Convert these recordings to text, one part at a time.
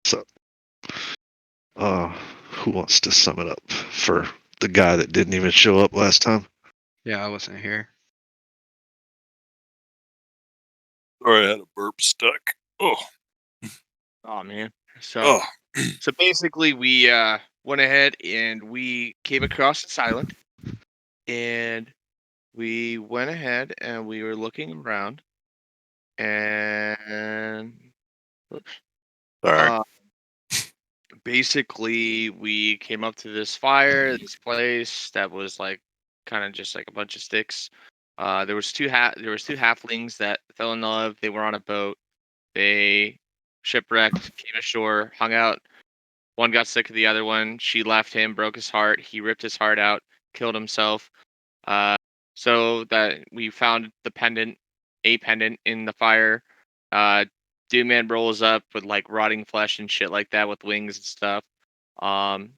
So, who wants to sum it up for the guy that didn't even show up last time? Yeah, I wasn't here. Sorry, I had a burp stuck. Oh, man. So oh. so basically we went ahead and we came across this island, and we went ahead and we were looking around, and oops, Sorry. basically we came up to this place that was like kind of just like a bunch of sticks. There was two halflings that fell in love. They were on a boat. They shipwrecked, came ashore, hung out. One got sick of the other one. She left him, broke his heart. He ripped his heart out, killed himself. Uh, so that we found a pendant in the fire. Uh, Dude Man rolls up with like rotting flesh and shit like that with wings and stuff. Um,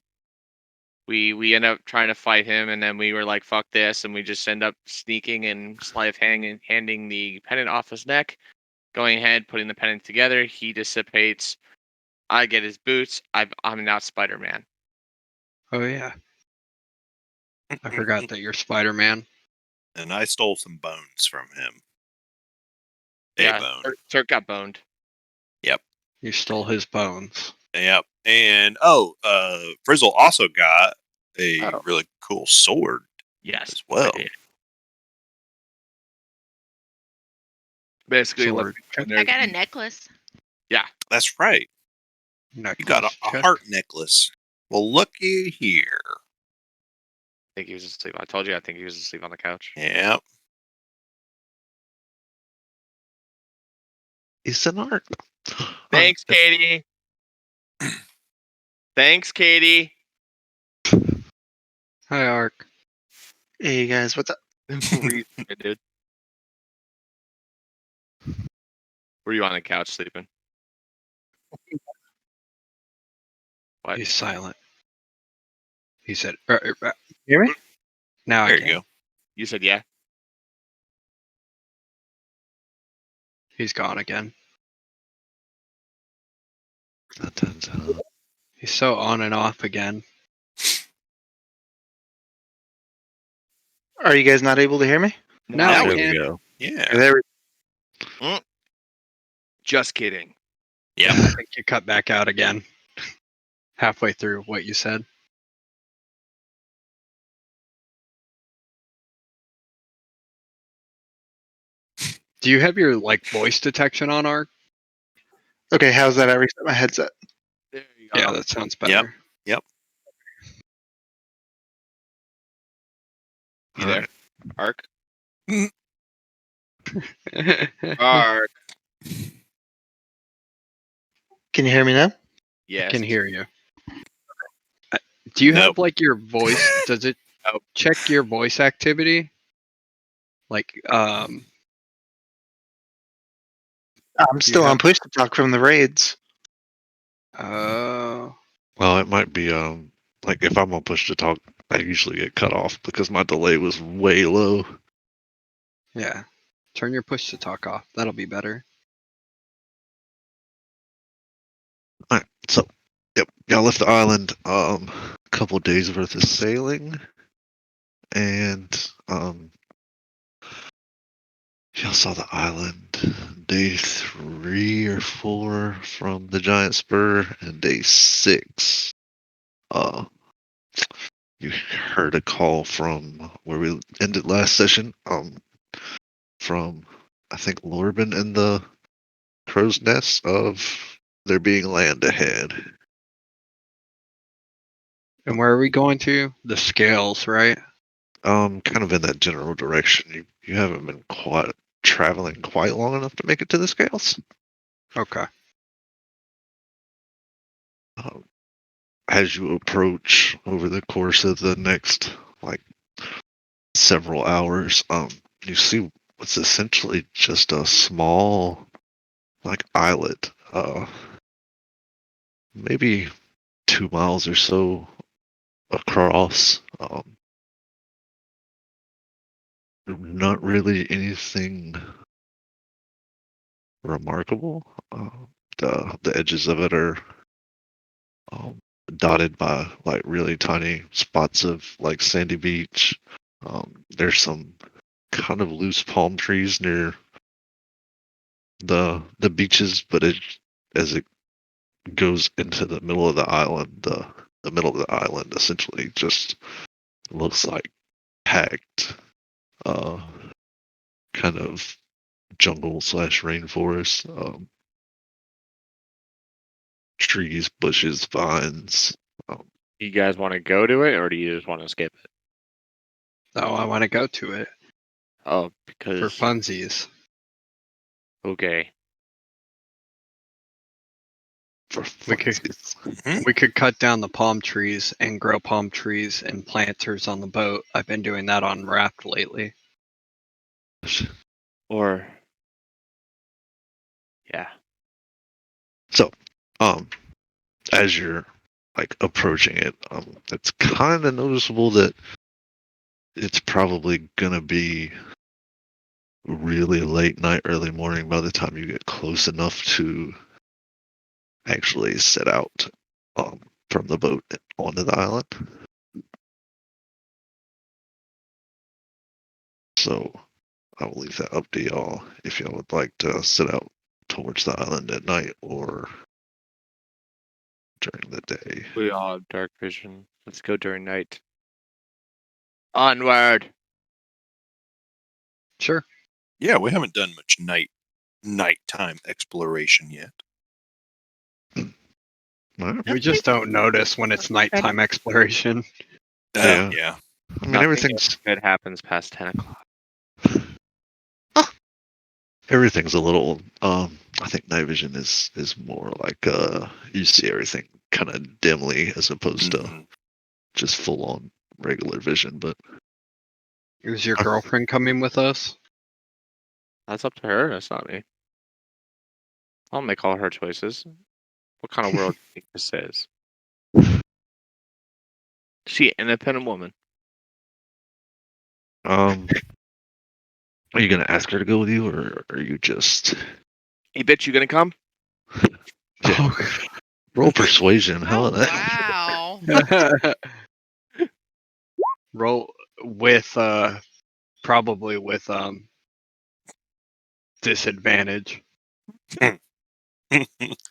we end up trying to fight him, and then we were like, "Fuck this," and we just end up sneaking and sleight of handing the pendant off his neck. Going ahead, putting the pendant together, he dissipates. I get his boots. I'm now Spider-Man. Oh yeah, I forgot that you're Spider-Man. And I stole some bones from him. Yeah, A bone. Turk got boned. Yep. You stole his bones. Yep. And Frizzle also got a really cool sword. Yes, as well. I did. Basically, Sword. I got a necklace. Yeah, that's right. Necklace. You got a heart necklace. Well, looky here. I think he was asleep. I told you. I think he was asleep on the couch. Yep. He's an art. Thanks, Katie. Thanks, Katie. Hi, Ark. Hey guys, what's up? Dude. Were you on the couch sleeping? What? He's silent. He said, Hear me? Now There I you can. go. You said yeah. He's gone again. That turns out. He's so on and off again. Are you guys not able to hear me? Now There I we can. go. Yeah. There we Just kidding. Yep. I think you cut back out again. Halfway through what you said. Do you have your like voice detection on, Ark? Okay, how's that? I reset my headset. There you go. Yeah, that sounds better. Yep. You there, Ark? I Ark. Can you hear me now? Yes. can hear you. Do you have Nope. like your voice? Does it Nope. check your voice activity? Like, I'm still on push to talk from the raids. oh, Well, it might be like if I'm on push to talk, I usually get cut off because my delay was way low. yeah. Turn your push to talk off. That'll be better. Alright, so yep, y'all left the island a couple days worth of sailing. And y'all saw the island day 3 or 4 from the giant spur, and day 6 you heard a call from where we ended last session, from I think Lorben and the crow's nest of there being land ahead. And where are we going to? The scales, right? Kind of in that general direction. You haven't been quite traveling quite long enough to make it to the scales. Okay. As you approach over the course of the next like several hours, you see what's essentially just a small like islet, maybe 2 miles or so across. Not really anything remarkable. The edges of it are dotted by like really tiny spots of like sandy beach. There's some kind of loose palm trees near the beaches, but as it goes into the middle of the island, the middle of the island essentially just looks like packed, kind of jungle slash rainforest. Trees, bushes, vines. You guys want to go to it, or do you just want to skip it? Oh, I want to go to it Oh, for because funsies. okay. For We could- funsies. We could cut down the palm trees and grow palm trees and planters on the boat. I've been doing that on raft lately. Or yeah. So, as you're like approaching it, it's kind of noticeable that it's probably gonna be really late night, early morning by the time you get close enough to actually set out from the boat onto the island. So I will leave that up to y'all if y'all would like to set out towards the island at night or during the day. We all have dark vision. Let's go during night. Onward. Sure. Yeah, we haven't done much nighttime exploration yet. All right. We just don't notice when it's nighttime exploration. Yeah. I mean, Nothing everything's good happens past 10 o'clock. everything's a little. I think night vision is more like you see everything kind of dimly as opposed to Mhm. just full on regular vision. But Is your girlfriend coming with us? That's up to her. That's not me. I'll make all her choices. What kind of world do you think this is? She an independent woman. are you gonna ask her to go with you, or are you just Hey, bitch, you gonna come? yeah, Oh. roll persuasion? How Oh, about that? wow. Roll with probably with disadvantage.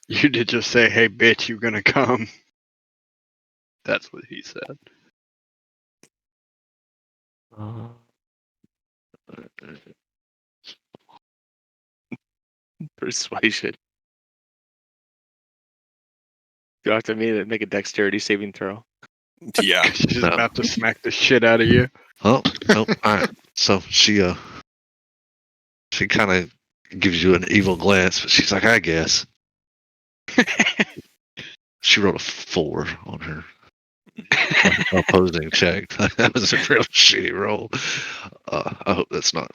You did just say, "Hey, bitch, you gonna come?" That's what he said. Persuasion. You have to make a dexterity saving throw. Yeah. She's No. about to smack the shit out of you. Oh, nope. All right. So she kind of gives you an evil glance, but she's like, I guess. She rolled a 4 on her opposing check. That was a real shitty roll. I hope that's not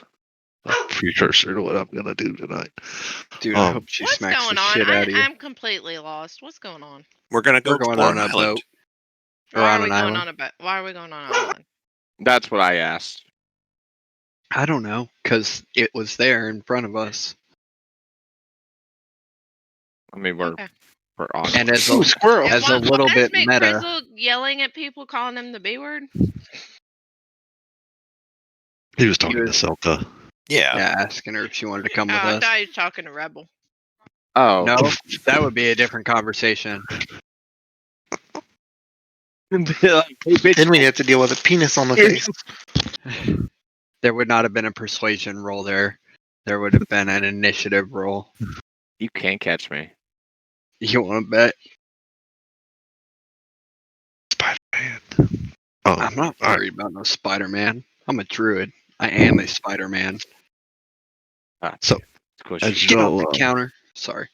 a precursor to what I'm gonna do tonight. Dude, I hope she What's smacks going the on? shit out of you. I'm completely lost. What's going on? We're gonna go We're going explore on an a island. boat or Why on are we an going island. on a boat? Why are we going on an island? That's what I asked. I don't know, because it was there in front of us. I mean, we're Okay. on. And as Ooh, a, squirrel. as a Why little is bit meta, McFrizzle yelling at people, calling them the B word? He was talking to was- Selka. Yeah. yeah, asking her if she wanted to come Oh, with I us. thought he was talking to Rebel. Oh, No, that would be a different conversation. Like, hey, bitch, Then we have to deal with a penis on the face. There would not have been a persuasion roll there. There would have been an initiative roll. you can't catch me. You want to bet? Spider-Man. I'm not all right. worried about no Spider-Man. I'm a druid. I am a Spider-Man. Ah, So, squish. as Get off y'all, the counter. Sorry.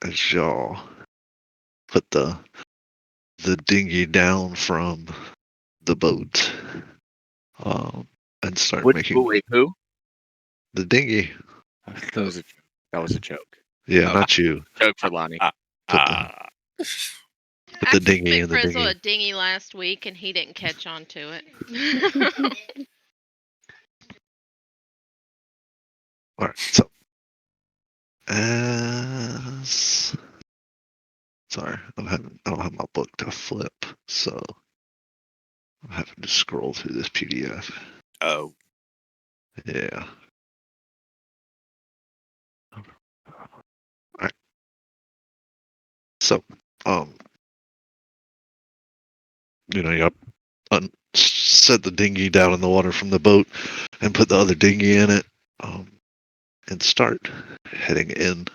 as y'all put the dinghy down from the boat, and start making Wait, who? the dinghy. That was a joke. Yeah, Oh. not you. Joke for Lonnie. Put Ah. the I dinghy gave in the McFrizzle dinghy. a dinghy last week, and he didn't catch on to it. All right. So, as Sorry, I don't have my book to flip, so I'm having to scroll through this PDF. Oh, Yeah. Alright. So, you set the dinghy down in the water from the boat and put the other dinghy in it, and start heading in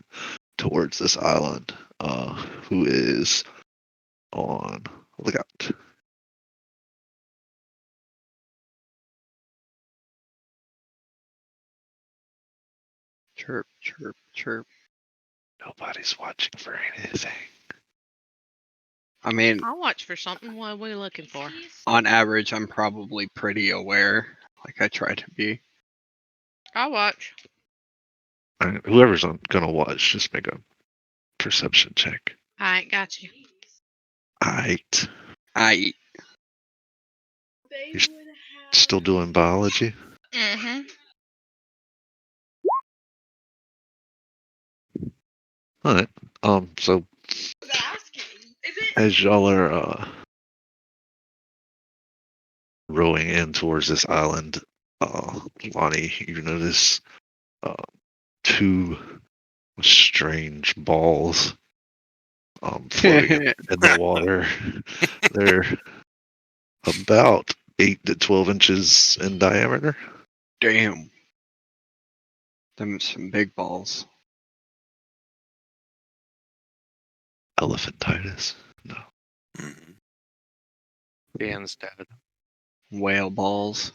towards this island, who is on lookout. Chirp, chirp, chirp. Nobody's watching for anything. I mean, I'll watch for something. What are we looking for? on average, I'm probably pretty aware. Like I try to be. I'll watch. Alright, whoever's gonna watch, just make a perception check. Alright, got you. Alright. I You're still doing biology? Mm-hmm. Alright. So as y'all are rowing in towards this island, Lonnie, you notice two strange balls floating in the water. They're about 8 to 12 inches in diameter. damn. Them some big balls. Elephantitis. No. mhm. Dan's dead. Whale balls.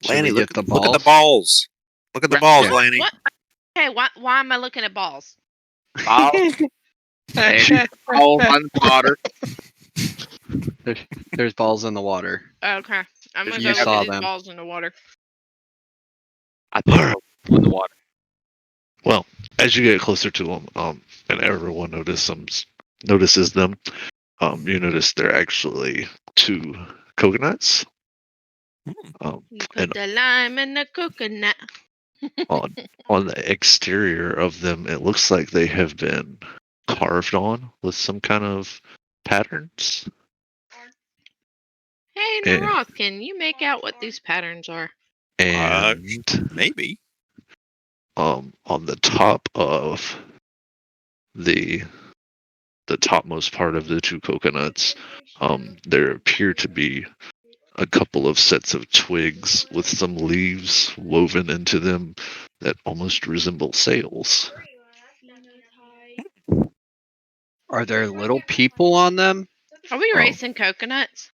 Should Lanny, we look, get the look at the balls? balls. Look at the balls, Yeah. Lanny. What? Okay, why am I looking at balls? Balls. Hey, balls on the water. There's balls in the water. Okay. I'm gonna You go look saw at these them. balls in the water. I think Alright. on the water. Well, as you get closer to them, and everyone notices them, you notice they're actually two coconuts. You put And the lime in the coconut. on the exterior of them, it looks like they have been carved on with some kind of patterns. Hey, And, Naroth, can you make out what these patterns are? and Maybe. on the top of the topmost part of the two coconuts, there appear to be a couple of sets of twigs with some leaves woven into them that almost resemble sails. Are there little people on them? Are we Oh. racing coconuts?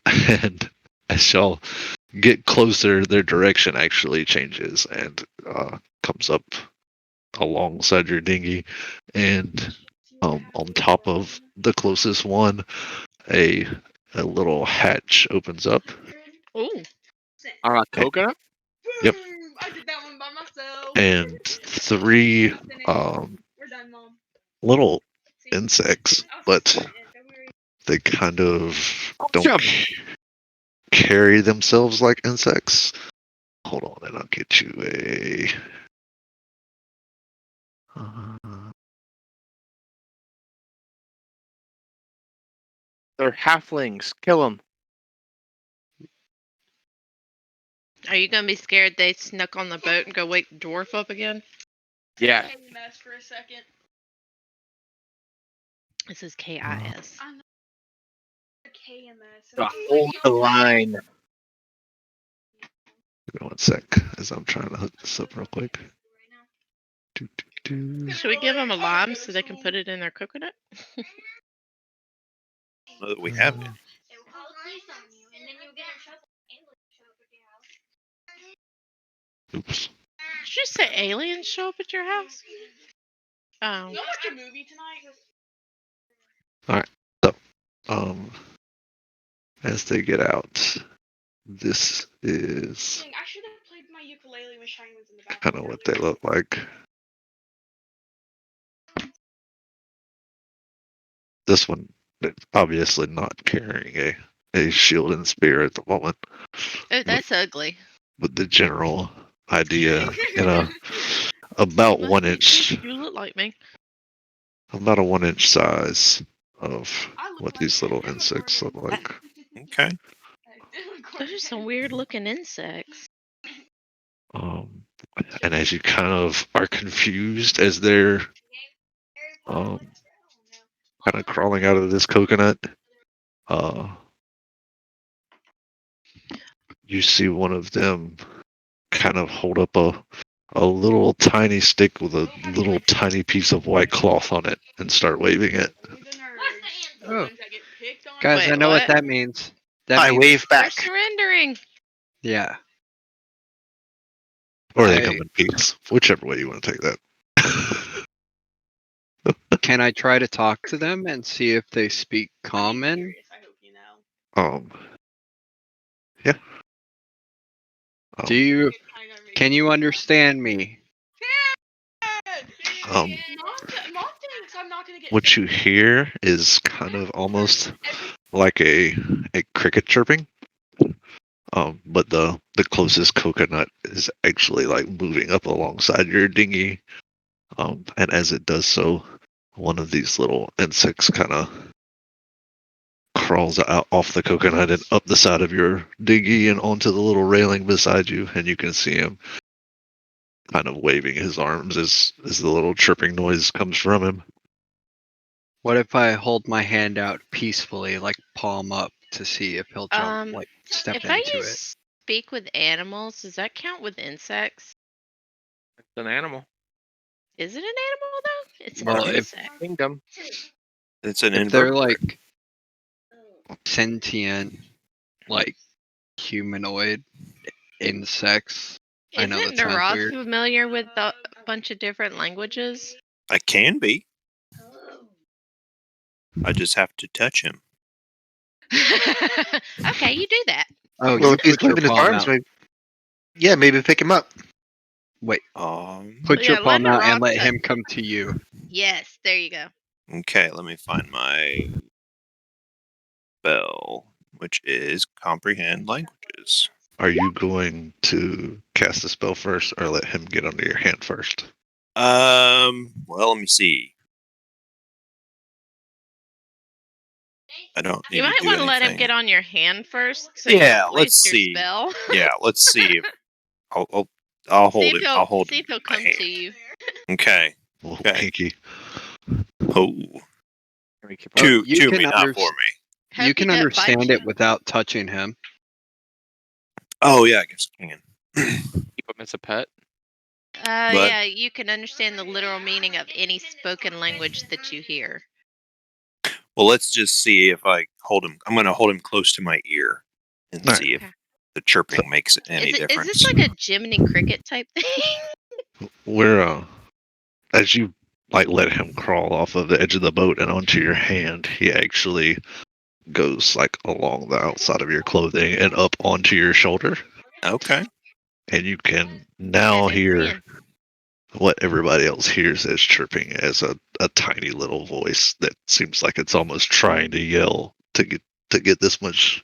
And as y'all get closer, their direction actually changes and comes up alongside your dinghy. And on top of the closest one, a little hatch opens up. Ooh. On a coconut? Yep. I did that one by myself. And three We're done, Mom. little insects, but they kind of don't Jump. carry themselves like insects. Hold on, and I'll get you a. They're halflings. Kill them. Are you gonna be scared they snuck on the boat and go wake the dwarf up again? Yeah. KMS for a second. This is KIS. I know. KMS. Hold the line. Give me 1 sec, as I'm trying to hook this up real quick. Should we give them a lime so they can put it in their coconut? Know that we have it. Oops. Did you say aliens show up at your house? Oh. You watched a movie tonight? As they get out, this is Dang, I should have played my ukulele when Shine was in the back. kind of what they look like. This one, obviously not carrying a shield and spear at the moment, Oh, that's ugly. but the general idea in a about Must 1 be inch, true, you look like me. about a 1 inch size of I look what like these that. little Them insects look Gordon. like. Okay. Them Those are some Gordon. weird looking insects. Um, and as you kind of are confused as they're kind of crawling out of this coconut, uh, you see one of them kind of hold up a little tiny stick with a little tiny piece of white cloth on it and start waving it. Only the nerds. The Oh. ones that get picked on. Guys, Wait, I know what what? that means. That I means, wave We're back. surrendering. yeah. Or they I- come in peace, whichever way you want to take that. Can I try to talk to them and see if they speak I'm common? curious, I hope you know. Yeah. Do you? It's kinda gonna make Can me you sad. understand me? Um, Mom thinks I'm not gonna get what sick. you hear is kind of almost Every like a cricket chirping. But the closest coconut is actually like moving up alongside your dinghy. And as it does so, one of these little insects kind of crawls out off the coconut and up the side of your dinghy and onto the little railing beside you, and you can see him kind of waving his arms as the little chirping noise comes from him. What if I hold my hand out peacefully, like palm up, to see if he'll jump, like step If I into it? use speak with animals, does that count with insects? It's an animal. Is it an animal though? It's Well, an if- insect. Kingdom. It's an If they're invertebrate. like sentient, like humanoid insects, I know Isn't that sounds Naroth weird. familiar with a bunch of different languages? I can be. I just have to touch him. Okay, you do that. Oh, Well, you if he's put your waving his palm arms, out. maybe. Yeah, maybe pick him up. Wait, Um. put Yeah, your palm let out and Naroth let touch- him come to you. Yes, there you go. Okay, let me find my spell, which is comprehend languages. Are you going to cast the spell first, or let him get under your hand first? Well, let me see. I don't need You to might do want to let him anything. get on your hand first, so you Yeah, don't let's waste your see. spell. Yeah, let's see if I'll see hold if him. he'll I'll hold see him if he'll in my come hand. to you. Okay. A little Okay. kinky. Oh, Can we keep Oh, to you me, can not for me. Hope You he can doesn't understand bite it you. without touching him. Oh yeah, I guess I can. keep him as a pet? But- Yeah, you can understand the literal meaning of any spoken language that you hear. Well, let's just see if I hold him. I'm going to hold him close to my ear and Alright. see if Okay. the chirping makes any Is difference. this like a Jiminy Cricket type thing? Where as you like let him crawl off of the edge of the boat and onto your hand, he actually goes like along the outside of your clothing and up onto your shoulder, Okay. and you can now Yeah, no hear friend. what everybody else hears as chirping as a tiny little voice that seems like it's almost trying to yell to get this much,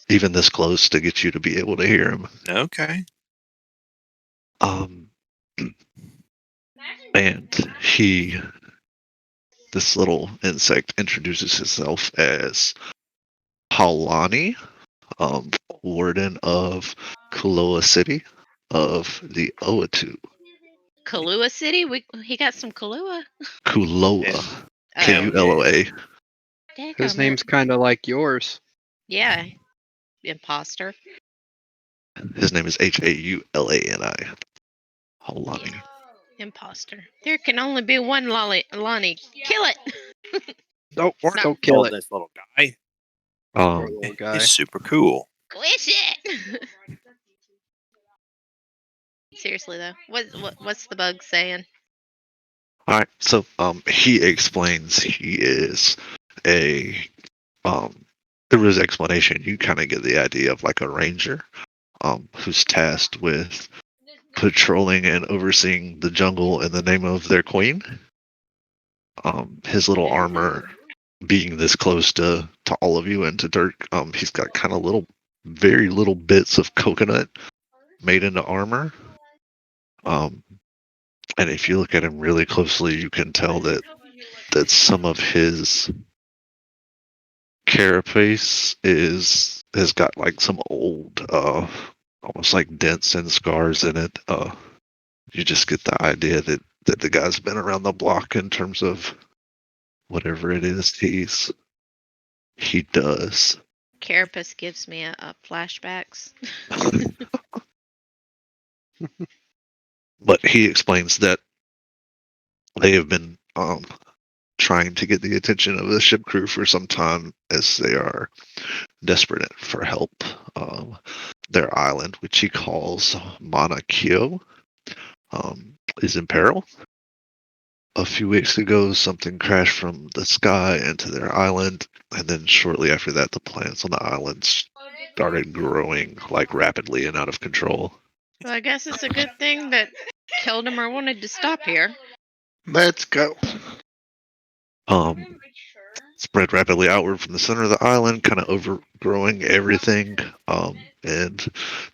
even this close, to get you to be able to hear him. Okay. And this little insect introduces himself as Haulani, warden of Kuloa City of the Oahtu. Kahlua City? He got some Kahlua. Kuloa. Yeah. Kuloa. His name's kind of like yours. Yeah, imposter. His name is Haulani. Haulani. Imposter. There can only be one Lonnie. Kill it. Nope, We're not don't kill killing it. this little guy. Poor Um, little guy. He's super cool. Squish it. Seriously though, what's the bug saying? all right. So, he explains he is a through his explanation, you kind of get the idea of like a ranger, who's tasked with patrolling and overseeing the jungle in the name of their queen. His little armor being this close to all of you and to Dirk, he's got kind of very little bits of coconut made into armor, And if you look at him really closely, you can tell that some of his carapace has got like some old, almost like dents and scars in it. You just get the idea that the guy's been around the block in terms of whatever it is he does. Carapace gives me a flashbacks. But he explains that they have been trying to get the attention of the ship crew for some time, as they are desperate for help. Their island, which he calls Mauna Kea, is in peril. A few weeks ago, something crashed from the sky into their island, and then shortly after that, the plants on the island started growing like rapidly and out of control. Well, I guess it's a good thing that Keldemar wanted to stop here. Let's go. Spread rapidly outward from the center of the island, kind of overgrowing everything. And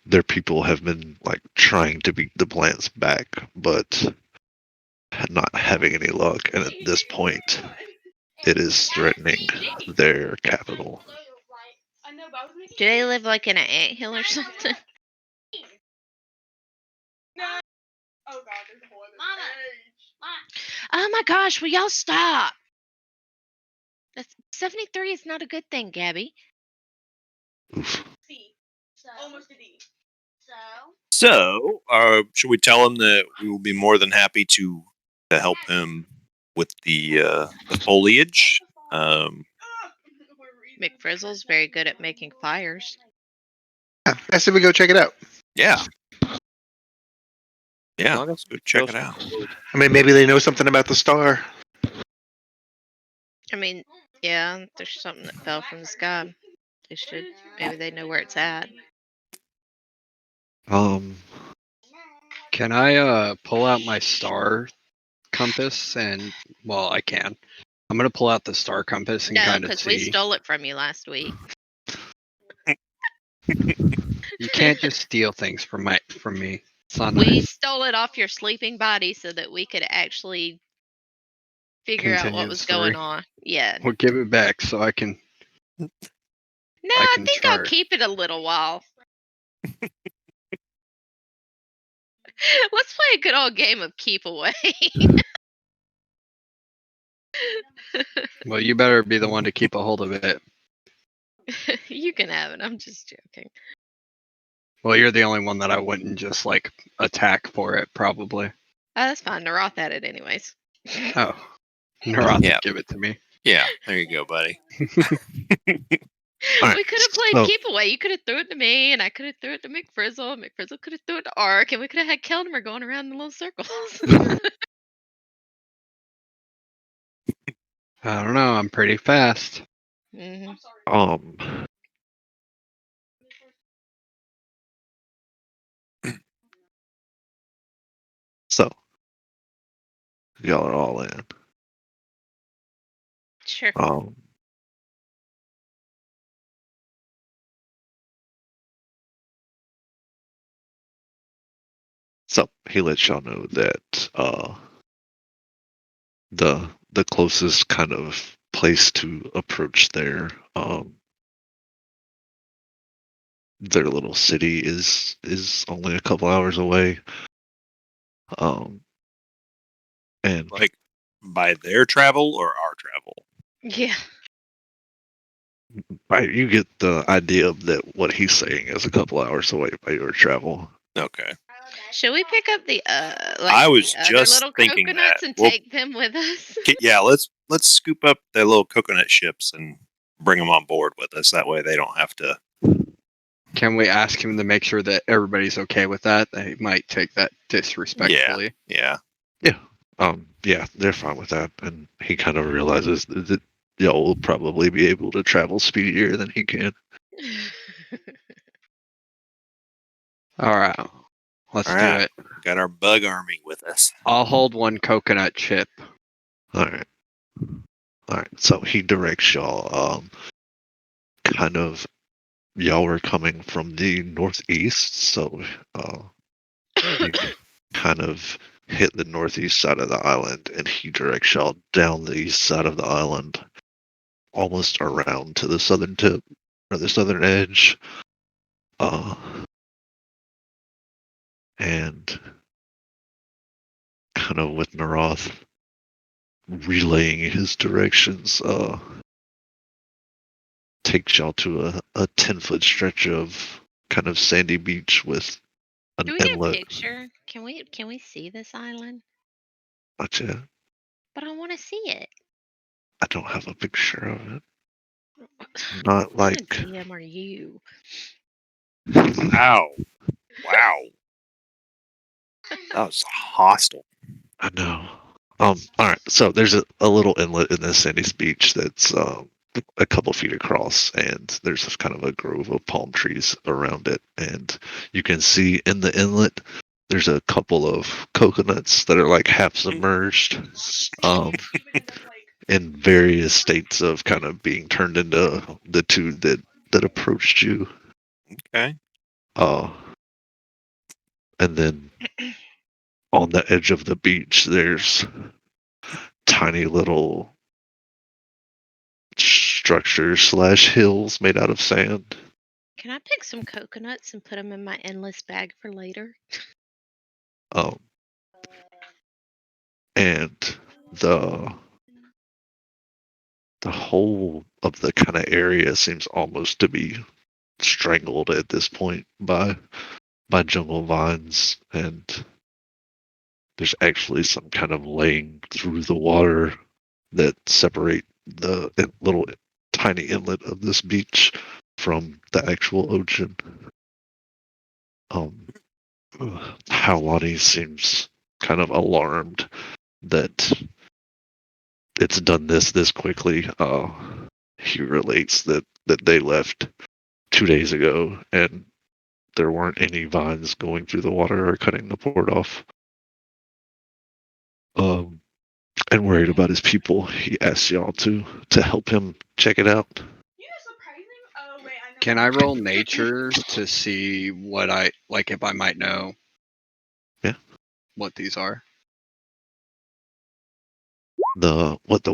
their people have been like trying to beat the plants back, but not having any luck. And at this point, it is threatening their capital. Do they live like in an anthill or something? Oh my gosh, will y'all stop? That's 73 is not a good thing, Gabby. Oof. So, should we tell him that we will be more than happy to help him with the foliage? McFrizzle's very good at making fires. Yeah, I said we go check it out. Yeah. Yeah, long as let's go it check goes it out. forward. I mean, maybe they know something about the star. I mean, yeah, there's something that fell from the sky. They should. Maybe they know where it's at. Can I pull out my star compass and well, I can. I'm gonna pull out the star compass and No, kind of because we see. stole it from you last week. You can't just steal things from me. It's not We nice. stole it off your sleeping body so that we could actually figure out Continue what the was story. going on. Yeah. We'll give it back so I can. No, I I can think I'll chart. keep it a little while. Let's play a good old game of keep away. Well, you better be the one to keep a hold of it. You can have it. I'm just joking. Well, you're the only one that I wouldn't just like attack for it, probably. Oh, that's fine. Naroth had it anyways. Oh, Naroth, Yeah. give it to me. Yeah, there you go, buddy. All right, We could have played so- keep away. You could have threw it to me, and I could have threw it to McFrizzle. McFrizzle could have threw it to Ark, and we could have had Keldemer going around in little circles. I don't know. I'm pretty fast. Mhm. So y'all are all in. Sure. So he lets y'all know that the closest kind of place to approach their little city is only a couple hours away. And Like by their travel or our travel? Yeah. you get the idea of that what he's saying is a couple hours away by your travel. Okay. Should we pick up the I was the other just little thinking coconuts that. and Well, take them with us? Yeah, let's scoop up their little coconut ships and bring them on board with us. That way they don't have to. Can we ask him to make sure that everybody's okay with that? They might take that disrespectfully. Yeah. Yeah, they're fine with that, and he kind of realizes that y'all will probably be able to travel speedier than he can. All right. Let's All do right. it. Got our bug army with us. I'll hold one coconut chip. All right. So he directs y'all. Kind of, y'all were coming from the northeast, so you can kind kind of hit the northeast side of the island, and he directs y'all down the east side of the island, almost around to the southern tip or the southern edge. And kind of with Naroth relaying his directions, takes y'all to a 10-foot stretch of kind of sandy beach with an Do we get a inlet. picture? Can we see this island? Not yet. But I want to see it. I don't have a picture of it. Not What like. kind of DM are you? Wow. Wow. That was hostile. I know. All right. So there's a little inlet in this sandy beach that's a couple feet across, and there's kind of a grove of palm trees around it, and you can see in the inlet there's a couple of coconuts that are like half submerged, in various states of kind of being turned into the two that approached you. Okay. And then on the edge of the beach, there's tiny little structures / hills made out of sand. Can I pick some coconuts and put them in my endless bag for later? And the whole of the kind of area seems almost to be strangled at this point by jungle vines, and there's actually some kind of laying through the water that separate the little tiny inlet of this beach from the actual ocean. Howlani seems kind of alarmed that it's done this quickly. He relates that they left 2 days ago, and there weren't any vines going through the water or cutting the port off. And worried about his people, he asks y'all to help him check it out. Oh, wait, I know. Can I roll nature to see what I like if I might know? Yeah. What these are? What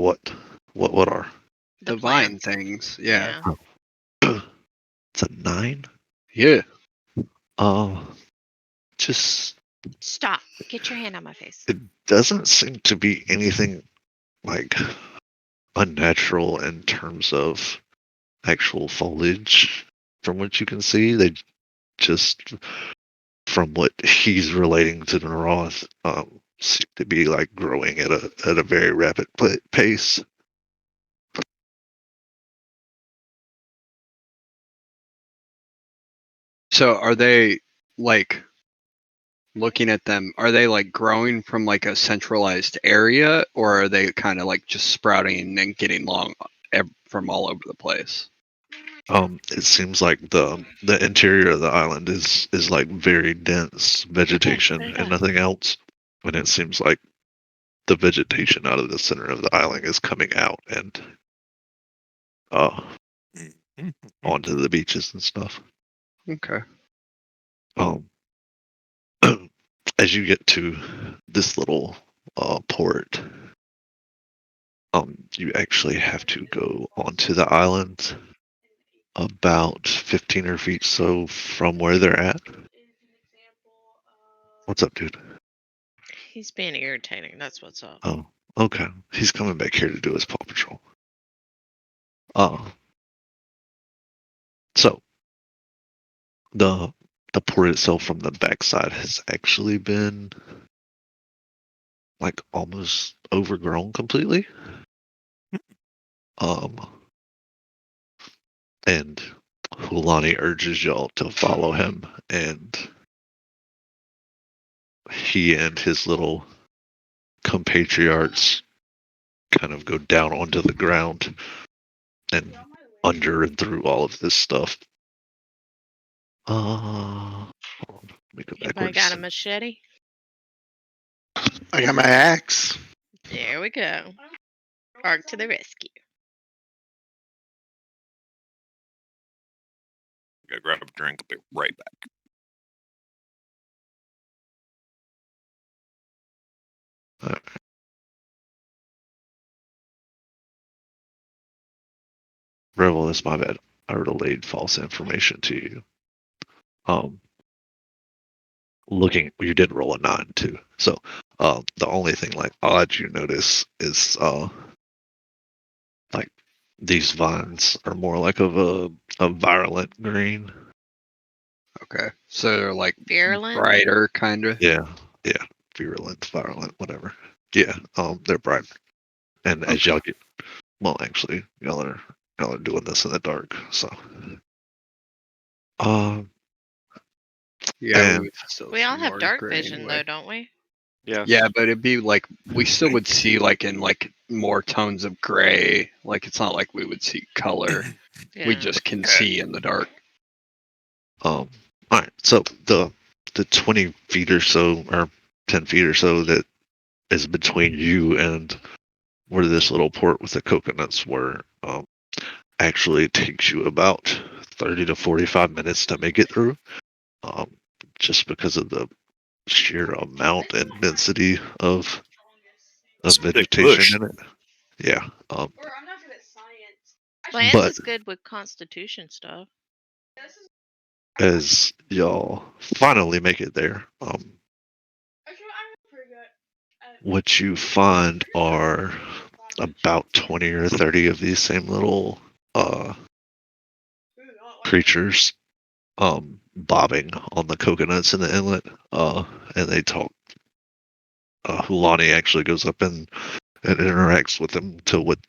are? The vine plants. things. Yeah. It's a 9. Yeah. Just Stop. Get your hand on my face. it doesn't seem to be anything like unnatural in terms of actual foliage from what you can see. They just, from what he's relating to Naroth, seem to be like growing at a very rapid pace. So are they like looking at them? Are they like growing from like a centralized area, or are they kind of like just sprouting and getting long from all over the place? It seems like the interior of the island is like very dense vegetation and nothing else, and it seems like the vegetation out of the center of the island is coming out and onto the beaches and stuff. Okay. As you get to this little port, you actually have to go onto the island about 15 or feet so from where they're at. What's up, dude? He's being irritating. That's what's up. Oh, okay. He's coming back here to do his paw patrol. So the port itself from the backside has actually been like almost overgrown completely. And Hulani urges y'all to follow him, and he and his little compatriots kind of go down onto the ground and under and through all of this stuff. Hold on, let me go Anybody backwards. got a machete? I got my axe. There we go. Arc to the rescue. Gotta grab a drink. I'll be right back. Rebel, it's my bad. I relayed false information to you. Looking, you did roll a 9 too. So, the only thing like odd you notice is like these vines are more like of a violet green. Okay, so they're like Virulent? brighter, kind of. Yeah, virulent, violent, whatever. Yeah, they're bright. And as y'all get, well, actually, y'all are doing this in the dark, so. Yeah, we And would still We see all have more dark gray vision, anyway. though, don't we? Yes. Yeah, but it'd be like we still would see like in like more tones of gray. Like it's not like we would see color. Yeah. We just can see in the dark. all right, so the 20 feet or so, or 10 feet or so that is between you and where this little port with the coconuts were, actually takes you about 30 to 45 minutes to make it through, just because of the sheer amount and density of It's a thick vegetation bush. in it. Yeah, Or I'm not good at science. Lance But- is good with constitution stuff. This is as y'all finally make it there, actually I'm pretty good. what you find are about 20 or 30 of these same little creatures bobbing on the coconuts in the inlet, and they talk. Hulani actually goes up and interacts with them to what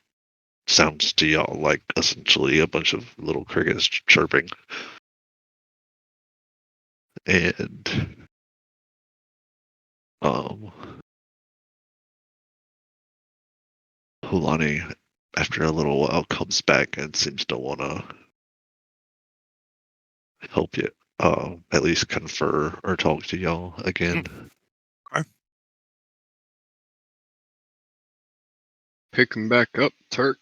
sounds to y'all like essentially a bunch of little crickets chirping. And Hulani, after a little while, comes back and seems to want to help you, at least confer or talk to y'all again. Pick him back up, Turk.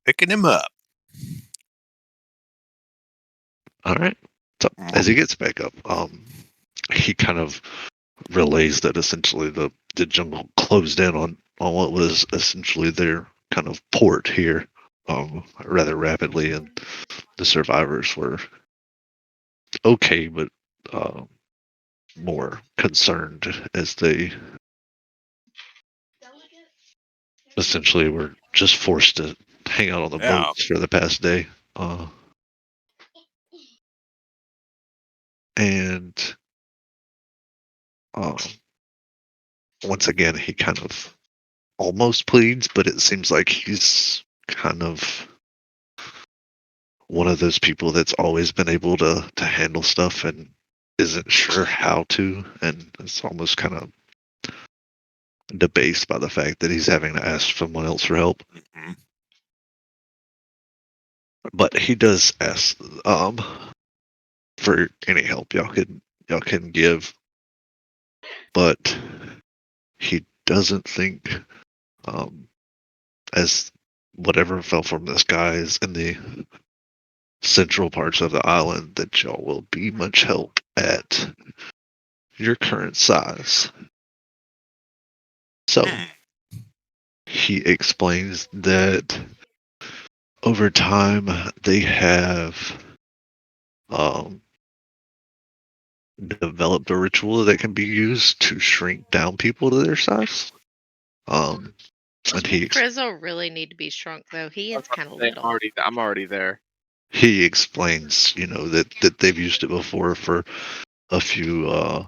Picking him up. All right. So as he gets back up, he kind of relays that essentially the jungle closed in on what was essentially their kind of port here, rather rapidly, and the survivors were okay, but more concerned as they essentially were just forced to hang out on the Yeah. boats for the past day. And once again, he kind of almost pleads, but it seems like he's kind of one of those people that's always been able to handle stuff and isn't sure how to, and it's almost kind of debased by the fact that he's having to ask someone else for help. Mhm. But he does ask for any help y'all can give, but he doesn't think as whatever fell from the skies in the central parts of the island that y'all will be much help at your current size. So he explains that over time they have developed a ritual that can be used to shrink down people to their size. And Frizzle really need to be shrunk, though. He is kind of little. I'm already there. he explains, that they've used it before for a few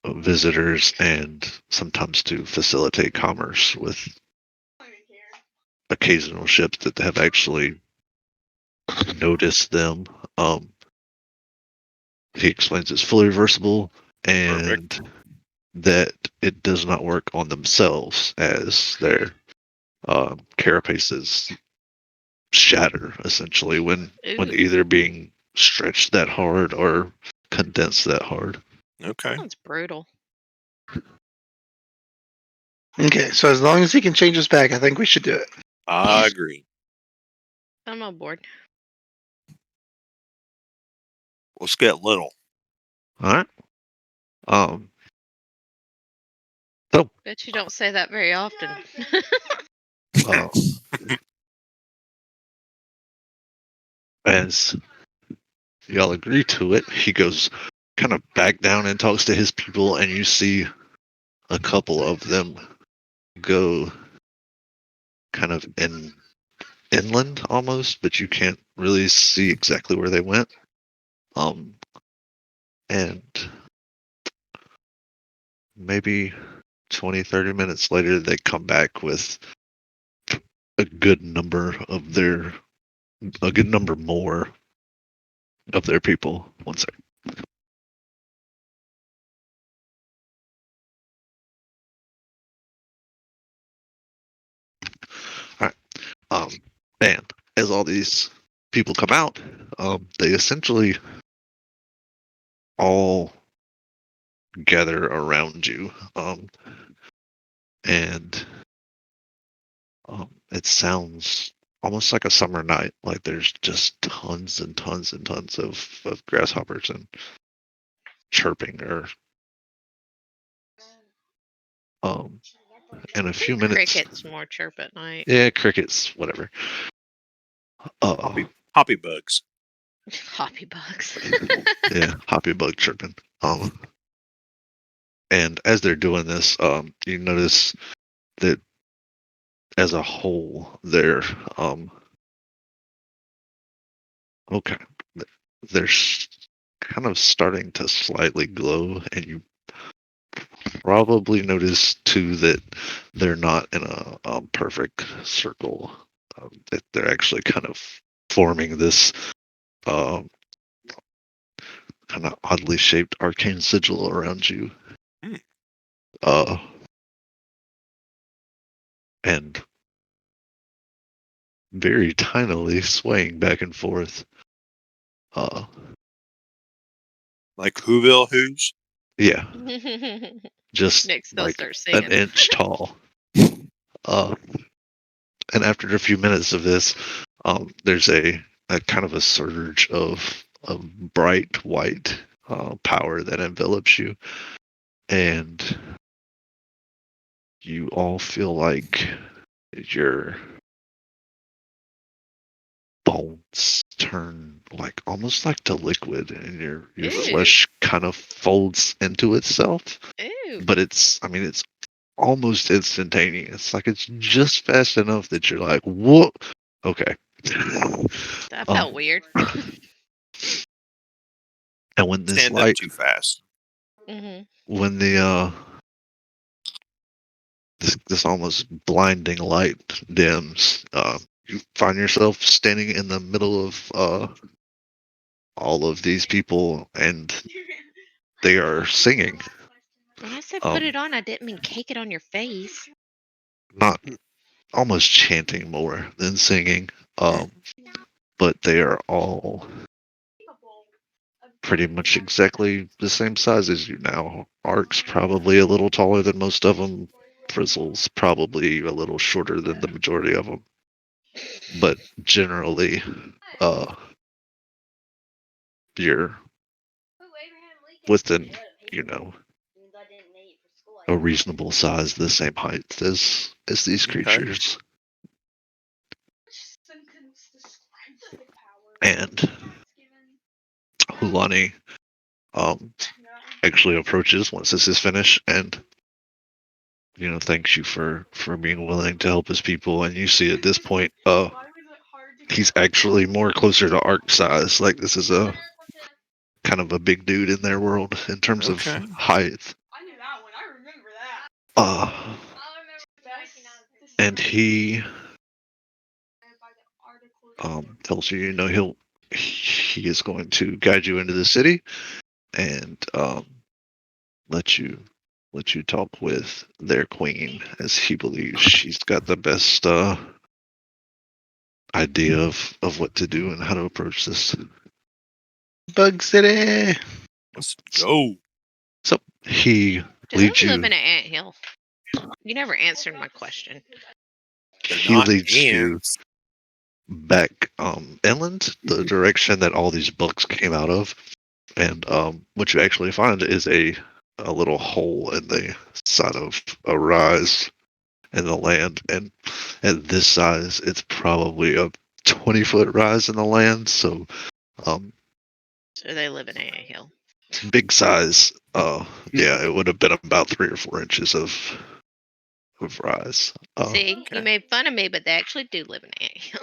visitors and sometimes to facilitate commerce with occasional ships that have actually noticed them. He explains it's fully reversible and that it does not work on themselves as their carapaces shatter essentially when Ooh, either being stretched that hard or condensed that hard. Okay. sounds brutal. Okay, so as long as he can change us back, I think we should do it. I agree. I'm on board. Let's get little. All right. Bet you don't say that very often. Uh, as y'all agree to it, he goes kind of back down and talks to his people, and you see a couple of them go kind of inland almost, but you can't really see exactly where they went. And maybe 20, 30 minutes later, they come back with a good number more of their people. One second. All right. And as all these people come out, they essentially all gather around you. And it sounds almost like a summer night. Like there's just tons and tons and tons of grasshoppers and chirping or in a few minutes. Crickets more chirp at night. Yeah, crickets, whatever. Hoppy bugs. Hoppy bugs. Yeah, hoppy bug chirping. And as they're doing this, you notice that as a whole, they're okay. They're kind of starting to slightly glow, and you probably notice too that they're not in a perfect circle. That they're actually kind of forming this kind of oddly shaped arcane sigil around you. And very tinily swaying back and forth. Like Whoville Who's? Yeah, just Nick still like starts an singing. inch tall. And after a few minutes of this, there's a kind of a surge of bright white power that envelops you, and you all feel like your bones turn like almost like to liquid, and your Ew. flesh kind of folds into itself. Ew. But it's almost instantaneous. Like it's just fast enough that you're like, "What? Okay." That felt weird. And when this Stand up light, too fast. when the this almost blinding light dims, you find yourself standing in the middle of all of these people, and they are singing. When I said put it on, I didn't mean cake it on your face. Not almost chanting more than singing. But they are all pretty much exactly the same size as you now. Ark's probably a little taller than most of them. Frizzle's probably a little shorter than the majority of them. But generally, you're within, a reasonable size, the same height as these creatures. And Hulani actually approaches once this is finished and thanks you for being willing to help his people. And you see at this point he's actually more closer to Ark size. Like this is a kind of a big dude in their world in terms of height. I knew that one. I remember that. And he tells you, he is going to guide you into the city and let you talk with their queen, as he believes she's got the best idea of what to do and how to approach this. Bug City. Let's go. So he Do leads who you. live in an anthill? You never answered my question. He leads you back inland, the direction that all these bugs came out of, and what you actually find is a a little hole in the side of a rise in the land, and at this size, it's probably a 20-foot rise in the land. So, So they live in a hill. big size. Yeah, it would have been about 3 or 4 inches of rise. See, okay. you made fun of me, but they actually do live in a hill.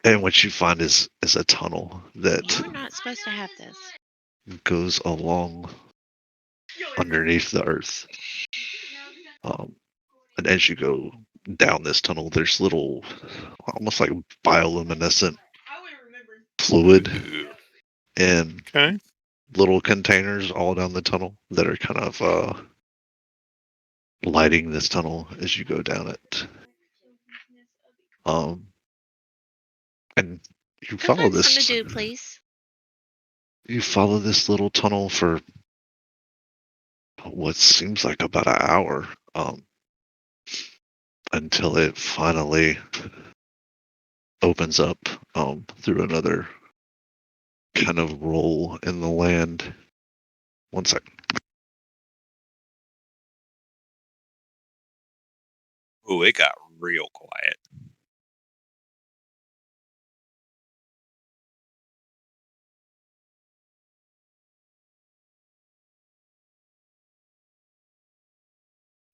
And what you find is a tunnel that You're not supposed to have this. goes along underneath the earth. And as you go down this tunnel, there's little, almost like bioluminescent fluid Ooh, in okay. little containers all down the tunnel that are kind of lighting this tunnel as you go down it. And you Go follow find something this. to do, please. You follow this little tunnel for what seems like about an hour, until it finally opens up through another kind of roll in the land. One second. Ooh, it got real quiet.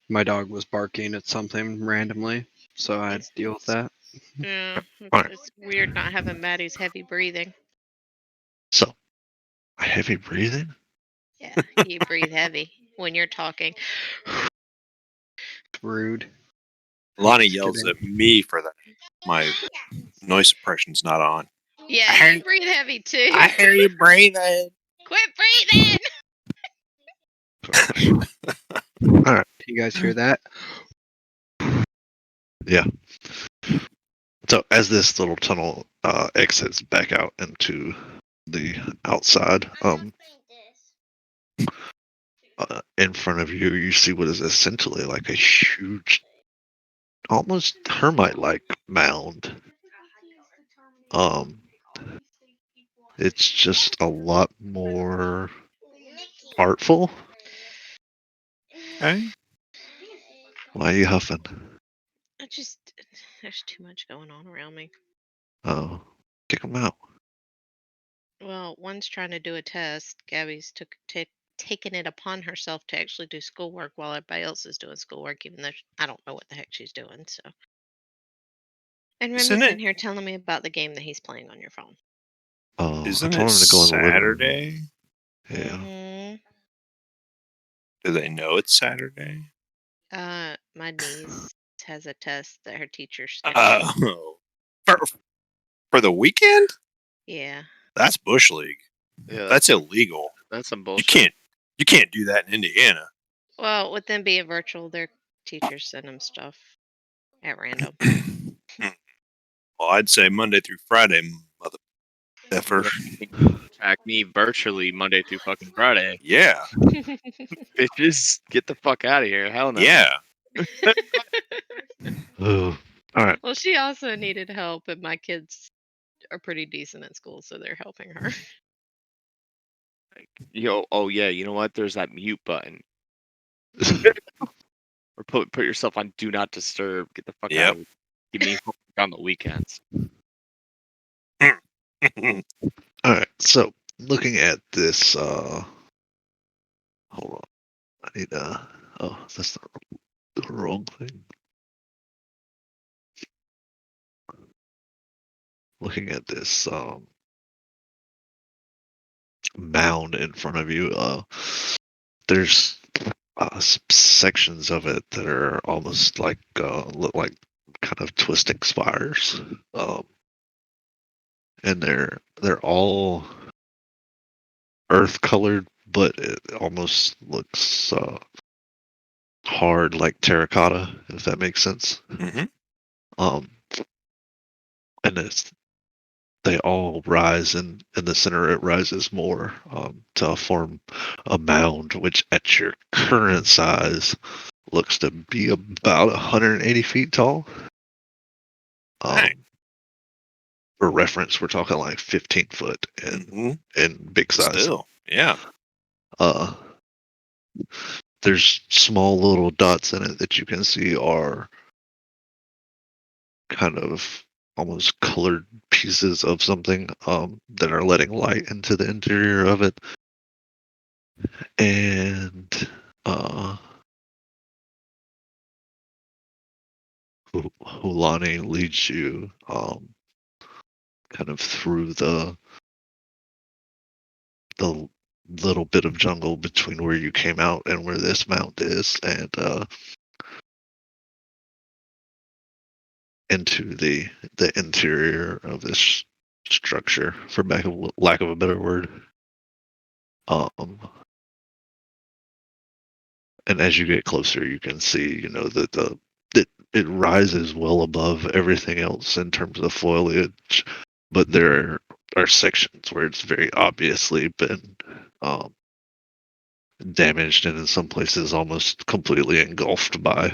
My dog was barking at something randomly, so I had to deal with that. Yeah, Alright. it's weird not having Maddie's heavy breathing. So, heavy breathing? Yeah, you breathe heavy when you're talking. Rude. Lonnie Just yells kidding. at me for that. My noise suppression's not on. Yeah, you breathe heavy too. I hear you breathing. Quit breathing! Alright, Do you guys hear that? yeah. So as this little tunnel exits back out into the outside, in front of you, you see what is essentially like a huge, almost termite-like mound. It's just a lot more artful. Okay. Why are you huffing? There's too much going on around me. Oh, kick them out. Well, one's trying to do a test. Gabby's taken it upon herself to actually do schoolwork while everybody else is doing schoolwork, even though I don't know what the heck she's doing. So, and Isn't Remy's in it? here telling me about the game that he's playing on your phone. Oh, I Isn't told it him to go in the living room. Saturday? Yeah. Mm-hmm. Do they know it's Saturday? My niece has a test that her teacher scheduled. Oh, for the weekend? Yeah. That's bush league. Yeah, That's illegal. That's some You bullshit. can't do that in Indiana. Well, with them being virtual, their teachers send them stuff at random. Well, I'd say Monday through Friday, mother effer. Track me virtually Monday through fucking Friday. Yeah, Bitches, get the fuck out of here. Hell no. yeah. Oh, all right. Well, she also needed help, and my kids are pretty decent at school, so they're helping her. Yo, oh yeah, you know what? There's that mute button. Or put yourself on do not disturb. Get the fuck Yep. out of here. Give me homework on the weekends. All right. So looking at this, hold on. I need oh, that's the wrong thing. Looking at this mound in front of you, there's sections of it that are almost like look like kind of twisting spires, and they're all earth colored, but it almost looks hard like terracotta, if that makes sense. Mhm. And they all rise, and in the center it rises more to form a mound, which at your current size looks to be about 180 feet tall. Right. For reference, we're talking like 15 foot in Mhm. big size. Still, yeah. there's small little dots in it that you can see are kind of almost colored pieces of something that are letting light into the interior of it. And Hulani leads you kind of through the little bit of jungle between where you came out and where this mount is, and into the interior of this structure, for lack of a better word. And as you get closer, you can see, that it rises well above everything else in terms of foliage, but there are sections where it's very obviously been damaged, and in some places almost completely engulfed by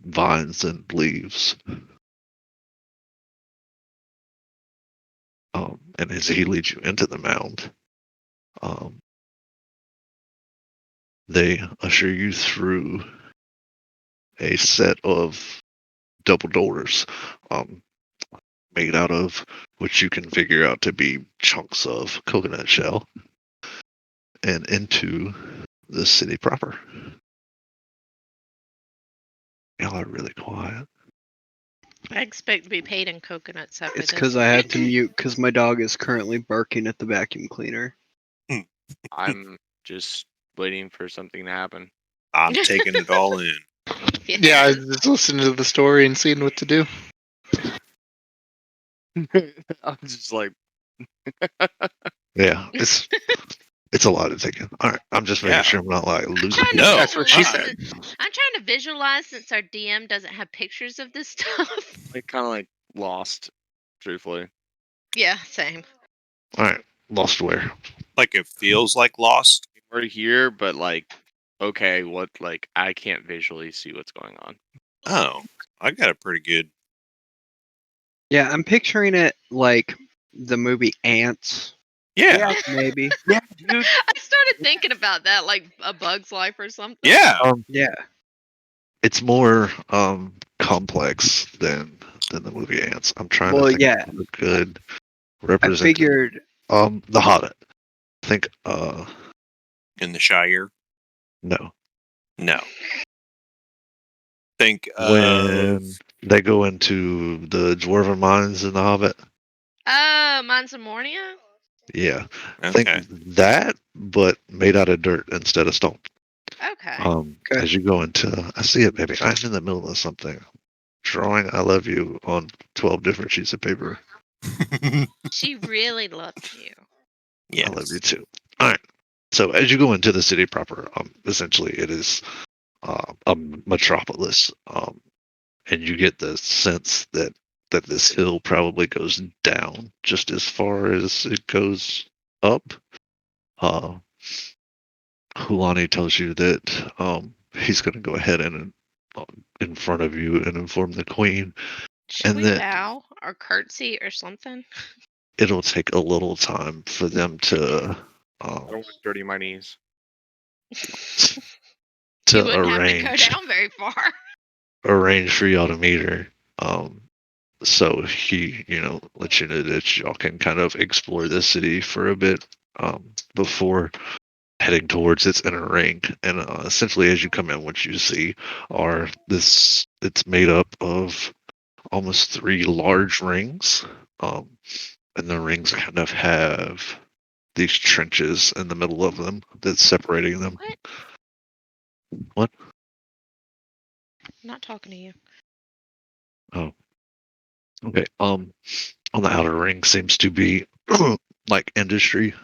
vines and leaves. And as he leads you into the mound, they usher you through a set of double doors made out of what you can figure out to be chunks of coconut shell, and into the city proper. Y'all are really quiet. I expect to be paid in coconuts after It's this. because I had to mute because my dog is currently barking at the vacuum cleaner. I'm just waiting for something to happen. I'm taking it all in. Yeah, I was just listening to the story and seeing what to do. I'm just like, Yeah, it's a lot to take in. All right, I'm just making Yeah. sure I'm not like losing. trying to No, That's what she visualize said. I'm trying to visualize since our DM doesn't have pictures of this stuff. kind of like lost, truthfully. Yeah, same. All right, lost where? like it feels like Lost. We're here, but like, okay, what? Like, I can't visually see what's going on. Oh, I got a pretty good. Yeah, I'm picturing it like the movie Ants, Yeah, maybe. Yeah, dude. I started thinking about that, like A Bug's Life or something. yeah. Yeah. It's more complex than the movie Ants. I'm trying Well, to think yeah. of a good I representation. figured. The Hobbit. I think In the Shire. no. No. Think When they go into the dwarven mines in the Hobbit. Oh, Mines of Moria? Yeah. Okay. Think that, but made out of dirt instead of stone. Okay. Okay. As you go into, I see it, baby. I'm in the middle of something. Drawing "I love you" on 12 different sheets of paper. She really loves you. yes. I love you too. All right. So as you go into the city proper, essentially it is a metropolis, and you get the sense that this hill probably goes down just as far as it goes up. Hulani tells you that he's going to go ahead and in front of you and inform the queen, Should and we that bow or curtsy or something? it'll take a little time for them to I don't want to dirty my knees. You wouldn't have to go arrange down very far. for y'all to meet her. So he, lets you know that y'all can kind of explore the city for a bit before heading towards its inner ring. And essentially, as you come in, what you see are it's made up of almost 3 large rings. And the rings kind of have these trenches in the middle of them that's separating them. What? I'm not talking to you. Oh, okay. On the outer ring seems to be like industry,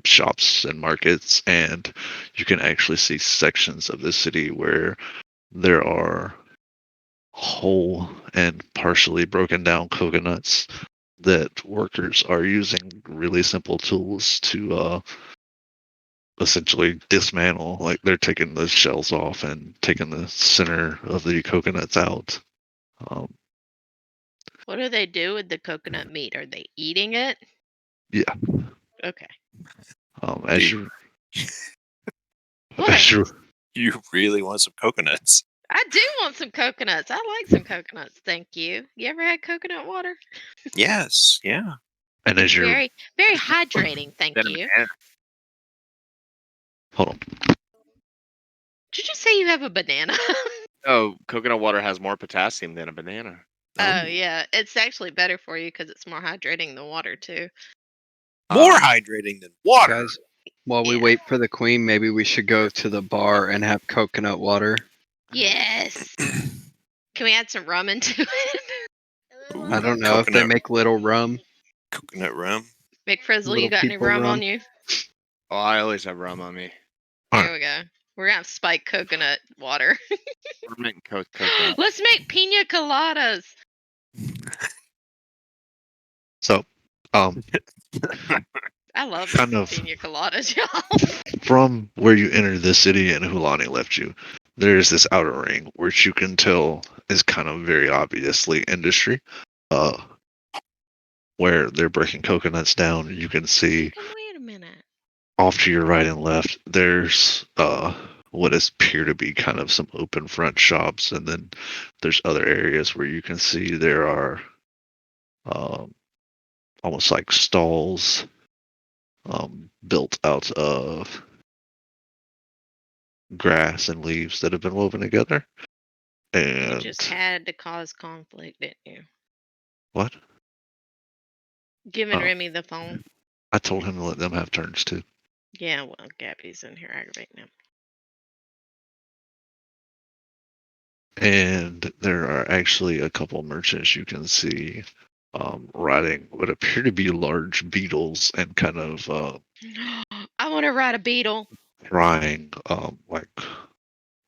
shops and markets, and you can actually see sections of the city where there are whole and partially broken down coconuts that workers are using really simple tools to essentially dismantle. Like they're taking the shells off and taking the center of the coconuts out. What do they do with the coconut meat? Are they eating it? Yeah. Okay. As Dude. you What? is your You really want some coconuts? I do want some coconuts. I like some coconuts. Thank you. You ever had coconut water? Yes. Yeah. and It's as your very, very hydrating. Thank Then a you. banana. hold on. Did you just say you have a banana? Oh, coconut water has more potassium than a banana. Oh, Oh. yeah. It's actually better for you because it's more hydrating than water, too. More Um, hydrating than water. Guys, while we Yeah. wait for the queen, maybe we should go to the bar and have coconut water. Yes. Can we add some rum into it? Ooh, I don't know if they coconut make little rum. coconut rum. McFrizzle, you Little got any people rum rum. on you? Oh, I always have rum on me. There we go. We're gonna have spiked coconut water. We're making coconut. Let's make pina coladas. So, I love Kind of. pina coladas, y'all. from where you enter the city and Hulani left you, there's this outer ring which you can tell is kind of very obviously industry. Uh, where they're breaking coconuts down, you can see Come wait a minute. off to your right and left. There's what appear to be kind of some open front shops, and then there's other areas where you can see there are um, almost like stalls built out of grass and leaves that have been woven together. You And just had to cause conflict, didn't you? what? Giving Oh, Remy the phone. I told him to let them have turns too. Yeah, well, Gabby's in here aggravating him. And there are actually a couple merchants you can see riding what appear to be large beetles and kind of I want to ride a beetle. trying, like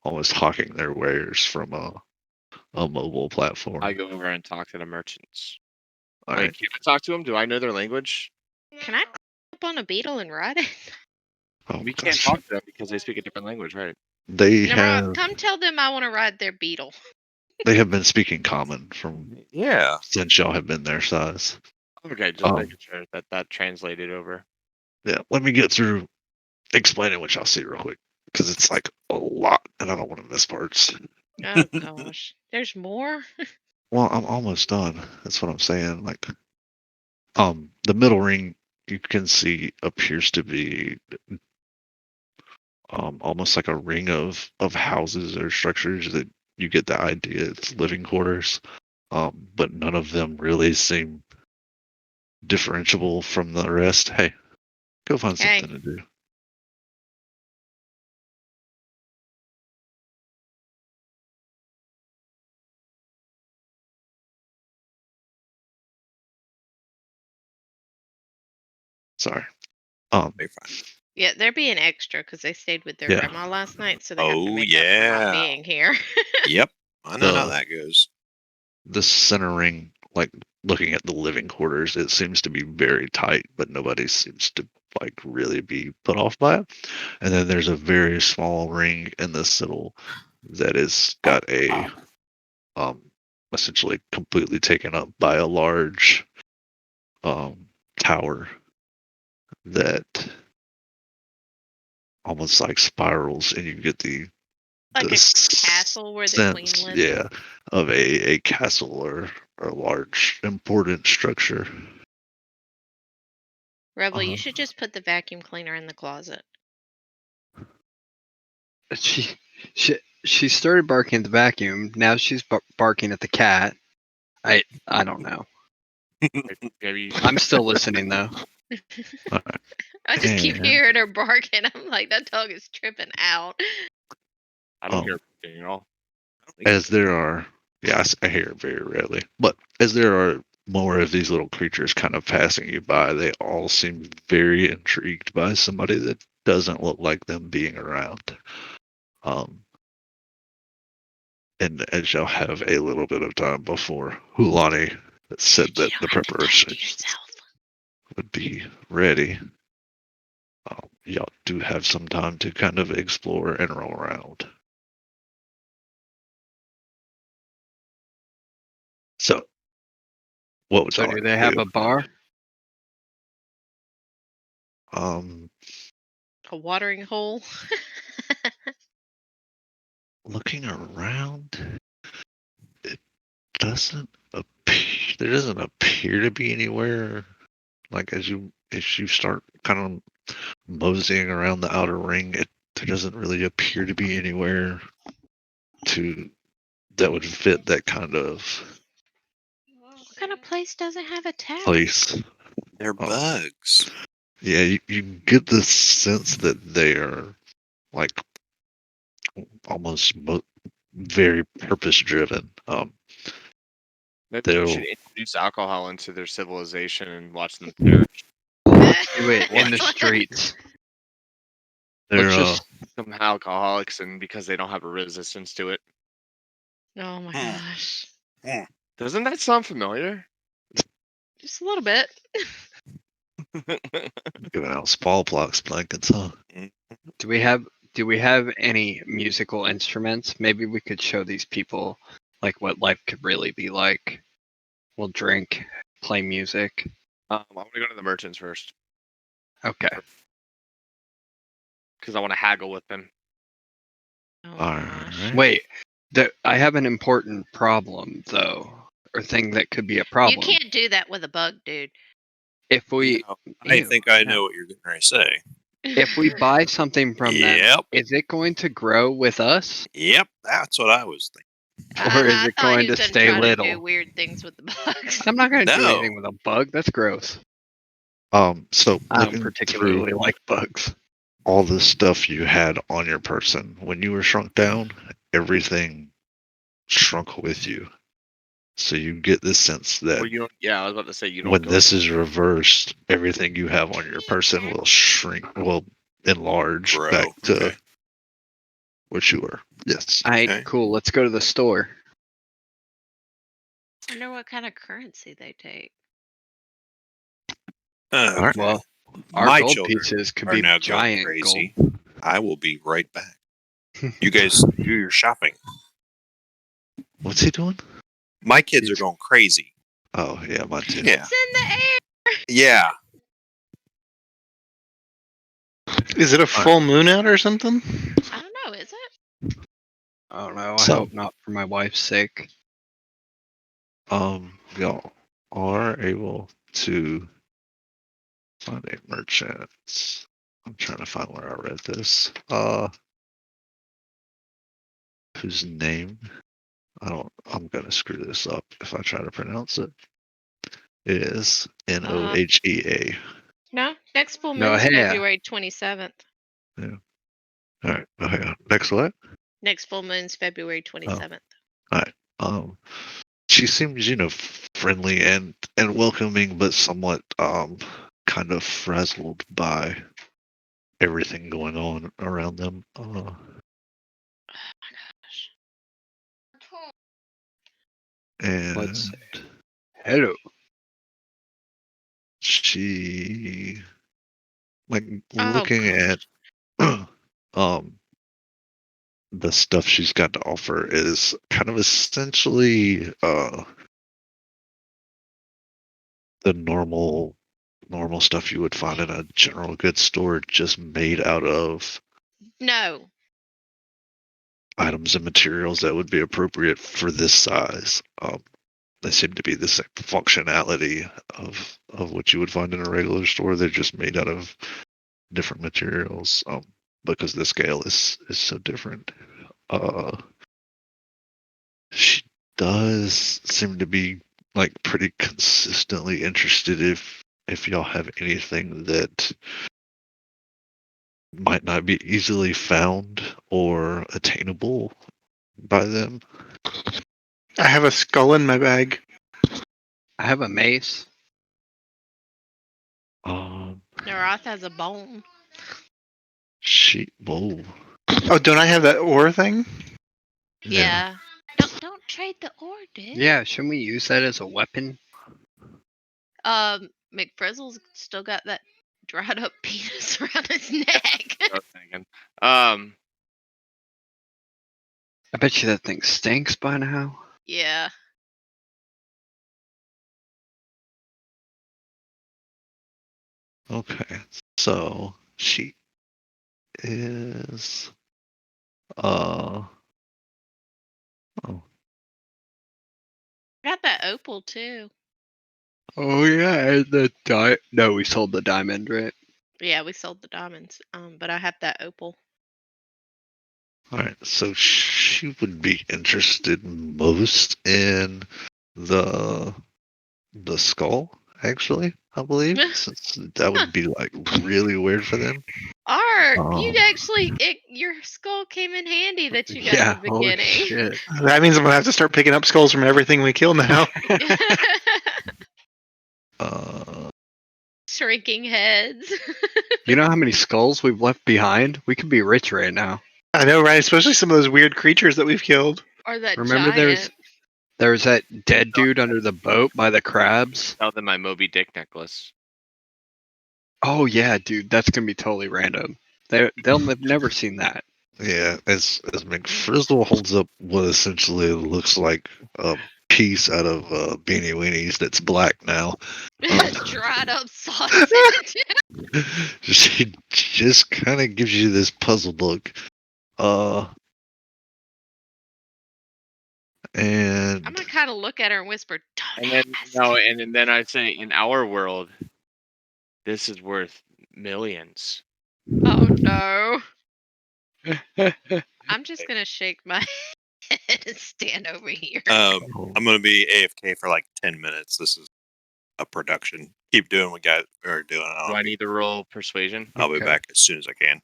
almost hawking their wares from a mobile platform. I go over and talk to the merchants. All Wait, right. can I talk to them? Do I know their language? Can I up on a beetle and ride it? Oh We can't gosh. talk to them because they speak a different language, right? They Namrod, have come tell them I want to ride their beetle. they have been speaking common from Yeah. since y'all have been their size. Okay, just Um, making sure that translated over. Yeah, let me get through explaining what y'all see real quick because it's like a lot, and I don't want to miss parts. Oh gosh, there's more. Well, I'm almost done. That's what I'm saying. Like, the middle ring you can see appears to be almost like a ring of houses or structures that you get the idea it's living quarters. But none of them really seem differentiable from the rest. Hey, go find Hey. something to do. Sorry. Very fine. Yeah, they're being extra because they stayed with their Yeah. grandma last night, so they have to Oh make up for yeah. not being here. Yep. I know how The- that goes. the center ring, like looking at the living quarters, it seems to be very tight, but nobody seems to like really be put off by it. And then there's a very small ring in the middle that is got a essentially completely taken up by a large tower that almost like spirals, and you get Like the a castle where the queen sense, lives. yeah, of a castle or a large important structure. Rebel, Uh-huh. you should just put the vacuum cleaner in the closet. She started barking at the vacuum. Now she's barking at the cat. I don't know. Maybe I'm still listening though. All right. I just keep And, hearing her barking. I'm like, that dog is tripping out. I don't um, hear anything at all. I don't think as there are, yeah, I hear it very rarely, but as there are more of these little creatures kind of passing you by, they all seem very intrigued by somebody that doesn't look like them being around. And as y'all have a little bit of time before Hulani said that You the don't have to talk to preparations yourself. would be ready, y'all do have some time to kind of explore and roll around. So, what would So y'all do like they to have do? a bar? Um, A watering hole. looking around, it doesn't appear. There doesn't appear to be anywhere. Like as you start kind of moseying around the outer ring, there doesn't really appear to be anywhere that would fit that kind of What kind of place doesn't have a tavern? place. They're bugs. Yeah, you get the sense that they are like almost very purpose driven. Maybe we They'll should introduce alcohol into their civilization and watch them perish. Do it in the What? streets. they're Let's just Some alcoholics, and because they don't have a resistance to it. Oh my Hmm. gosh. Doesn't that sound familiar? Just a little bit. giving out small blocks blankets, huh? do we have any musical instruments? Maybe we could show these people like what life could really be like. We'll drink, play music. I want to go to the merchants first Okay. because I want to haggle with them. Oh All my gosh. right. Wait, I have an important problem though, or thing that could be a problem. You can't do that with a bug, dude. If we, I Ew, think I no. know what you're going to say. if we buy something from them, Yep. is it going to grow with us, Yep, that's what I was thinking. or is I it thought going he to was gonna stay try to do little? weird things with the bugs. I'm not going to do No. anything with a bug. That's gross. So I don't looking particularly through like bugs. all the stuff you had on your person when you were shrunk down, everything shrunk with you. So you get the sense that Well, you don't. Yeah, I was about to say you don't. when go this to- is reversed, everything you have on your person will shrink, will enlarge Grow. back to Okay. what you were. Yes. All right, Okay. cool. Let's go to the store. I wonder what kind of currency they take. All right. Well, our My gold children pieces could are be now going giant crazy. gold. I will be right back. You guys do your shopping. What's he doing? My kids are going crazy. Oh yeah, mine too. Yeah. It's in the air. Yeah. Is it a full moon out or something? I don't know. Is it? I don't know. I So- hope not for my wife's sake. Y'all are able to find a merchant. I'm trying to find where I read this. Whose name? I'm gonna screw this up if I try to pronounce it. It is Nohea. No. Next full No, moon's hey, February 27th. All right. Okay. Next what? Next full moon's February 27th. All right. She seems, friendly and welcoming, but somewhat kind of frazzled by everything going on around them. And Let's hello. she, like, Oh, looking gosh. at the stuff she's got to offer is kind of essentially the normal stuff you would find in a general goods store, just made out of No. items and materials that would be appropriate for this size. They seem to be the same functionality of what you would find in a regular store. They're just made out of different materials, because the scale is so different. She does seem to be like pretty consistently interested if y'all have anything that might not be easily found or attainable by them. I have a skull in my bag. I have a mace. Narath has a bone. Whoa. Oh, don't I have that ore thing? Yeah. Don't trade the ore, dude. Yeah, shouldn't we use that as a weapon? McFrizzle's still got that dried up penis around his neck. I was thinking. I bet you that thing stinks by now. Yeah. Okay. So she is Oh, I got that opal too. Oh yeah, and the no, we sold the diamond, right? Yeah, we sold the diamonds. But I have that opal. all right. So she would be interested most in the the skull, actually. I believe, since that would be like really weird for them. Art, you Um, actually, your skull came in handy that you got Yeah, in the holy beginning. shit. That means I'm gonna have to start picking up skulls from everything we kill now. uh, Shrinking heads. You know how many skulls we've left behind? We could be rich right now. I know, right? Especially some of those weird creatures that we've killed. Or that Remember giant. there's that dead dude under the boat by the crabs? Tell them my Moby Dick necklace. Oh yeah, dude, that's gonna be totally random. They'll have never seen that. yeah, as McFrizzle holds up what essentially looks like a piece out of Beanie Weenies that's black now. Dried up sausage. She just kind of gives you this puzzled look. And I'm gonna kind of look at her and whisper, "Don't And then ask." and then I'd say in our world, this is worth millions. Oh no! I'm just gonna shake my head and stand over here. I'm gonna be AFK for like 10 minutes. This is a production. Keep doing what guys are doing. Do I need to roll persuasion? I'll be Okay. back as soon as I can.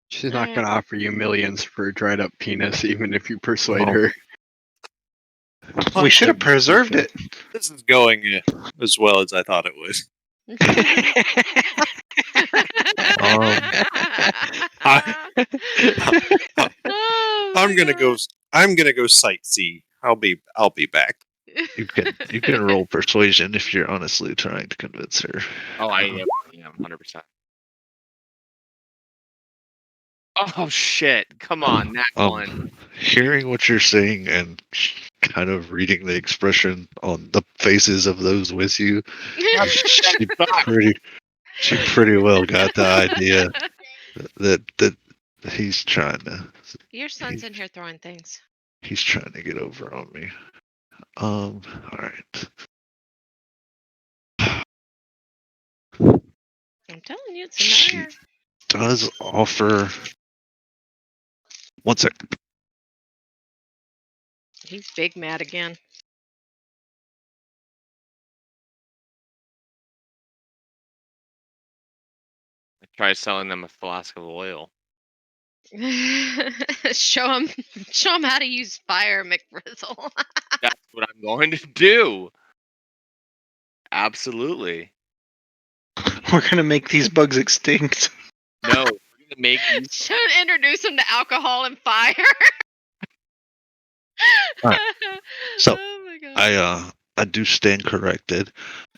She's not gonna offer you millions for a dried up penis, even if you persuade her. We should have preserved it. This is going as well as I thought it would. Oh I'm my gonna go. God. I'm gonna go sightsee. I'll be back. you can roll persuasion if you're honestly trying to convince her. Oh, I am 100%. Oh shit! Come on, that one. Hearing what you're saying and kind of reading the expression on the faces of those with you, she pretty well got the idea that he's trying to Your son's in here throwing things. he's trying to get over on me. All right. I'm telling you, it's She in there. does offer. One sec. He's big mad again. I try selling them a flask of oil. show him how to use fire, McBrizzle. That's what I'm going to do. Absolutely. We're gonna make these bugs extinct. No, we're gonna make these. Should introduce him to alcohol and fire. Alright, so, oh my God. I do stand corrected,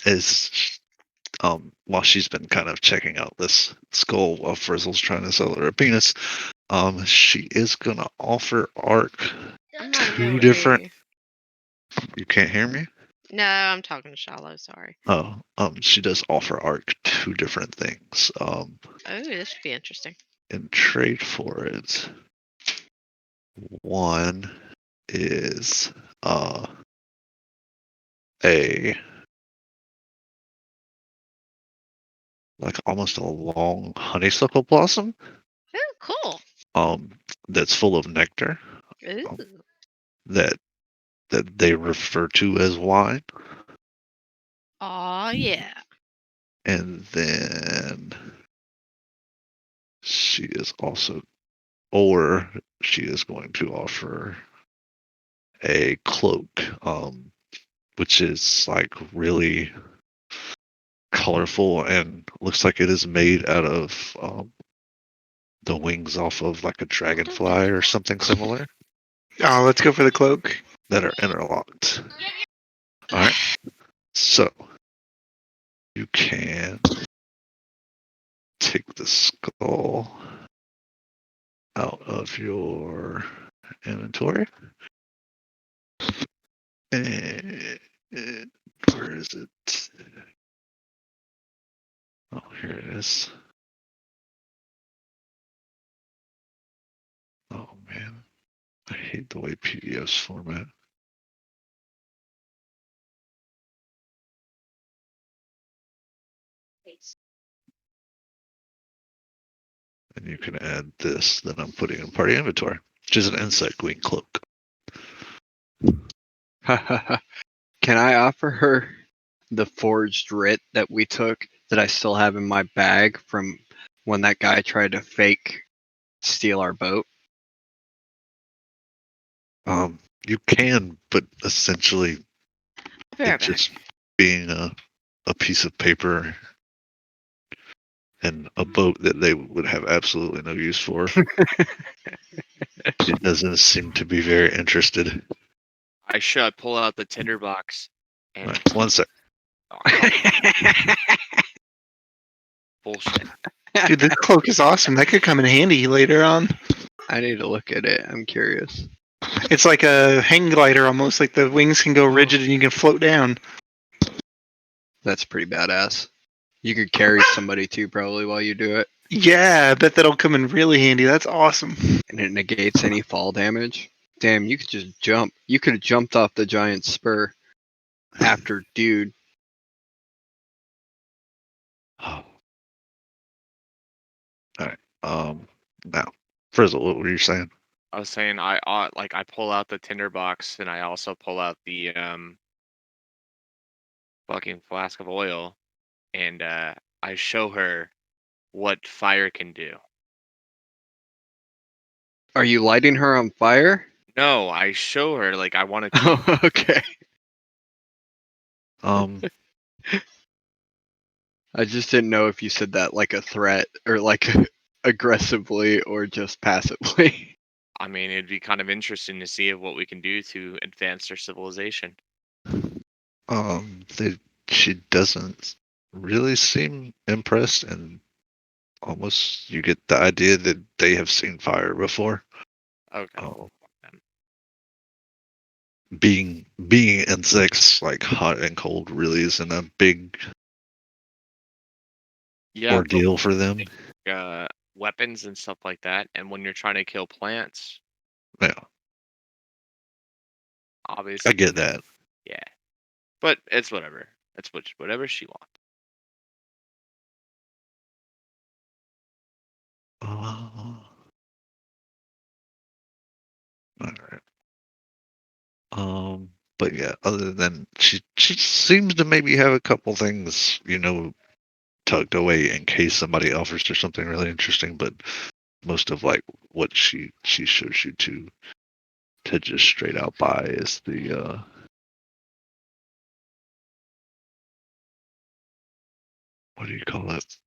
as while she's been kind of checking out this skull while Frizzle's trying to sell her a penis, she is gonna offer Ark I'm not two able to hear different. you. You can't hear me? No, I'm talking to Shallow. Sorry. Oh, she does offer Ark two different things. Oh, this should be interesting. In trade for it, one is a like almost a long honeysuckle blossom Oh, cool. um that's full of nectar Ooh. that they refer to as wine. Aw, yeah. And then she is also, or she is going to offer a cloak, which is like really colorful and looks like it is made out of the wings off of like a dragonfly or something similar Oh, let's go for the cloak. that are interlocked. All right. So you can take the skull out of your inventory. And where is it? Oh, here it is. Oh man, I hate the way PDFs format. And you can add this that I'm putting in party inventory, which is an insect wing cloak. Can I offer her the forged writ that we took that I still have in my bag from when that guy tried to fake steal our boat? You can, but essentially it just being a piece of paper and a boat that they would have absolutely no use for. It doesn't seem to be very interested. I should pull out the tinderbox and Right, one sec. oh, come on, bullshit. Dude, this cloak is awesome. That could come in handy later on. I need to look at it. I'm curious. It's like a hang glider almost. Like the wings can go rigid and you can float down. That's pretty badass. You could carry somebody too, probably, while you do it. Yeah, I bet that'll come in really handy. That's awesome. And it negates any fall damage. Damn, you could just jump. You could have jumped off the giant spur after dude. Oh. All right. Now, Frizzle, what were you saying? I was saying I pull out the tinderbox and I also pull out the fucking flask of oil and I show her what fire can do. Are you lighting her on fire? No, I show her like I want to teach. Oh, okay. I just didn't know if you said that like a threat or like aggressively or just passively. I mean, it'd be kind of interesting to see what we can do to advance their civilization. She doesn't really seem impressed, and almost you get the idea that they have seen fire before. Okay. Well, fuck them. Being insects, like hot and cold, really isn't a big ordeal for them. Weapons and stuff like that, and when you're trying to kill plants, Yeah, obviously, I get that. yeah. But it's whatever. It's whatever she wants. All right. But yeah, other than she seems to maybe have a couple things, tucked away in case somebody offers her something really interesting, but most of like what she shows you to just straight out buy is the what do you call it?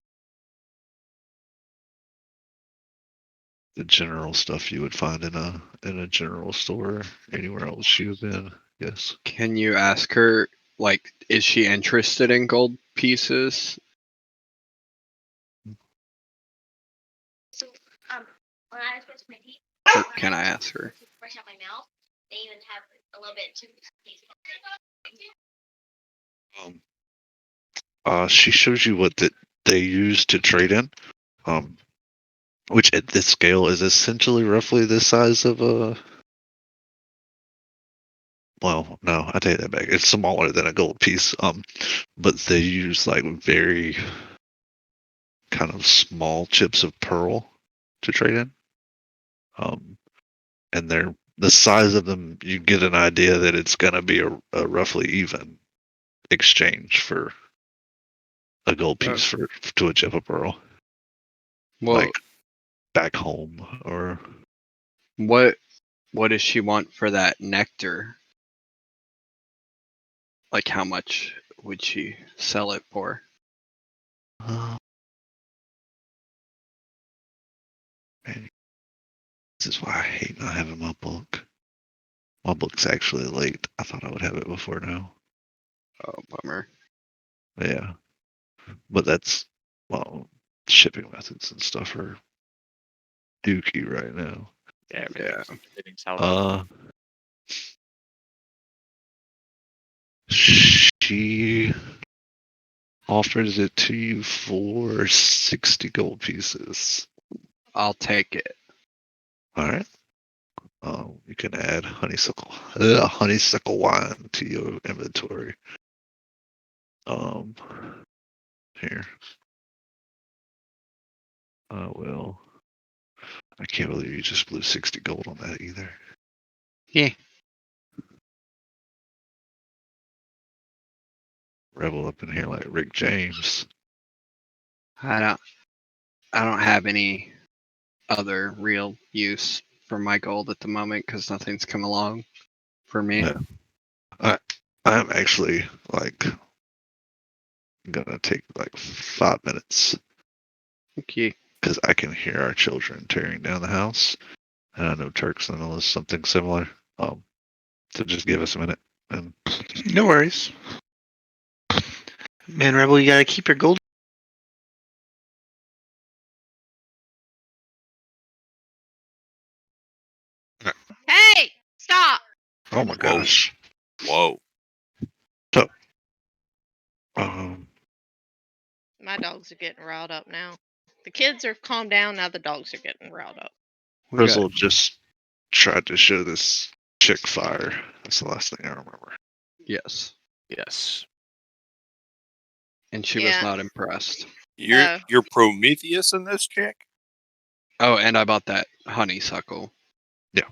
The general stuff you would find in a general store anywhere else you've been. Yes. Can you ask her, like, is she interested in gold pieces? When I brush my teeth, Or can I ask her? brush out my mouth, they even have a little bit of toothpaste. She shows you what they use to trade in, which at this scale is essentially roughly the size of a. Well, no, I take that back. It's smaller than a gold piece. But they use like very kind of small chips of pearl to trade in. And they're the size of them. You get an idea that it's gonna be a roughly even exchange for a gold piece to a chip of pearl. Well, like back home or what does she want for that nectar? Like, how much would she sell it for? Man, this is why I hate not having my book. My book's actually late. I thought I would have it before now. Oh, bummer. Yeah. But that's, well, shipping methods and stuff are dookie right now. Yeah. Everything's She offers it to you for 60 gold pieces. I'll take it. All right. You can add honeysuckle wine to your inventory. Here. Well, I can't believe you just blew 60 gold on that either. Yeah. Rebel up in here like Rick James. I don't have any other real use for my gold at the moment because nothing's come along for me. Yeah. I'm actually like gonna take like 5 minutes Okay. because I can hear our children tearing down the house, and I know Turks and all is something similar. So just give us a minute. And No worries. Man, Rebel, you gotta keep your gold. Hey, stop! oh my Whoa. gosh. Whoa. So, um, My dogs are getting riled up now. The kids are calmed down. Now the dogs are getting riled up. We got- Frizzle just tried to show this chick fire. That's the last thing I remember. yes. Yes. And she Yeah. was not impressed. You're Prometheus in this chick? Oh, and I bought that honeysuckle. Yeah.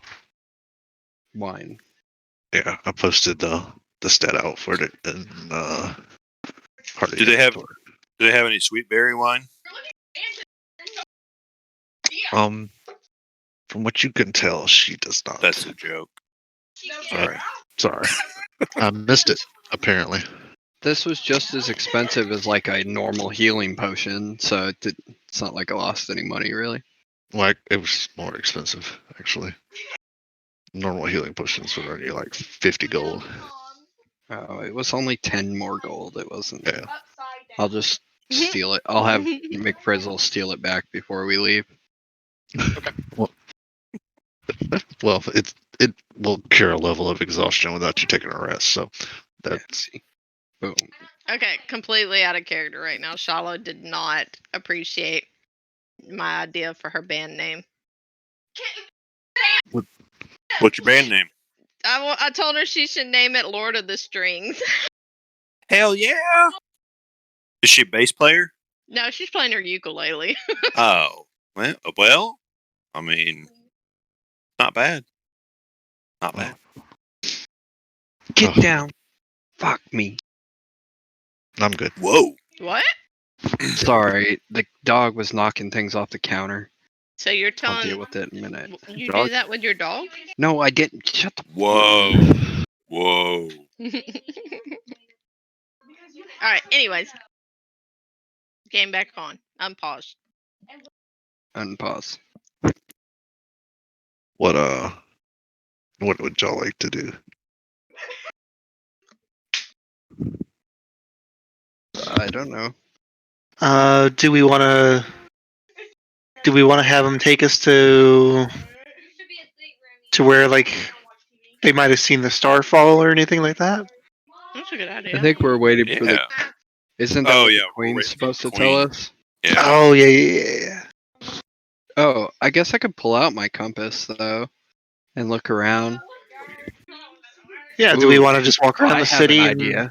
Wine. Yeah, I posted the stat out for it in part of Do the they have inventory. Do they have any sweet berry wine? From what you can tell, she does not. That's a joke. Sorry. Sorry. I missed it, apparently. This was just as expensive as like a normal healing potion, so it's not like I lost any money really. Like, it was more expensive, actually. Normal healing potions would earn you like 50 gold. Oh, it was only 10 more gold. It wasn't. Yeah. I'll just steal it. I'll have McFrizzle steal it back before we leave. Well, it will cure a level of exhaustion without you taking a rest, so Yeah, that's see. Boom. Okay, completely out of character right now. Shala did not appreciate my idea for her band name. What's your band name? I told her she should name it Lord of the Strings. Hell yeah! Is she a bass player? No, she's playing her ukulele. Oh, well, I mean, not bad. Not bad. Get Oh. down. Fuck me. I'm good. Whoa. What? Sorry, the dog was knocking things off the counter. So you're I'll telling deal with it in a minute. you Dog? do that with your dog? No, I didn't. Shut the. Whoa. Whoa. All right. Anyways, game back on. Unpause. Unpause. What would y'all like to do? I don't know. Do we want to have them take us to where like they might have seen the starfall or anything like that? That's a good idea. I think we're waiting for the. Yeah. Isn't that Oh, what yeah, the we're queen's waiting for supposed the to tell queen. us? Yeah. Oh yeah. Oh, I guess I could pull out my compass though, and look around. Yeah. Do we Ooh, want to just walk around I the have an city? idea.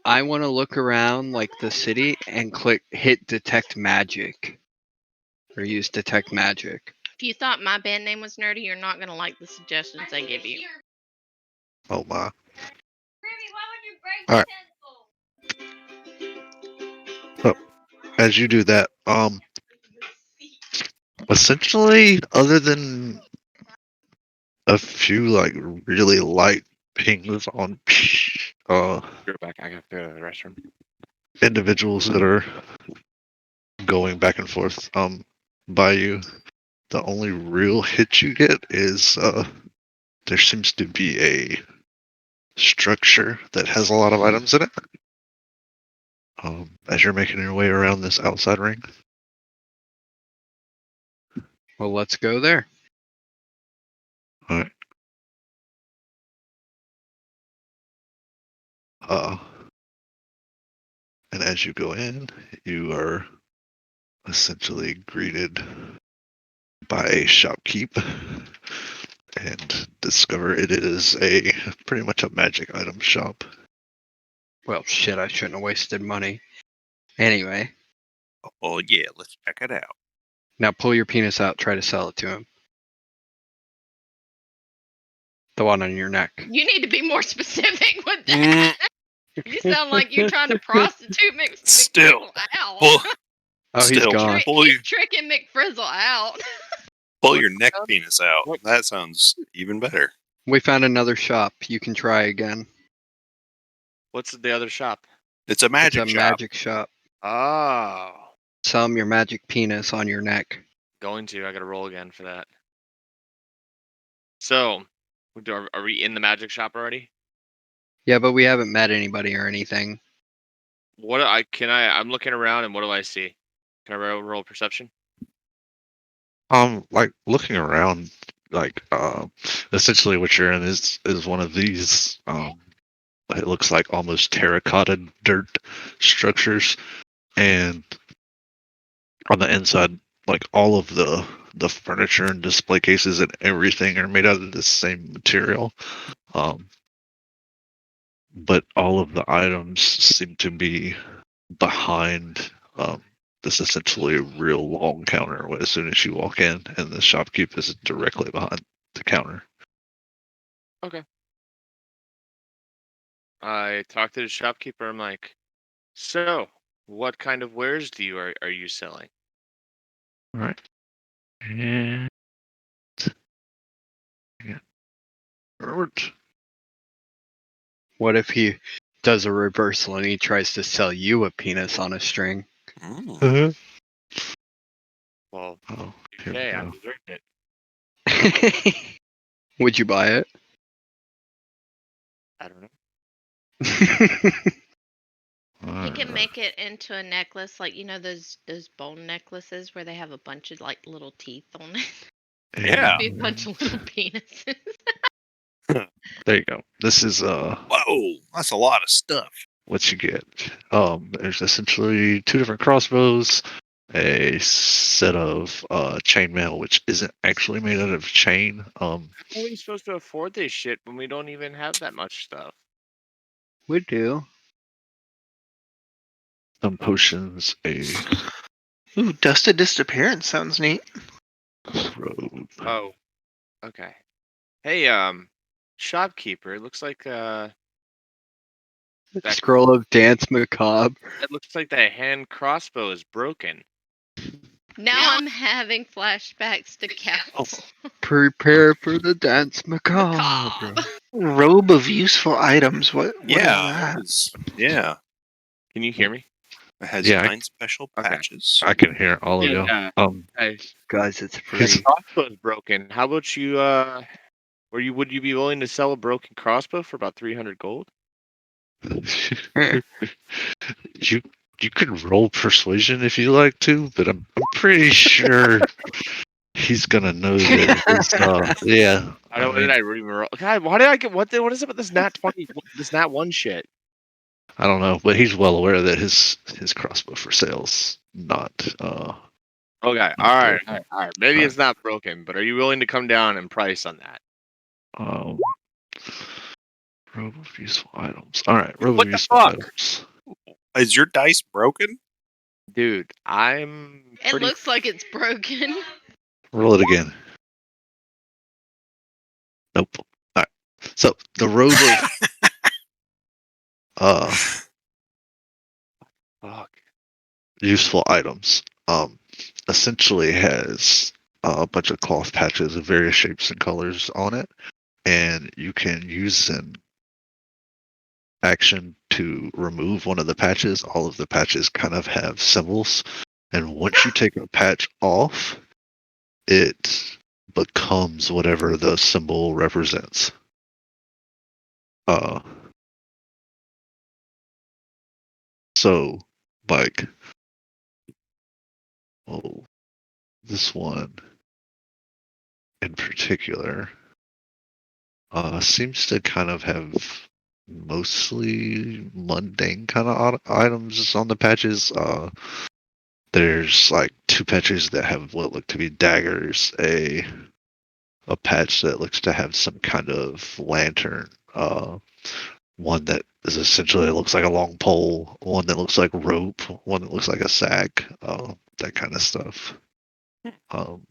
I want to look around like the city and hit detect magic, or use detect magic. If you thought my band name was nerdy, you're not gonna like the suggestions I give you. Oh my. All Alright. As you do that, essentially, other than a few like really light pings on Go back. I got to go to the restroom. individuals that are going back and forth by you, the only real hit you get is there seems to be a structure that has a lot of items in it. As you're making your way around this outside ring. Well, let's go there. All right. And as you go in, you are essentially greeted by a shopkeep and discover it is a pretty much a magic item shop. Well, shit, I shouldn't have wasted money. Anyway, Oh yeah, let's check it out. now pull your penis out. Try to sell it to him. The one on your neck. You need to be more specific with that. You sound like you're trying to prostitute Still. McFrizzle out. Pull, Oh, he's Still. gone. Pull your, He's tricking McFrizzle out. pull your neck What? penis out. What? That sounds even better. We found another shop. You can try again. What's the other shop? It's a magic It's a shop. magic shop. Oh, Sell 'em your magic penis on your neck. going to. I got to roll again for that. So, are we in the magic shop already? Yeah, but we haven't met anybody or anything. I'm looking around and what do I see? Can I roll perception? Like looking around, like essentially what you're in is one of these it looks like almost terracotta dirt structures, and on the inside, like all of the furniture and display cases and everything are made out of the same material. But all of the items seem to be behind this essentially real long counter as soon as you walk in, and the shopkeep is directly behind the counter. I talked to the shopkeeper. I'm like, so what kind of wares are you selling? All right. And yeah. Robert. What if he does a reversal and he tries to sell you a penis on a string? Mm. Well, Oh, here we okay, I go. deserved it. Would you buy it? I don't know. He can Alright. make it into a necklace, like those bone necklaces where they have a bunch of like little teeth on it. Yeah. Be a bunch of little penises. There you go. This is Whoa, that's a lot of stuff. what you get. There's essentially two different crossbows, a set of chainmail, which isn't actually made out of chain. How are we supposed to afford this shit when we don't even have that much stuff? We do. Some potions, a Ooh, dusted disappearance sounds neat. robe. Oh, okay. Hey, shopkeeper. It looks like That- Scroll of Dance Macabre. it looks like that hand crossbow is broken. Now I'm having flashbacks to Castle. Prepare for the Dance Macabre. Macabre. Robe of useful items. What Yeah, is that? yeah. Can you hear me? It has Yeah, 9 special Okay. patches. I can hear all of you. Yeah. Hey, Guys, it's His- free. crossbow's broken. How about you? Would you be willing to sell a broken crossbow for about 300 gold? you could roll persuasion if you like to, but I'm pretty sure he's gonna know that it's yeah. I don't. What did I even roll? God, why did I get what? What is it with this nat 20? This nat 1 shit? I don't know, but he's well aware that his crossbow for sale's not Okay. not All right. broken. All right. Maybe it's not broken, but are you willing to come down and price on that? Um, robe of useful items. All right, robe What of the useful fuck? items. Is your dice broken? Dude, I'm. It pretty looks like it's broken. Roll it again. Nope. All right. So the robe of Fuck. useful items essentially has a bunch of cloth patches of various shapes and colors on it, and you can use an action to remove one of the patches. All of the patches kind of have symbols, and once you take a patch off, it becomes whatever the symbol represents. So like, oh, this one in particular seems to kind of have mostly mundane kind of items on the patches. There's like two patches that have what look to be daggers, a a patch that looks to have some kind of lantern. One that is essentially looks like a long pole. One that looks like rope. One that looks like a sack. That kind of stuff. Um,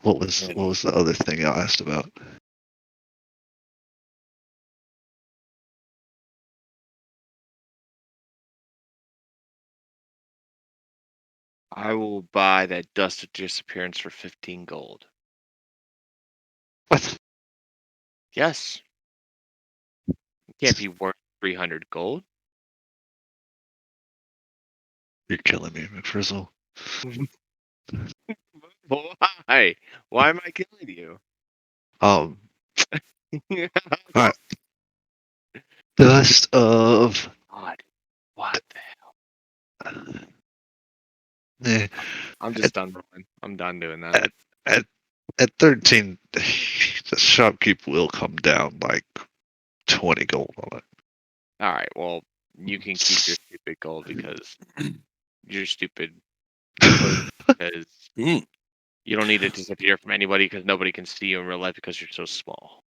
what was the other thing I asked about? I will buy that dust of disappearance for 15 gold. What? Yes. It can't be worth 300 gold. You're killing me, McFrizzle. Why? Why am I killing you? All right. Dust of. God, what the Eh, I'm just done rolling. I'm done doing that. at 13, the shopkeep will come down like 20 gold on it. All right, well, you can keep your stupid gold because you're stupid. Because Mm. you don't need to disappear from anybody because nobody can see you in real life because you're so small.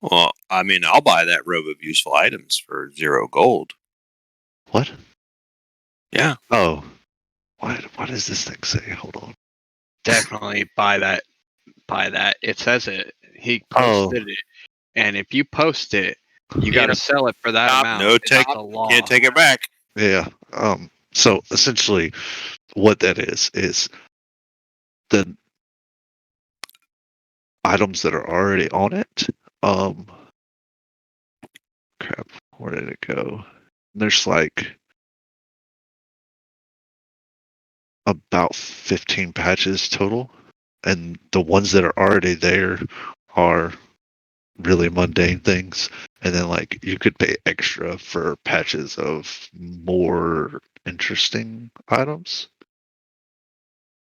Well, I mean, I'll buy that robe of useful items for 0 gold. What? Yeah. Oh. What does this thing say? Hold on. Definitely buy that. Buy that. It says it. He Oh. posted it, and if you post it, you Yeah. got to sell it for that Stop. amount. No It's take. the law. Can't take it back. Yeah. So essentially, what that is the items that are already on it. Crap. Where did it go? There's like about 15 patches total, and the ones that are already there are really mundane things, and then like you could pay extra for patches of more interesting items.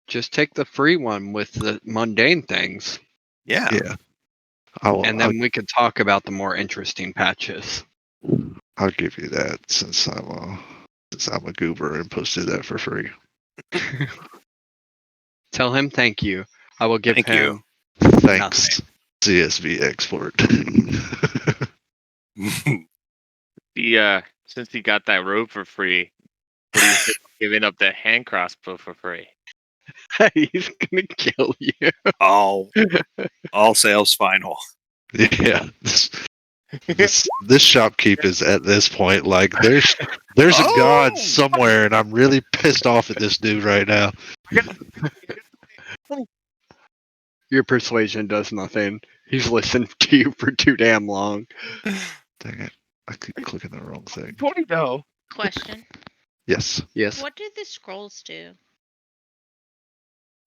Just take the free one with the mundane things, Yeah. Yeah. and then we can talk about the more interesting patches. I'll give you that since I'm a goober and posted that for free. Tell him thank you. I will give Thank you. him Thanks, CSV export. Since he got that robe for free, what do you say about giving up the hand crossbow for free? He's gonna kill you. all sales final. Yeah. This shopkeep is at this point like there's a god somewhere, and I'm really pissed off at this dude right now. Your persuasion does nothing. He's listened to you for too damn long. Dang it! I keep clicking the wrong thing. 20 though. Question. Yes. Yes. What do the scrolls do?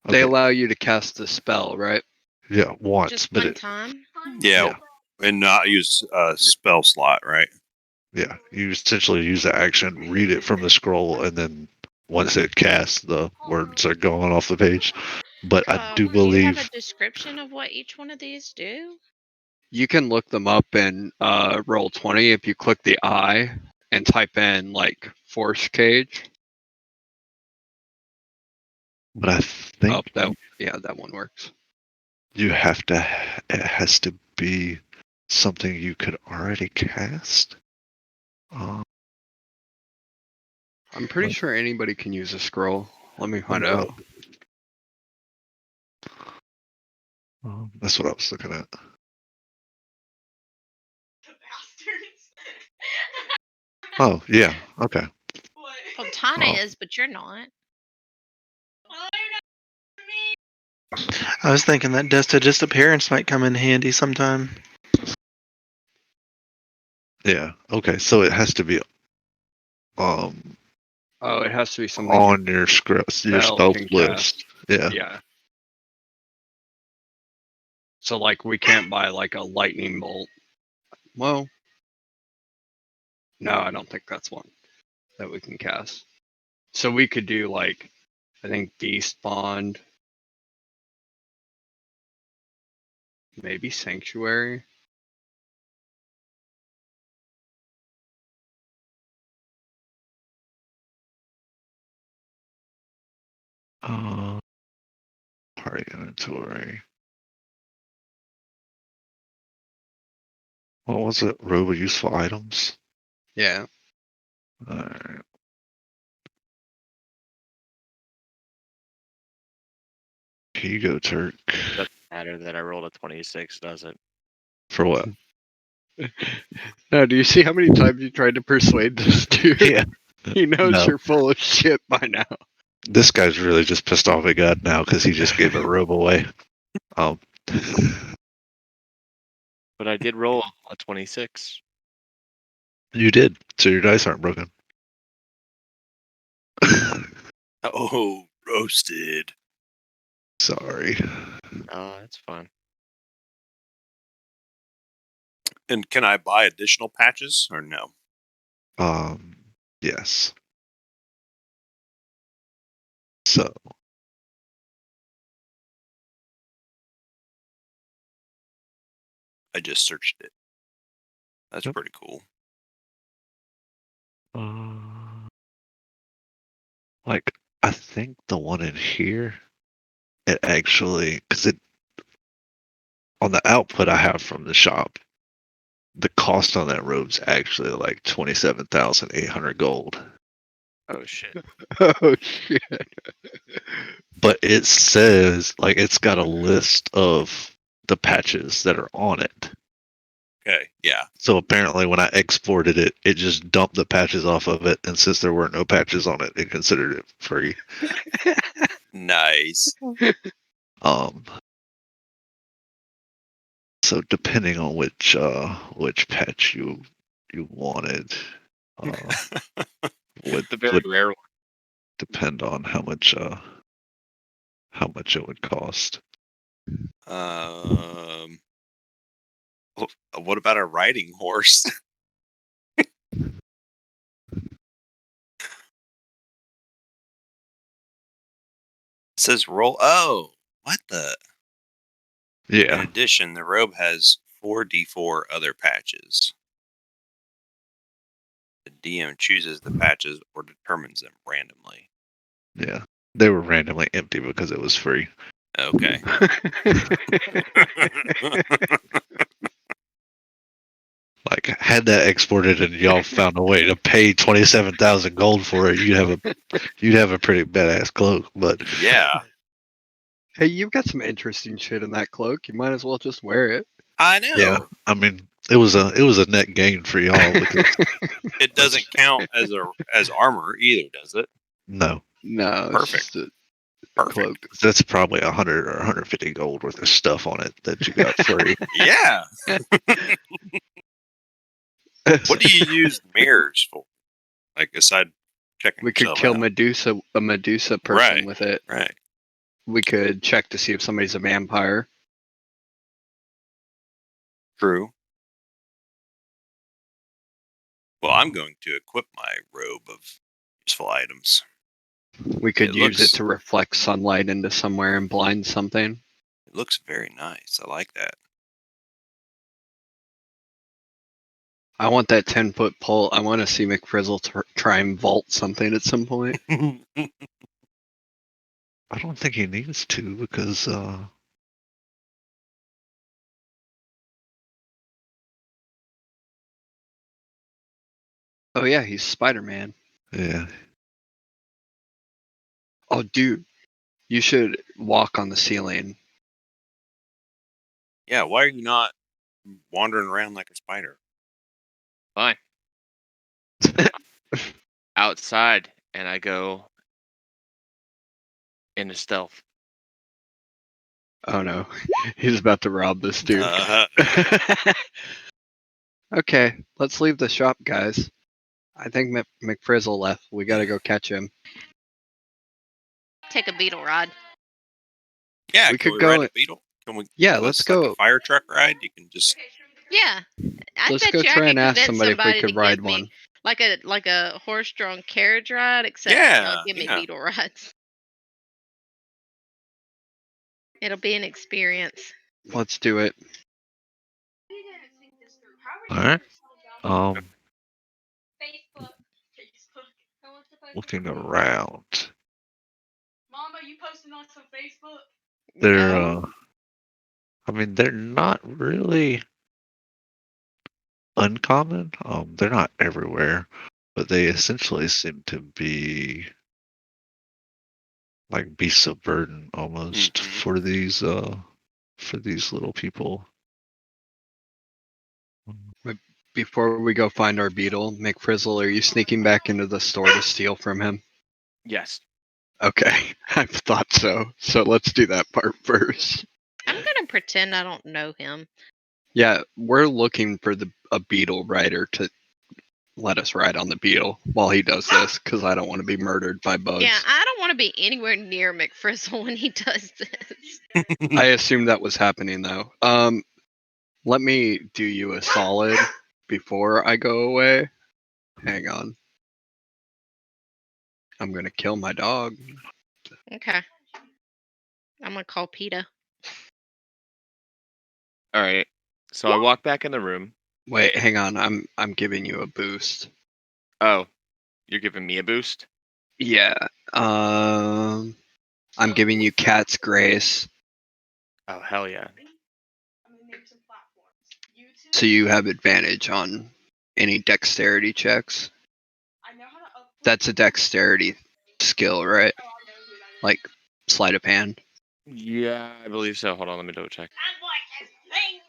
They Okay. allow you to cast the spell, right? Yeah, once, Just but one time? Yeah. And not use a spell slot, right? yeah, you essentially use the action, read it from the scroll, and then once it casts, the words are going off the page. But I do Do you have a believe description of what each one of these do? You can look them up in roll 20 if you click the eye and type in like force cage. but I think that one works. you have to. It has to be something you could already cast. I'm pretty sure anybody can use a scroll. Let me find out. That's what I was looking at. Bastards. Oh yeah, okay. What? Well, Tana Oh. is, but you're not. Well, you're not me. I was thinking that dust of disappearance might come in handy sometime. Yeah. Okay. So it has to be Oh, it has to be something on your script, your spell stealth can list. Yeah. Yeah. So like we can't buy like a lightning bolt. Well, no, I don't think that's one that we can cast. So we could do like I think Beast Bond, maybe Sanctuary. Party inventory. What was it? Robe of useful items. Yeah. Alright. Here you go, Turk. Doesn't matter that I rolled a 26, does it? For what? No, do you see how many times you tried to persuade this dude? Yeah. He knows No. you're full of shit by now. This guy's really just pissed off at God now because he just gave a robe away. But I did roll a 26. You did, so your dice aren't broken. Oh, roasted. Sorry. Oh, that's fine. And can I buy additional patches or no? Yes. So, I just searched it. That's Yep. pretty cool. like, I think the one in here, it actually, because it, on the output I have from the shop, the cost on that robe's actually like 27,800 gold. Oh shit. Oh shit. But it says, like, it's got a list of the patches that are on it. Okay, yeah. So apparently when I exported it, it just dumped the patches off of it, and since there were no patches on it, it considered it free. Nice. So depending on which patch you wanted, would The very rare one. depend on how much it would cost. What about a riding horse? It says roll. Oh, what the? In Yeah, addition, the robe has 4d4 other patches. The DM chooses the patches or determines them randomly. yeah. They were randomly empty because it was free. Okay. Like, had that exported and y'all found a way to pay 27,000 gold for it, you'd have a pretty badass cloak. But Yeah, Hey, you've got some interesting shit in that cloak. You might as well just wear it. I know. yeah, I mean, it was a net gain for y'all because It doesn't count as armor either, does it? no, No, Perfect. it's just a Perfect. cloak. that's probably 100 or 150 gold worth of stuff on it that you got free. Yeah. What do you use mirrors for? Like aside checking We could yourself kill out. a Medusa person Right. with it. Right. We could check to see if somebody's a vampire. True. Well, I'm going to equip my robe of useful items. We could It use looks- it to reflect sunlight into somewhere and blind something. It looks very nice. I like that. I want that 10-foot pole. I want to see McFrizzle try and vault something at some point. I don't think he needs to because Oh yeah, he's Spider-Man. yeah. Oh dude, you should walk on the ceiling. Yeah, why are you not wandering around like a spider? Fine. Outside, and I go into stealth. Oh no, he's about to rob this dude. Uh-huh. Okay, let's leave the shop, guys. I think McFrizzle left. We gotta go catch him. Take a beetle rod. Yeah, We can could we go ride in- a beetle? Can we? Yeah, do let's this like go. a fire truck ride. You can just. Yeah, I Let's bet go you try I and could ask convince somebody if we somebody could to ride give me one. like a horse-drawn carriage ride, except Yeah, give me yeah. beetle rides. It'll be an experience. Let's do it. All right. Facebook. Looking around. Mama, you on some Facebook? They're No. I mean, they're not really uncommon. They're not everywhere, but they essentially seem to be like beasts of burden almost Mhm. for these little people. Before we go find our beetle, McFrizzle, are you sneaking back into the store to steal from him? Yes. Okay, I thought so. So let's do that part first. I'm gonna pretend I don't know him. Yeah, we're looking for a beetle rider to let us ride on the beetle while he does this, because I don't want to be murdered by bugs. Yeah, I don't want to be anywhere near McFrizzle when he does this. I assumed that was happening though. Let me do you a solid before I go away. Hang on. I'm gonna kill my dog. Okay. I'm gonna call PETA. All right. So I walk back in the room. Wait, hang on. I'm giving you a boost. Oh, you're giving me a boost? Yeah. I'm giving you Cat's Grace, Oh, hell yeah. I'm gonna name some platforms. YouTube. so you have advantage on any dexterity checks. I know how to upload. That's a dexterity skill, right? Oh, I know who that is. Like sleight of hand. Yeah, I believe so. Hold on, let me double check. I'm like this thing.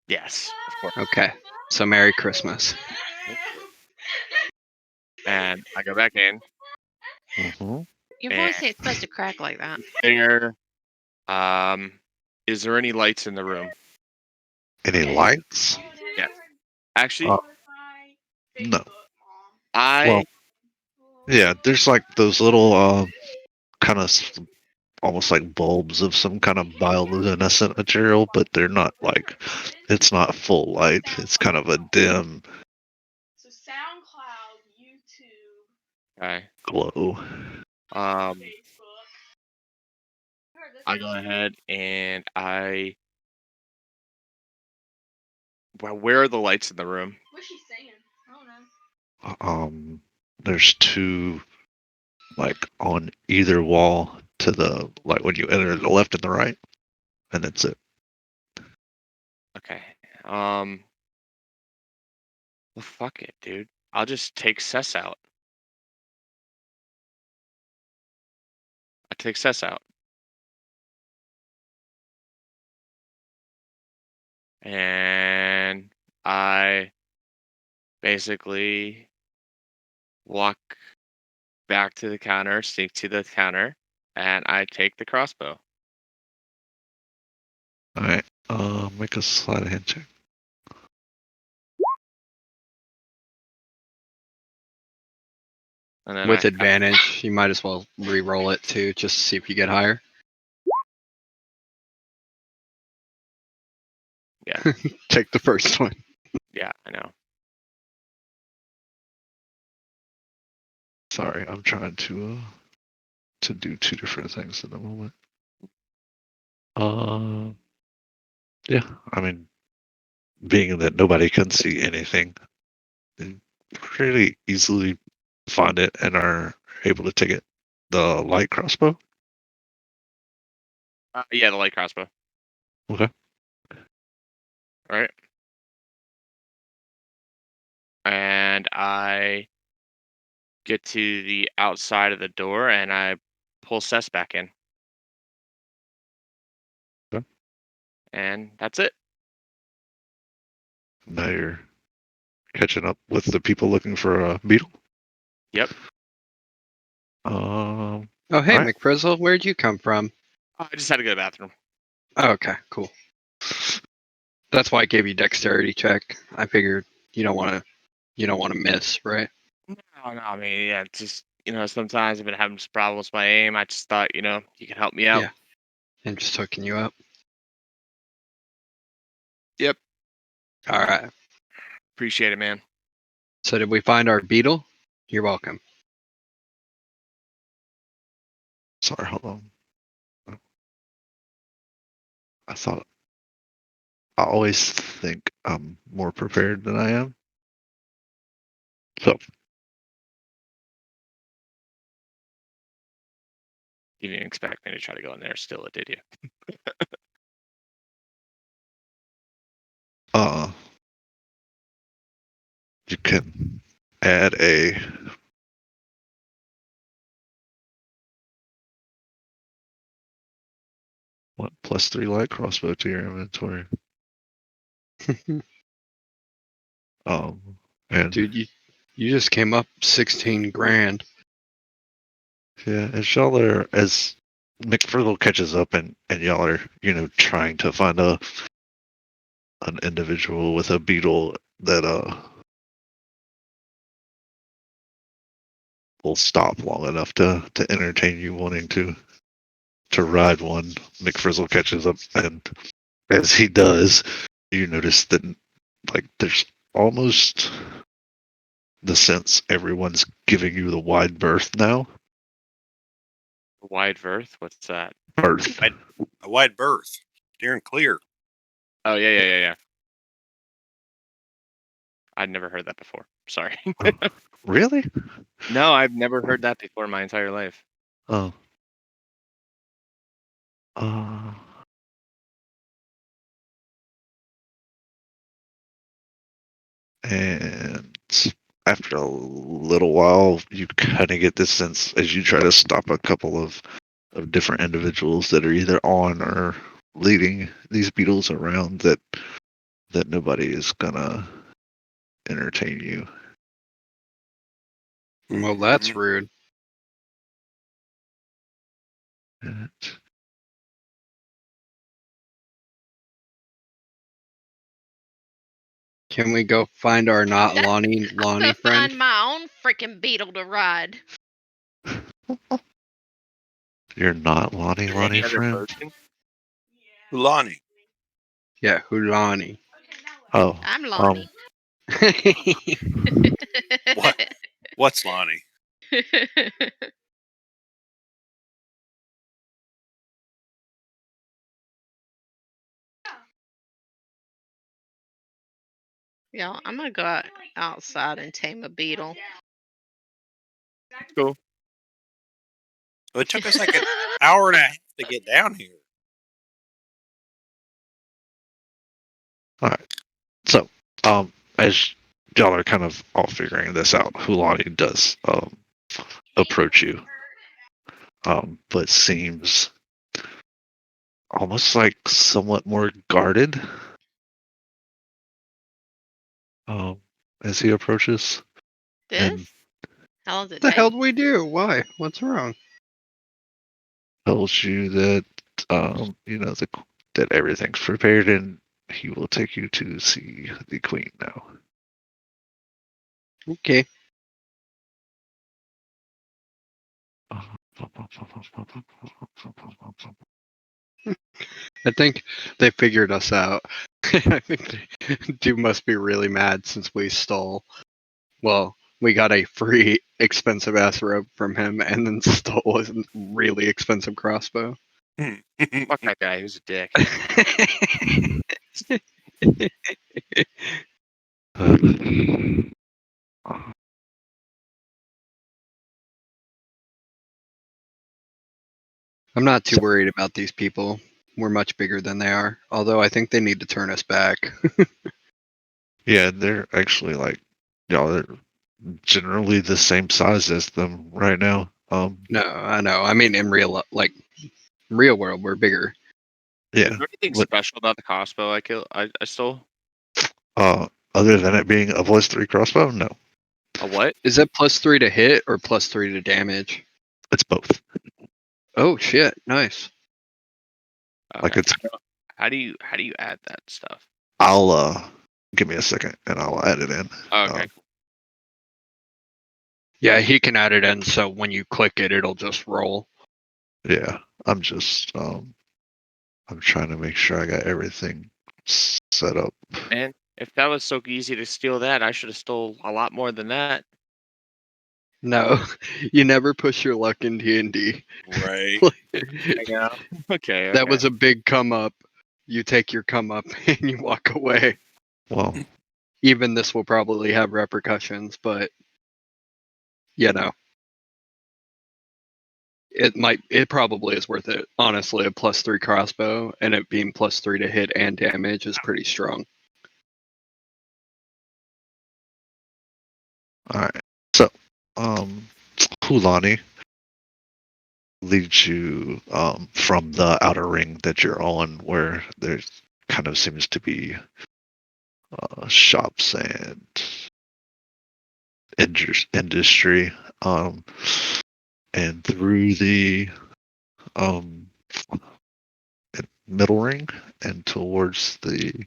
Yes, of course. Okay. So Merry Christmas. And I go back in, Mm-hmm. Your and voice ain't supposed to crack like that. there, is there any lights in the room? Any lights? Yes. Actually, Uh, no. I Well, yeah. There's like those little kind of almost like bulbs of some kind of bioluminescent material, but they're not like it's not full light. It's kind of a dim So SoundCloud, YouTube, okay. glow. Um, Facebook. I go ahead and well, where are the lights in the room? What's she saying? I don't know. There's two like on either wall to the like when you enter the left and the right, and that's it. Okay. Well, fuck it, dude. I'll just take Cess out. I take Cess out. And I basically walk back to the counter, sneak to the counter, and I take the crossbow. All right. Make a sleight of hand check. And then With advantage, you might as well re-roll it too, just to see if you get higher. Yeah. Take the first one. Yeah, I know. Sorry, I'm trying to do two different things at the moment. Yeah. I mean, being that nobody can see anything, they pretty easily find it and are able to take it. The light crossbow. Yeah, the light crossbow. Okay. All right. And I get to the outside of the door and I pull Cess back in. Okay. And that's it. Now you're catching up with the people looking for a beetle. Yep. Oh, hey, Alright. McFrizzle, where'd you come from? I just had to go to the bathroom. Oh, okay, cool. That's why I gave you dexterity check. I figured you don't want to miss, right? No, I mean, yeah, just, sometimes I've been having some problems with my aim. I just thought, you could help me out. Yeah. And just hooking you up. Yep. All right. Appreciate it, man. So did we find our beetle? You're welcome. Sorry, hold on. I always think I'm more prepared than I am. So You didn't expect me to try to go in there still, did you? You can add a +3 light crossbow to your inventory. And Dude, you just came up 16 grand. yeah, as McFrizzle catches up and y'all are, trying to find an individual with a beetle that will stop long enough to entertain you wanting to ride one. McFrizzle catches up, and as he does, you notice that there's almost the sense everyone's giving you the wide berth now. Wide berth? What's that? Berth. A wide berth. Clear and clear. Oh yeah. I'd never heard that before. Sorry. Really? No, I've never heard that before in my entire life. Oh. And after a little while, you kind of get this sense as you try to stop a couple of different individuals that are either on or leading these beetles around that nobody is gonna entertain you. Well, that's rude. And Can we go find our not Lonnie I'm gonna friend? find my own freaking beetle to ride. you're not Lonnie Any other friend? person? Lonnie. Yeah, Hulani. Oh, I'm Lonnie. What? What's Lonnie? Y'all, I'm gonna go outside and tame a beetle. Cool. Well, it took us like an hour and a half to get down here. all right. So, as y'all are kind of all figuring this out, Hulani does approach you, but seems almost like somewhat more guarded as he approaches. And This? How long does it What the hell take? do we do? Why? What's wrong? tells you that that everything's prepared and he will take you to see the queen now. Okay. I think they figured us out. I think dude must be really mad since we stole. Well, we got a free expensive ass rope from him and then stole a really expensive crossbow. Fuck that guy. Who's a dick. I'm not too worried about these people. We're much bigger than they are. Although I think they need to turn us back. Yeah, they're actually they're generally the same size as them right now. No, I know. I mean, in real world, we're bigger. Yeah, Is there anything but special about the crossbow I stole? other than it being a +3 crossbow, no, A what? Is it +3 to hit or +3 to damage? it's both. Oh shit! Nice. Like Okay. it's. How do you add that stuff? I'll give me a second and I'll add it in. Okay. Yeah, he can add it in, so when you click it, it'll just roll. Yeah, I'm just I'm trying to make sure I got everything set up. Man, if that was so easy to steal that, I should have stole a lot more than that. No, you never push your luck in D&D. Right. Yeah. Okay. That was a big come up. You take your come up and you walk away. Well, Even this will probably have repercussions, but you know, It probably is worth it. Honestly, a +3 crossbow and it being +3 to hit and damage is pretty strong. All right. So, Hulani leads you from the outer ring that you're on, where there kind of seems to be shops and industry, and through the um, middle ring and towards the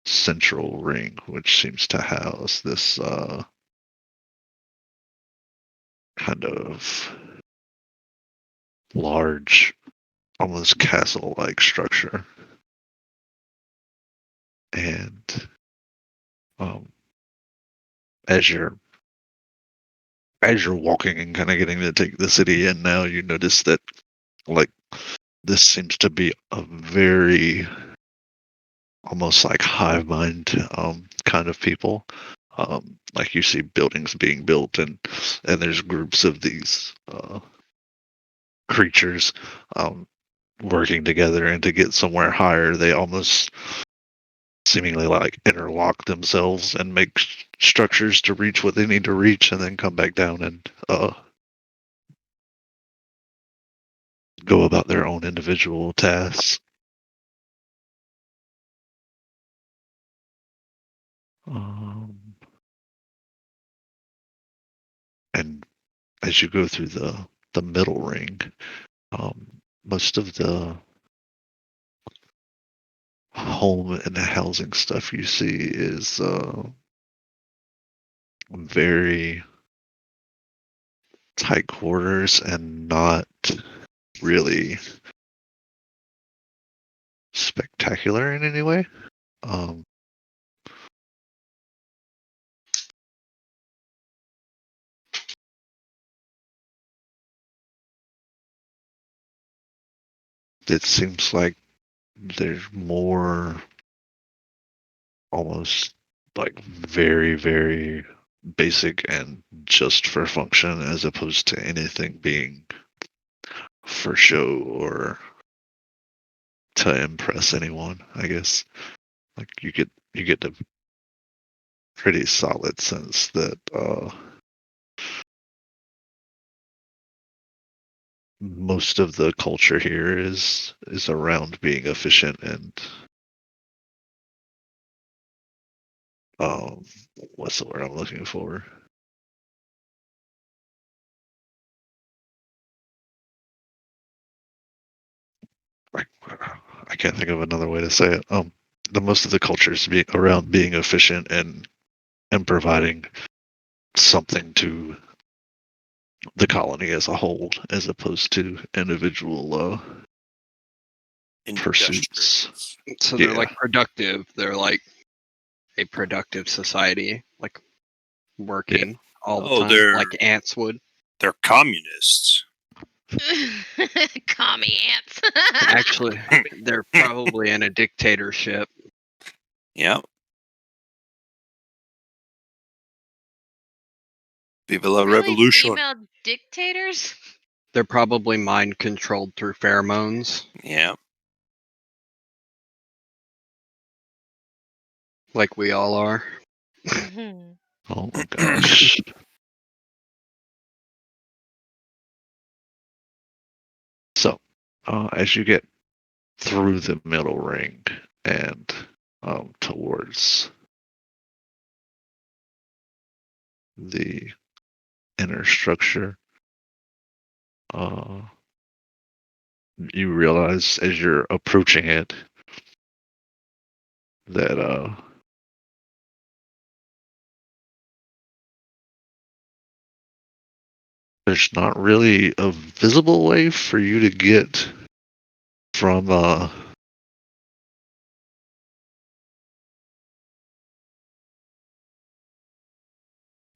central ring, which seems to house this kind of large, almost castle-like structure. And um, as you're walking and kind of getting to take the city in now, you notice that like this seems to be a very almost like hive mind kind of people. Like you see buildings being built, and there's groups of these creatures working together, and to get somewhere higher, they almost seemingly like interlock themselves and make structures to reach what they need to reach, and then come back down and go about their own individual tasks. And as you go through the middle ring, most of the home and housing stuff you see is very tight quarters and not really spectacular in any way. It seems like there's more almost like very, very basic and just for function, as opposed to anything being for show or to impress anyone, I guess. Like you get the pretty solid sense that most of the culture here is around being efficient and um what's the word I'm looking for? I can't think of another way to say it. The most of the culture is around being efficient and providing something to the colony as a whole, as opposed to individual pursuits. Industrious. So Yeah. they're like productive. They're like a productive society, like working all the Oh, time, like ants would. they're communists. Commie ants. Actually, they're probably in a dictatorship. Yeah. Viva la Really? revolution. Female dictators? They're probably mind controlled through pheromones, Yeah. like we all are. Mm-hmm. Oh my gosh. So, as you get through the middle ring and towards the inner structure, you realize as you're approaching it that there's not really a visible way for you to get from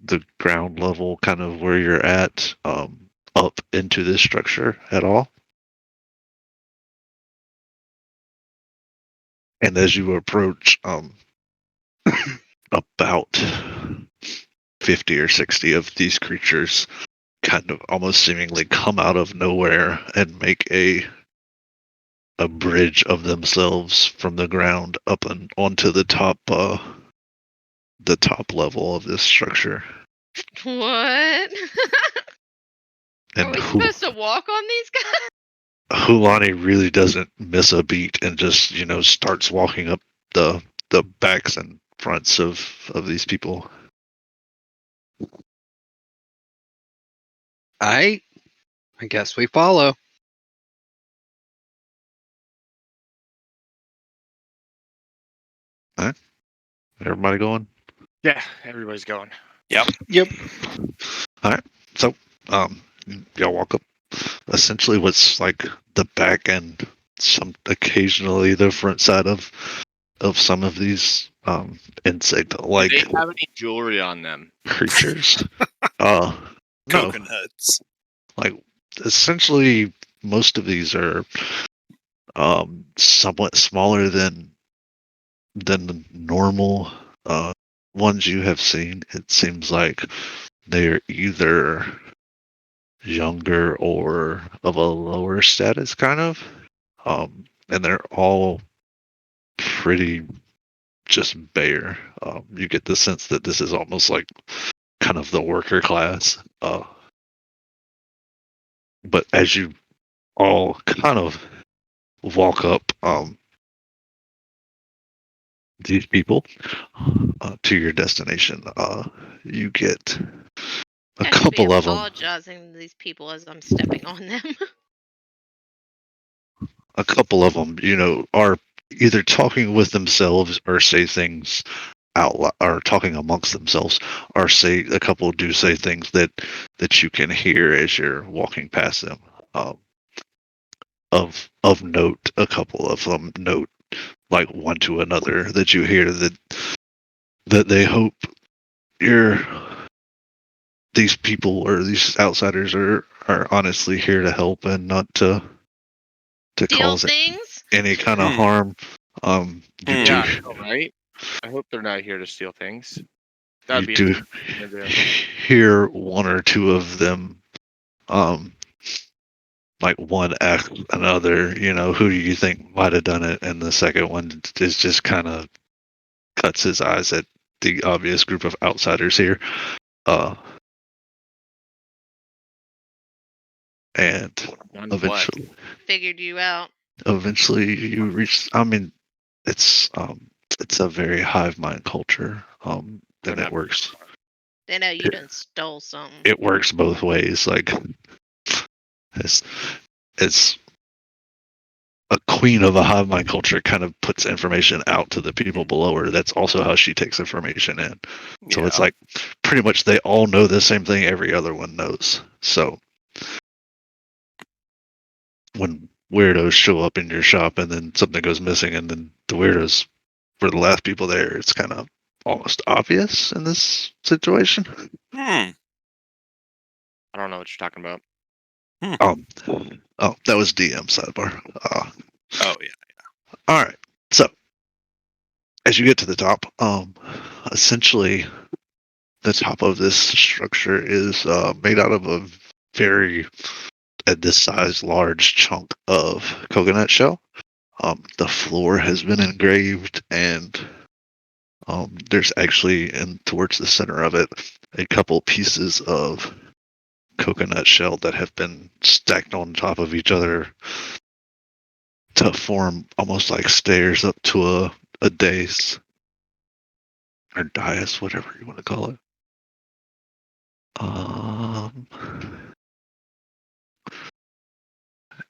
the ground level, kind of where you're at, up into this structure at all. And as you approach, about 50 or 60 of these creatures kind of almost seemingly come out of nowhere and make a bridge of themselves from the ground up and onto the top level of this structure. What? Are And we supposed to walk on these guys? Hulani really doesn't miss a beat and just, starts walking up the backs and fronts of these people. I guess we follow. Everybody going? Yeah, everybody's going. Yep. All right. So, y'all walk up essentially what's like the back and occasionally the front side of some of these insect-like Do they have any jewelry on them? creatures. No, Coconuts. like essentially most of these are somewhat smaller than the normal ones you have seen. It seems like they're either younger or of a lower status, kind of. And they're all pretty just bare. You get the sense that this is almost like kind of the worker class. But as you all kind of walk up, these people to your destination, you get a I should be couple of them. apologizing to these people as I'm stepping on them. A couple of them, are either talking with themselves or say things out loud, or talking amongst themselves, or say a couple do say things that you can hear as you're walking past them. Of note, a couple of them note like one to another that you hear that they hope you're these people or these outsiders are honestly here to help and not to Steal cause things? any kind of harm. You Hmm. do Yeah, I know, right? I hope they're not here to steal things. That'd you be a do thing to do. hear one or two of them, like one ask another, who do you think might have done it, and the second one is just kind of cuts his eyes at the obvious group of outsiders here. And Done what? eventually Figured you out. you reach. I mean, it's a very hive mind culture, and Don't it have- works. They know you done stole something. It works both ways. Like it's a queen of a hive mind culture kind of puts information out to the people below her. That's also how she takes information in. So it's like pretty much they all know the same thing every other one knows. So when weirdos show up in your shop and then something goes missing and then the weirdos were the last people there, it's kind of almost obvious in this situation. Hmm. I don't know what you're talking about. Oh, that was DM sidebar. Oh yeah. All right. So as you get to the top, essentially the top of this structure is made out of a very, at this size, large chunk of coconut shell. The floor has been engraved, and there's actually, in towards the center of it, a couple pieces of coconut shell that have been stacked on top of each other to form almost like stairs up to a dais or dais, whatever you want to call it.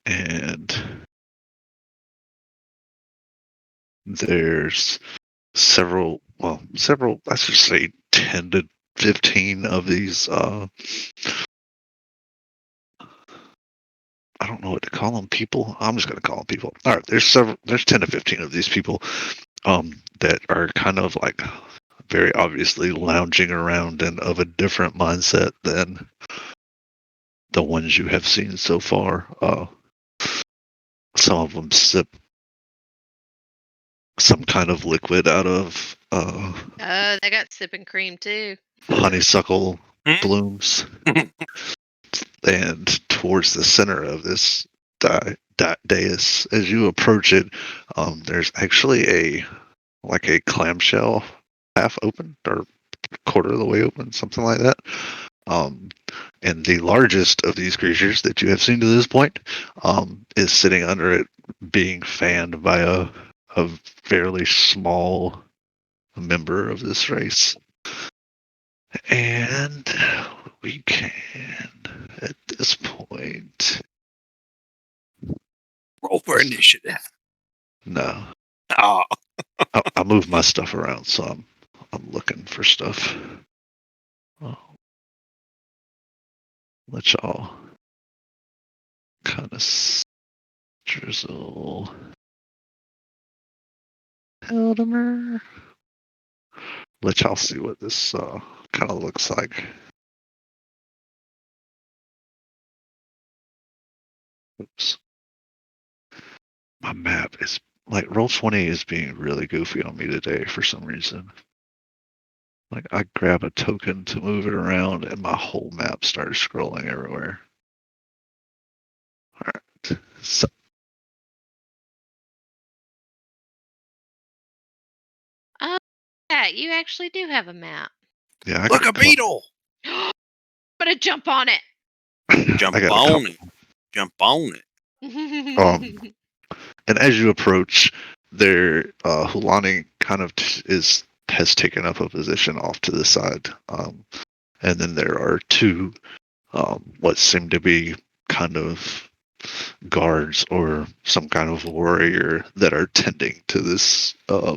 And there's several, let's just say 10 to 15 of these, I don't know what to call them, people. I'm just going to call them people. All right, there's 10 to 15 of these people that are kind of like very obviously lounging around and of a different mindset than the ones you have seen so far. Some of them sip some kind of liquid out of Oh, they got sipping cream too. honeysuckle Hmm? blooms. And towards the center of this dais, as you approach it, there's actually a clamshell half open or quarter of the way open, something like that. And the largest of these creatures that you have seen to this point is sitting under it, being fanned by a fairly small member of this race. And we can, at this point, Roll for initiative. no, Oh, I move my stuff around, so I'm looking for stuff. Oh, let y'all kind of drizzle. Eldimer. Let y'all see what this kind of looks like. Oops. My map is like Roll20 is being really goofy on me today for some reason. Like I grab a token to move it around and my whole map starts scrolling everywhere. Alright. So Oh, yeah, you actually do have a map. yeah, I look, got a beetle! I'm gonna jump on it. Jump I got a on couple. it. Jump on it. And as you approach, there Hulani kind of has taken up a position off to the side. And then there are two what seem to be kind of guards or some kind of warrior that are tending to this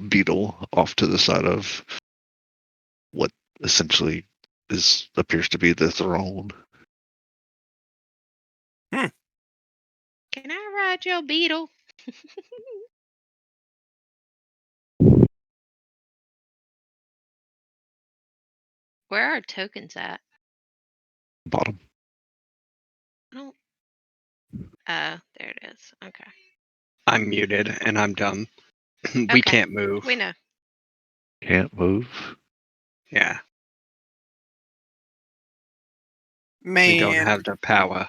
beetle off to the side of what essentially appears to be the throne. Can I ride your beetle? Where are tokens at? Bottom. I don't. There it is. Okay. I'm muted and I'm dumb. We Okay. can't move. We know. Can't move. Yeah, Man. we don't have the power.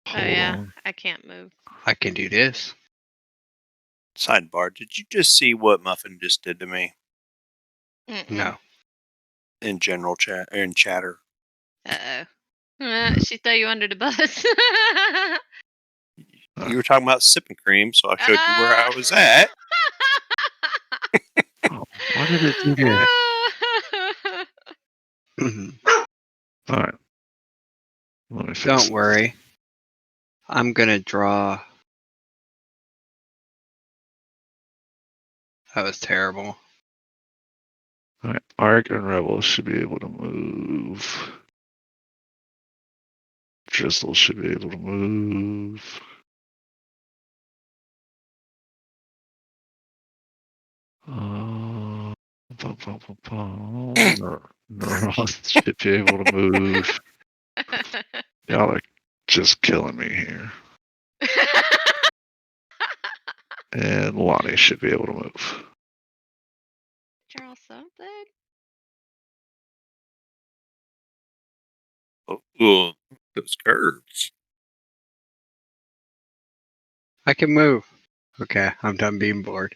Oh Hold yeah, on. I can't move. I can do this. Sidebar, did you just see what Muffin just did to me Mm-mm. No. in general chat in chatter? Uh-oh. She threw you under the bus. You were talking about sipping cream, so I showed you where I was at. Oh, why did it do that? All right. Let me fix Don't it. worry. I'm gonna draw. That was terrible. All right. Arc and Rebel should be able to move. Drizzle should be able to move. Neurons should be able to move. Y'all are just killing me here. And Lonnie should be able to move. Draw something. Oh, those curves. I can move. Okay, I'm done being bored.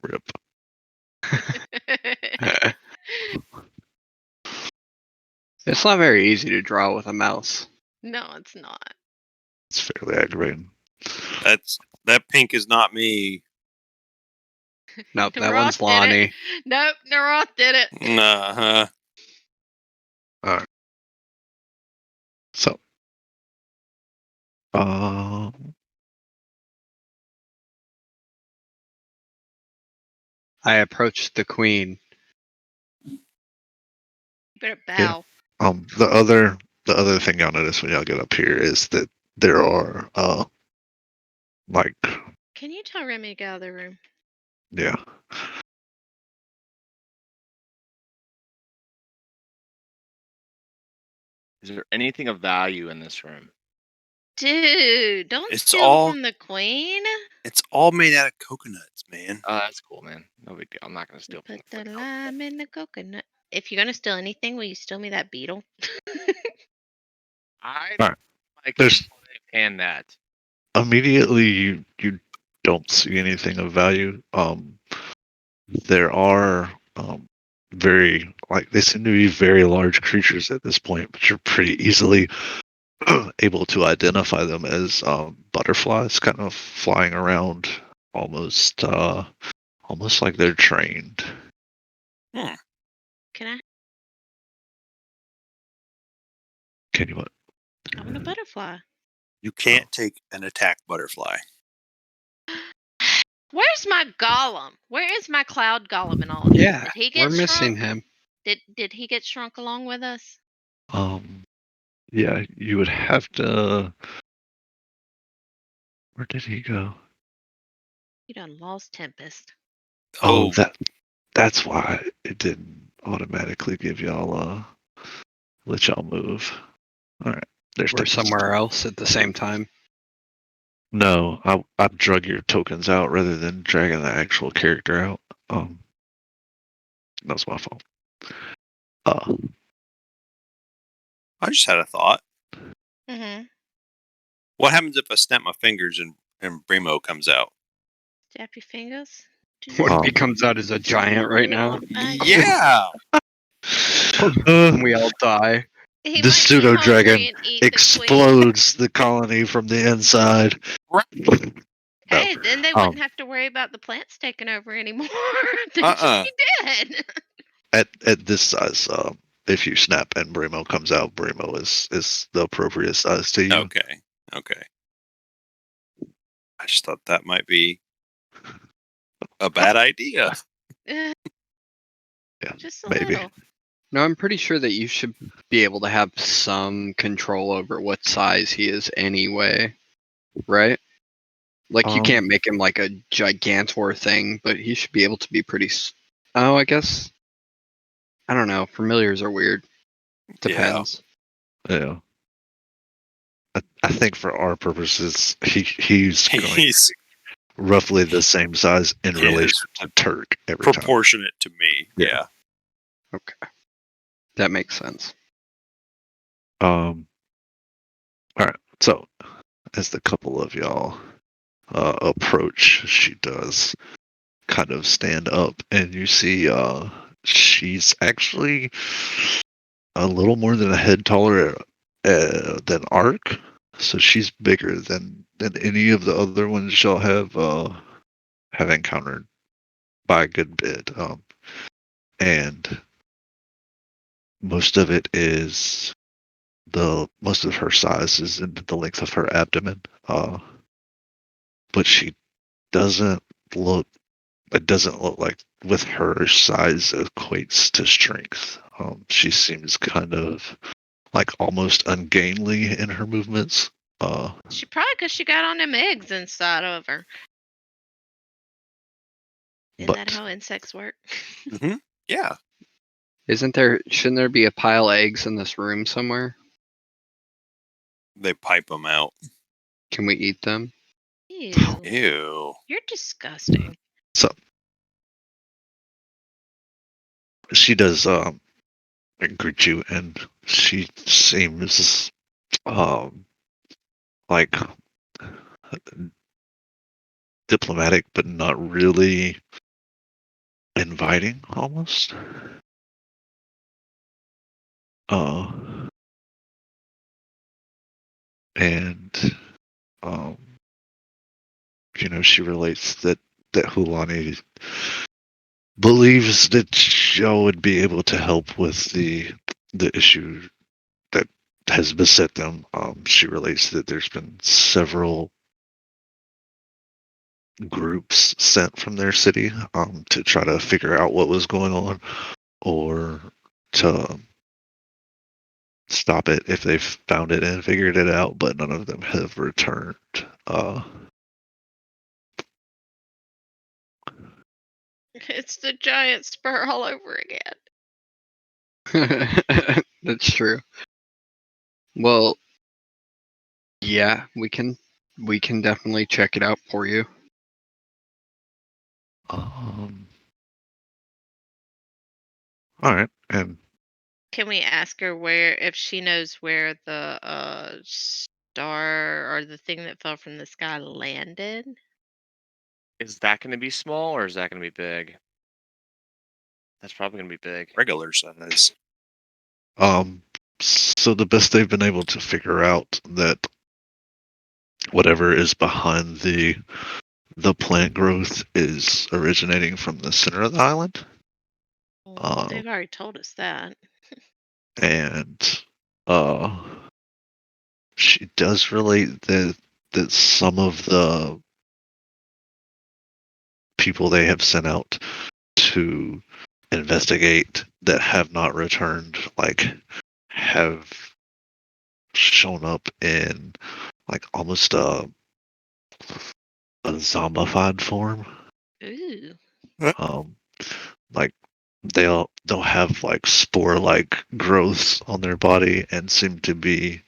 Rip. It's not very easy to draw with a mouse. No, it's not. It's fairly aggravating. That pink is not me. Nope, that Naroth one's did it. Lonnie. Nope, Naroth did it. Nah. Alright. So. I approached the queen. You better bow. The other thing y'all notice when y'all get up here is that there are like Can you tell Remy to get out of the room? yeah. Is there anything of value in this room? Dude, don't It's steal all- from the queen. It's all made out of coconuts, man. That's cool, man. No big deal. I'm not gonna steal from Put the the freaking lime in the coconut. If you're gonna steal anything, will you steal me that beetle? I Alright. like There's- and that. Immediately, you don't see anything of value. There are very they seem to be very large creatures at this point, but you're pretty easily able to identify them as butterflies, kind of flying around, almost like they're trained. Can I? Can you? I want a butterfly. You can't take an attack butterfly. Where's my golem? Where is my cloud golem in all of this? Yeah, Did he we're get missing shrunk? him. Did he get shrunk along with us? Yeah, you would have to. Where did he go? You done lost Tempest. Oh, that's why it didn't automatically give y'all let y'all move. All right, there's We're somewhere else at the same time. No, I drug your tokens out rather than dragging the actual character out. That's my fault. I just had a thought. Mm-hmm. What happens if I snap my fingers and Bremo comes out? Tap your fingers. What if he comes out as a giant right now? Yeah. And we all die. He The might be pseudo hungry dragon and eat the queen. explodes the colony from the inside. No. Hey, then they wouldn't have to worry about the plants taking over anymore. They'd just be dead. At this size, if you snap and Bremo comes out, Bremo is the appropriate size to you. Okay. I just thought that might be a bad idea. Yeah, Just a maybe. little. No, I'm pretty sure that you should be able to have some control over what size he is anyway, right? Like you can't make him like a gigantor thing, but he should be able to be pretty. Oh, I guess. I don't know. Familiars are weird. Depends. Yeah. I think for our purposes, he's going roughly the same size in He relation is to Turk every time. proportionate to me. Yeah. Okay. That makes sense. All right. So, as the couple of y'all approach, she does kind of stand up, and you see she's actually a little more than a head taller than Ark. So she's bigger than any of the other ones y'all have encountered by a good bit. And most of it is most of her size is in the length of her abdomen. But she doesn't look. It doesn't look like with her size equates to strength. She seems kind of like almost ungainly in her movements. She probably because she got on them eggs inside of her. Isn't that how insects work? Mm-hmm. Yeah. Shouldn't there be a pile of eggs in this room somewhere? They pipe them out. Can we eat them? Ew. You're disgusting. So she does greet you, and she seems like diplomatic, but not really inviting, almost. And she relates that Hulani believes that Joe would be able to help with the issue that has beset them. She relates that there's been several groups sent from their city to try to figure out what was going on or to stop it if they've found it and figured it out, but none of them have returned. It's the giant spur all over again. That's true. Well, Yeah, we can definitely check it out for you. All right, and Can we ask her where, if she knows where the star or the thing that fell from the sky landed? Is that going to be small or is that going to be big? That's probably going to be big. Regular size. so the best they've been able to figure out that whatever is behind the plant growth is originating from the center of the island. Well, they've already told us that. And she does relate that some of the people they have sent out to investigate that have not returned, like, have shown up in like almost a zombified form. Ooh. Um, like they'll have like spore-like growths on their body and seem to be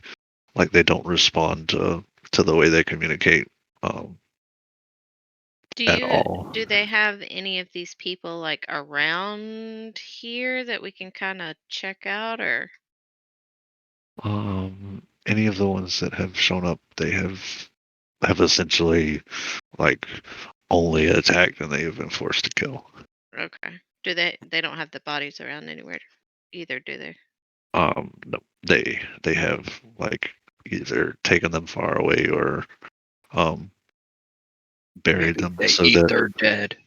like they don't respond to the way they communicate at all. Do they have any of these people like around here that we can kind of check out, or? Any of the ones that have shown up, they have essentially like only attacked and they have been forced to kill. Okay. Do they don't have the bodies around anywhere either, do they? No, they have like either taken them far away or buried Maybe them they so eat that their dead.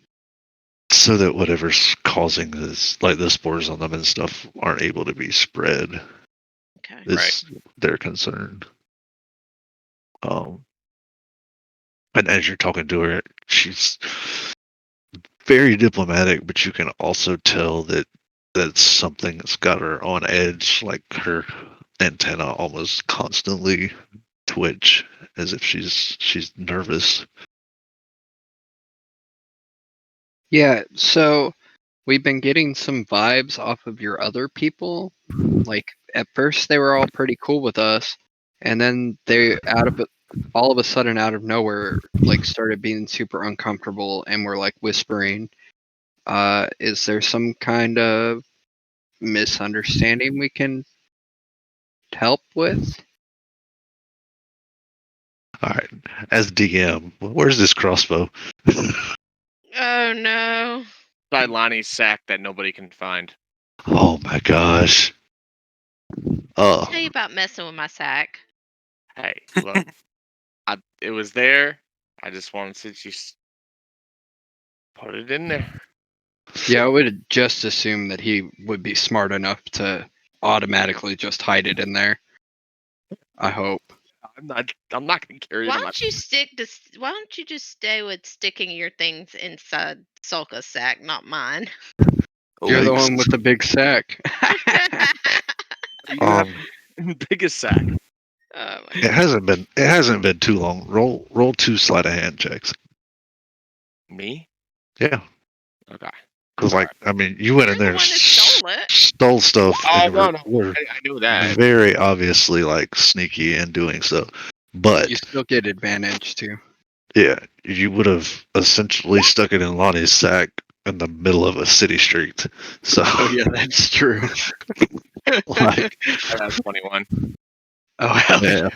whatever's causing this, like the spores on them and stuff, aren't able to be spread. Okay. Is their concern. And as you're talking to her, she's very diplomatic, but you can also tell that something's got her on edge, like her antenna almost constantly twitch as if she's nervous. Yeah, so we've been getting some vibes off of your other people. Like at first they were all pretty cool with us, and then they all of a sudden out of nowhere like started being super uncomfortable and were like whispering. Is there some kind of misunderstanding we can help with? All right, as DM, where's this crossbow? Oh no. Inside Lonnie's sack that nobody can find. Oh my gosh. Oh, Tell you about messing with my sack. Hey, look, it was there. I just wanted to just put it in there. Yeah, I would just assume that he would be smart enough to automatically just hide it in there. I hope. I'm not gonna carry it Why in my. don't you why don't you just stay with sticking your things inside Sulka's sack, not mine? You're the Yikes. one with the big sack. You have the biggest sack. Oh my it god. hasn't been too long. Roll 2 sleight of hand checks. Me? Yeah. Okay. Because, like, I mean, you went in You're there the and one that stole it. stole stuff Oh and no, were I knew that. very obviously, like, sneaky in doing so. But, You still get advantage too. yeah, you would have essentially stuck it in Lonnie's sack in the middle of a city street. So, Oh yeah, that's true. like, That's 21. Oh hell yeah.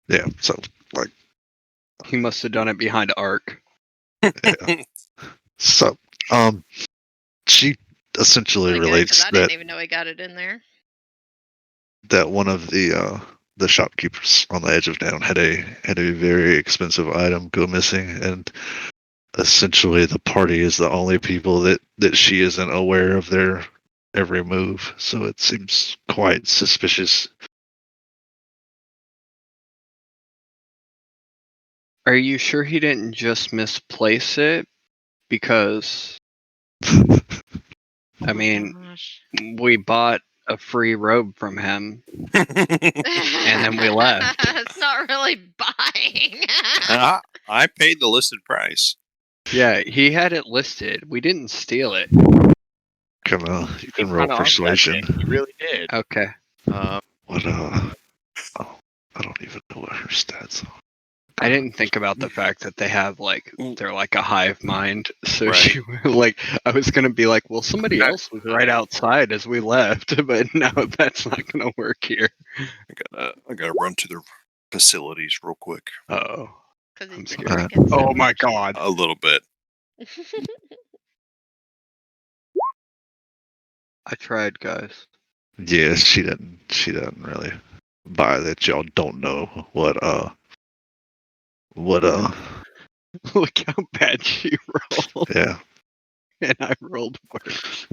Yeah, so, like, He must have done it behind Ark. yeah. So, she essentially Really good, relates because I didn't even know he got it in there. that one of the shopkeepers on the edge of town had a very expensive item go missing, and essentially the party is the only people that she isn't aware of their every move. So it seems quite suspicious. Are you sure he didn't just misplace it? Because I mean, Gosh. we bought a free robe from him, and then we left. It's not really buying. I paid the listed price. Yeah, he had it listed. We didn't steal it. You can roll Kinda off that persuasion. thing, you really did. Okay. What oh, I don't even know what her stats are. I didn't think about the fact that they have they're like a hive mind. So Right. she I was gonna be like, well, somebody else was right outside as we left, but no, that's not gonna work here. I gotta run to the facilities real quick. Oh, Because I'm he's been scared. drinking so Oh my much. god. A little bit. I tried, guys. Yeah, she doesn't really buy that y'all don't know what Look how bad she rolled, yeah. and I rolled worse.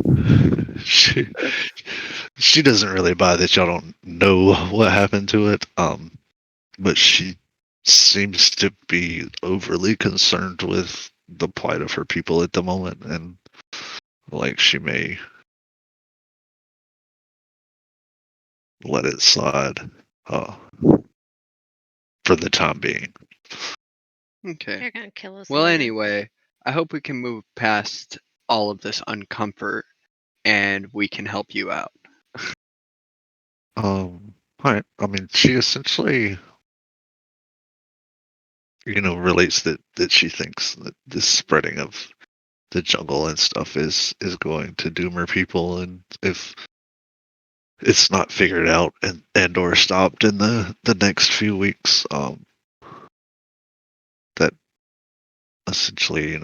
She doesn't really buy that y'all don't know what happened to it. But she seems to be overly concerned with the plight of her people at the moment, and like she may let it slide for the time being. Okay. They're gonna kill us. Well, later. anyway, I hope we can move past all of this uncomfort, and we can help you out. All right. I mean, she essentially, relates that she thinks that this spreading of the jungle and stuff is going to doom her people, and if it's not figured out and or stopped in the next few weeks, that essentially,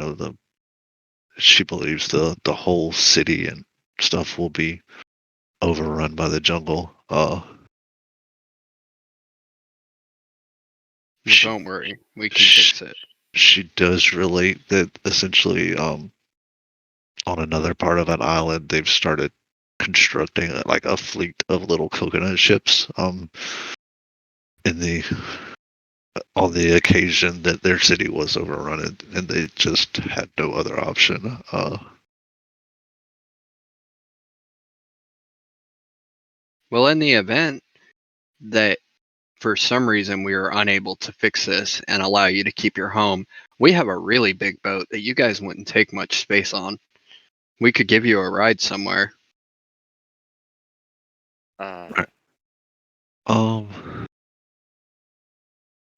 she believes the whole city and stuff will be overrun by the jungle. She, Don't worry, we can fix it. she does relate that essentially, on another part of an island, they've started constructing like a fleet of little coconut ships. In the on the occasion that their city was overrun, and they just had no other option. Well, in the event that for some reason we are unable to fix this and allow you to keep your home, we have a really big boat that you guys wouldn't take much space on. We could give you a ride somewhere. Um,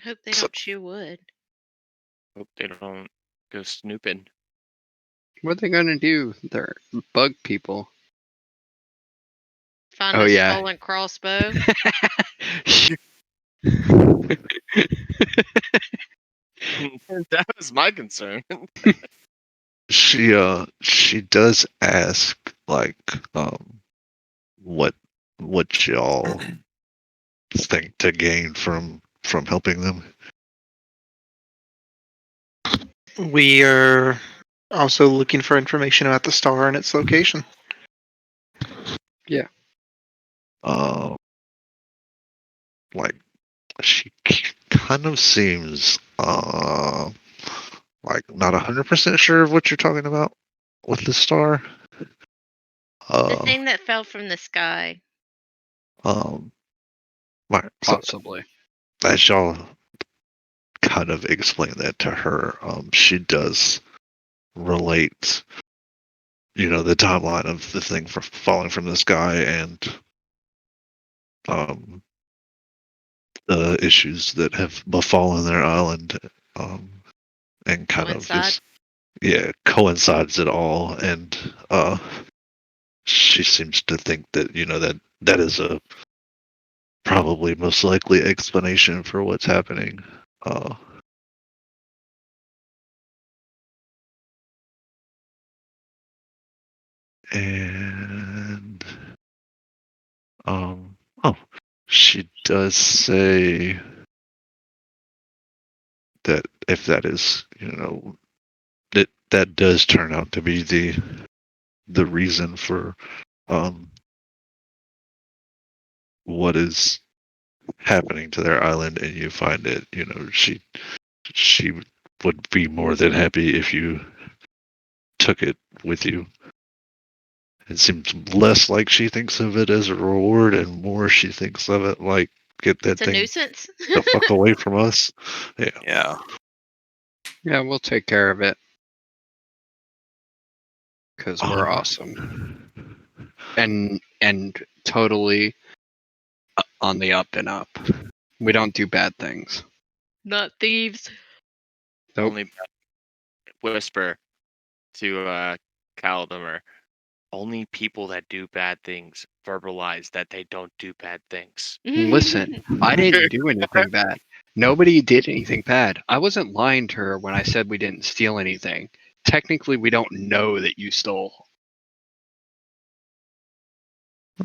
Hope they So- don't chew wood. Hope they don't go snooping. What are they gonna do? They're bug people. Find Oh, a yeah. skull and crossbow. That was my concern. she does ask like what y'all think to gain from helping them. We are also looking for information about the star and its location. Uh, like she kind of seems like not 100% sure of what you're talking about with the star. The thing that fell from the sky. Right, so Possibly. as y'all kind of explain that to her, she does relate, the timeline of the thing falling from the sky and the issues that have befallen their island, and kind of Coincide? coincides it all. And she seems to think that that is a probably most likely explanation for what's happening. And she does say that if that is, that does turn out to be the reason for what is happening to their island, and you find it, she would be more than happy if you took it with you. It seems less like she thinks of it as a reward, and more she thinks of it like get that It's a thing nuisance. the fuck away from us. Yeah. Yeah, we'll take care of it. Because we're awesome. and totally on the up and up. We don't do bad things. Not thieves. Nope. Only whisper to Caldemer. Only people that do bad things verbalize that they don't do bad things. Listen, I didn't do anything bad. Nobody did anything bad. I wasn't lying to her when I said we didn't steal anything. Technically, we don't know that you stole.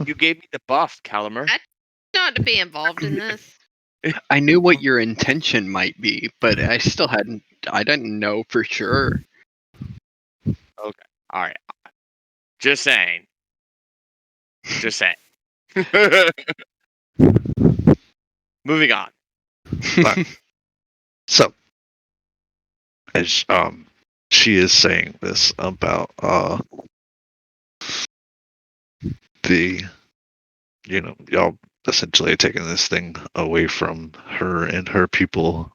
You gave me the buff, Caldemer. Not to be involved in this. I knew what your intention might be, but I still hadn't. I didn't know for sure. All right. Just saying. Just saying. Moving on. So, as she is saying this about the, y'all essentially taking this thing away from her and her people.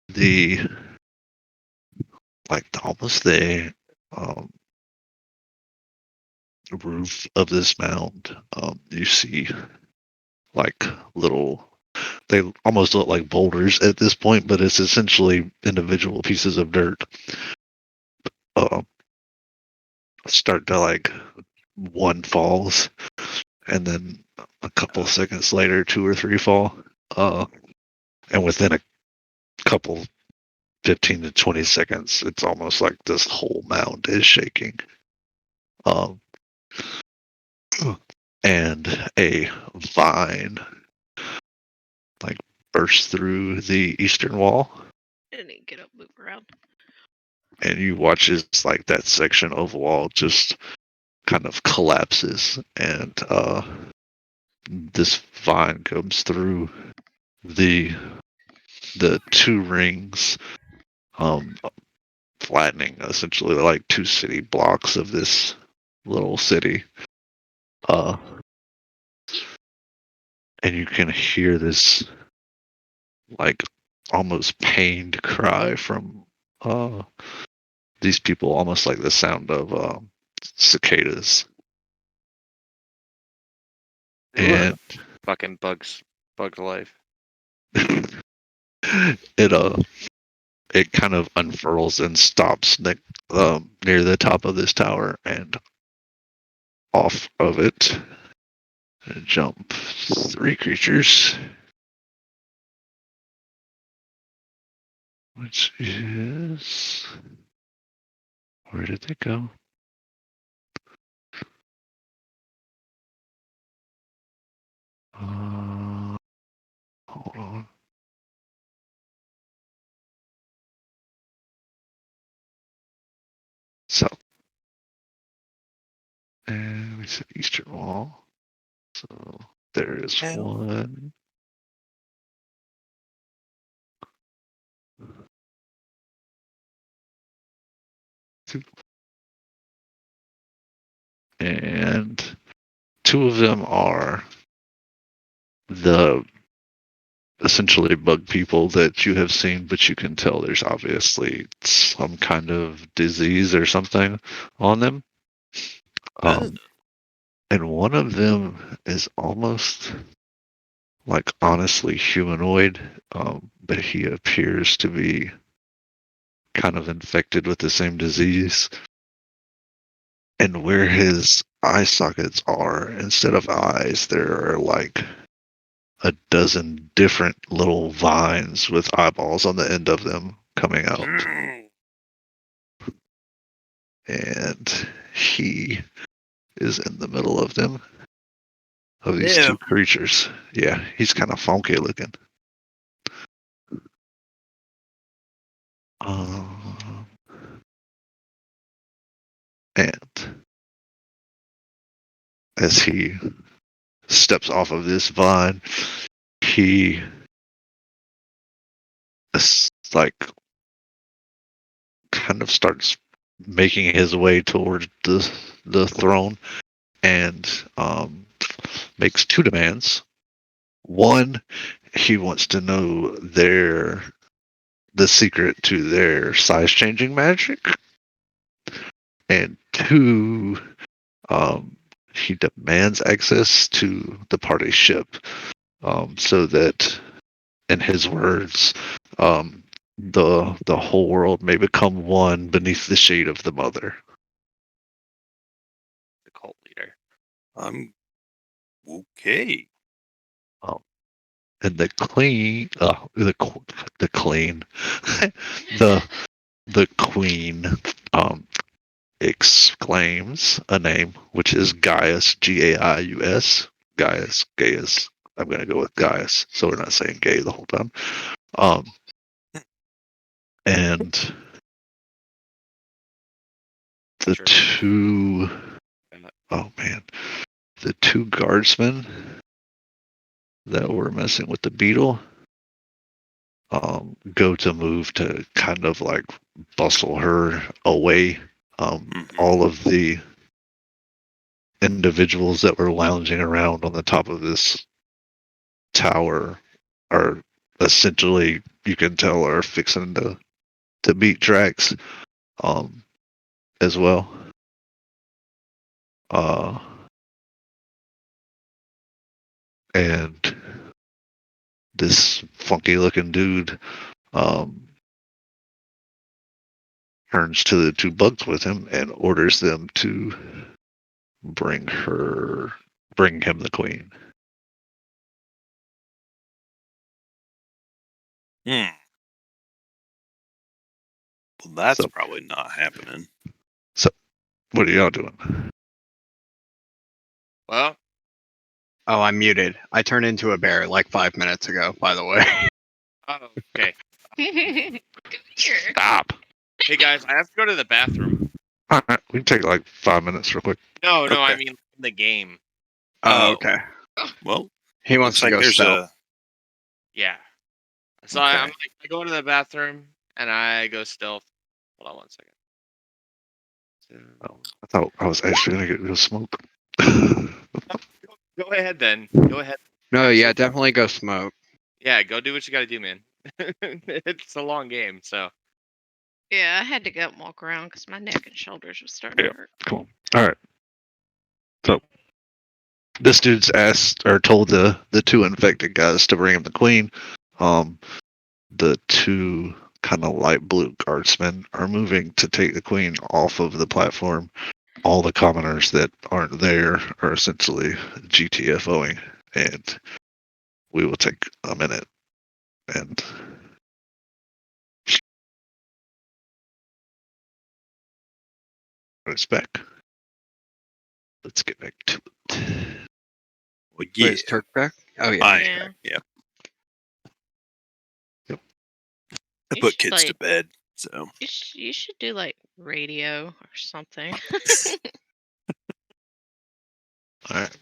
The almost the roof of this mound, you see like little. They almost look like boulders at this point, but it's essentially individual pieces of dirt. Start to one falls, and then a couple seconds later, 2 or 3 fall. And within a couple 15 to 20 seconds, it's almost like this whole mound is shaking. And a vine bursts through the eastern wall, I didn't get up, move around. and you watch as that section of wall just kind of collapses, and this vine comes through the 2 rings, flattening essentially 2 city blocks of this little city. And you can hear this almost pained cry from these people, almost like the sound of cicadas. And Fucking bugs life. it kind of unfurls and stops near the top of this tower, and off of it jump 3 creatures, which is, where did they go? Hold on. So, and we said eastern wall. So there is Hell. 1. And 2 of them are the essentially bug people that you have seen, but you can tell there's obviously some kind of disease or something on them. And one of them is almost honestly humanoid, but he appears to be kind of infected with the same disease. And where his eye sockets are, instead of eyes, there are a dozen different little vines with eyeballs on the end of them coming out. And he is in the middle of them, of these 2 creatures. Yeah, he's kind of funky looking. And as he steps off of this vine, he kind of starts making his way towards the throne, and makes 2 demands. One, he wants to know the secret to their size changing magic, and 2, he demands access to the party ship, so that, in his words, the whole world may become one beneath the shade of the mother. The cult leader. I'm okay. And the clean, the clean, the queen, exclaims a name which is Gaius, Gaius, Gaius. I'm gonna go with Gaius, so we're not saying gay the whole time. And the Sure. two, Yeah. oh man, the two guardsmen that were messing with the beetle, go to move to kind of like bustle her away. All of the individuals that were lounging around on the top of this tower are essentially, you can tell, are fixing to beat tracks, as well. And this funky looking dude, turns to the two bugs with him and orders them to bring him the queen. Hmm. Well, that's So- probably not happening. So, what are y'all doing? Well, Oh, I'm muted. I turned into a bear like 5 minutes ago, by the way. oh, okay. Stop. Hey guys, I have to go to the bathroom. All right, we can take like 5 minutes real quick. No, I Okay. mean in the game. Oh, Oh. okay. Well, He wants looks to like go there's stealth. Yeah. So Okay. I'm like, I go into the bathroom and I go stealth. Hold on one second. So, Oh, I thought I was actually gonna get real smoke. go ahead then. Go ahead. No, I'm yeah, so- definitely go smoke. Yeah, go do what you got to do, man. It's a long game, so. Yeah, I had to go up and walk around because my neck and shoulders were starting Yeah. to hurt. Cool. All right. So this dude's asked or told the two infected guys to bring him the queen. The two kind of light blue guardsmen are moving to take the queen off of the platform. All the commoners that aren't there are essentially GTFOing, and we will take a minute and it's back. Let's get back to it. Well, Wait, yeah. is Turk back? Oh, yeah. I he's Yeah. back. yeah. Yep. I You put should, kids to like, bed, so you should do like radio or something. All right.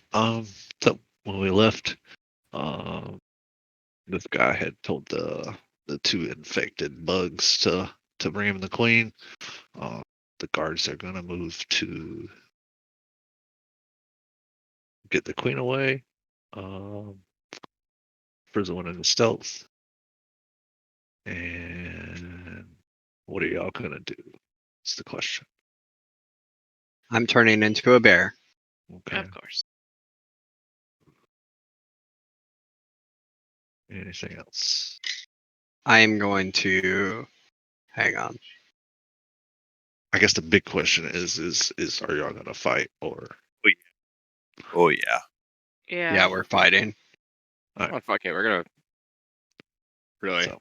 So when we left, this guy had told the two infected bugs to bring him the queen. The guards are gonna move to get the queen away. For the one in the stealth. And what are y'all gonna do? That's the question. I'm turning into a bear. Okay. Of course. Anything else? I am going to hang on. I guess the big question is are y'all gonna fight or? oh yeah. Yeah. Yeah, we're fighting. Oh, fuck it. We're going to. Really? So,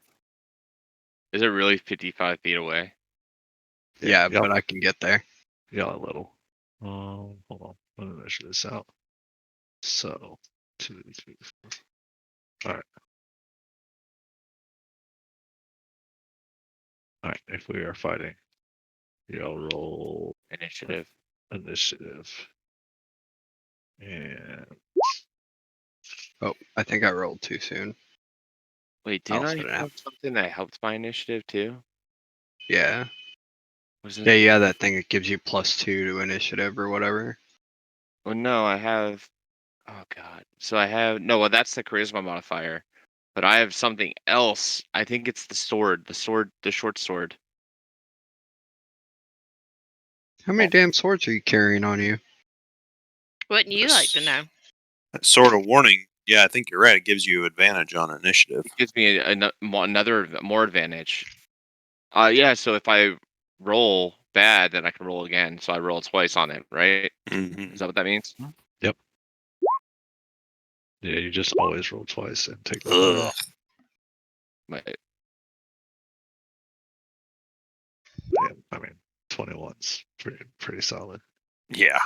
Is it really 55 feet away? Yeah, y'all, but I can get there. y'all a little. Hold on. Let me measure this out. So 2, 3, 4. All right. All right. If we are fighting, y'all roll Initiative. initiative. And Oh, I think I rolled too soon. Wait, Oh, didn't I so it have something that helped my initiative too? Yeah. Was it? Yeah, yeah, that thing that gives you +2 to initiative or whatever. Well, no, I have. Oh god. So I have no. Well, that's the charisma modifier, but I have something else. I think it's the sword. The short sword. How many damn swords are you carrying on you? Wouldn't you like to know? That sort of warning. Yeah, I think you're right. It gives you advantage on initiative. It gives me another more advantage. Yeah. So if I roll bad, then I can roll again. So I roll twice on it, right? Mm-hmm. Is that what that means? Yep. Yeah, you just always roll twice and take the fire. Right. Yeah, I mean, 21's pretty solid. Yeah.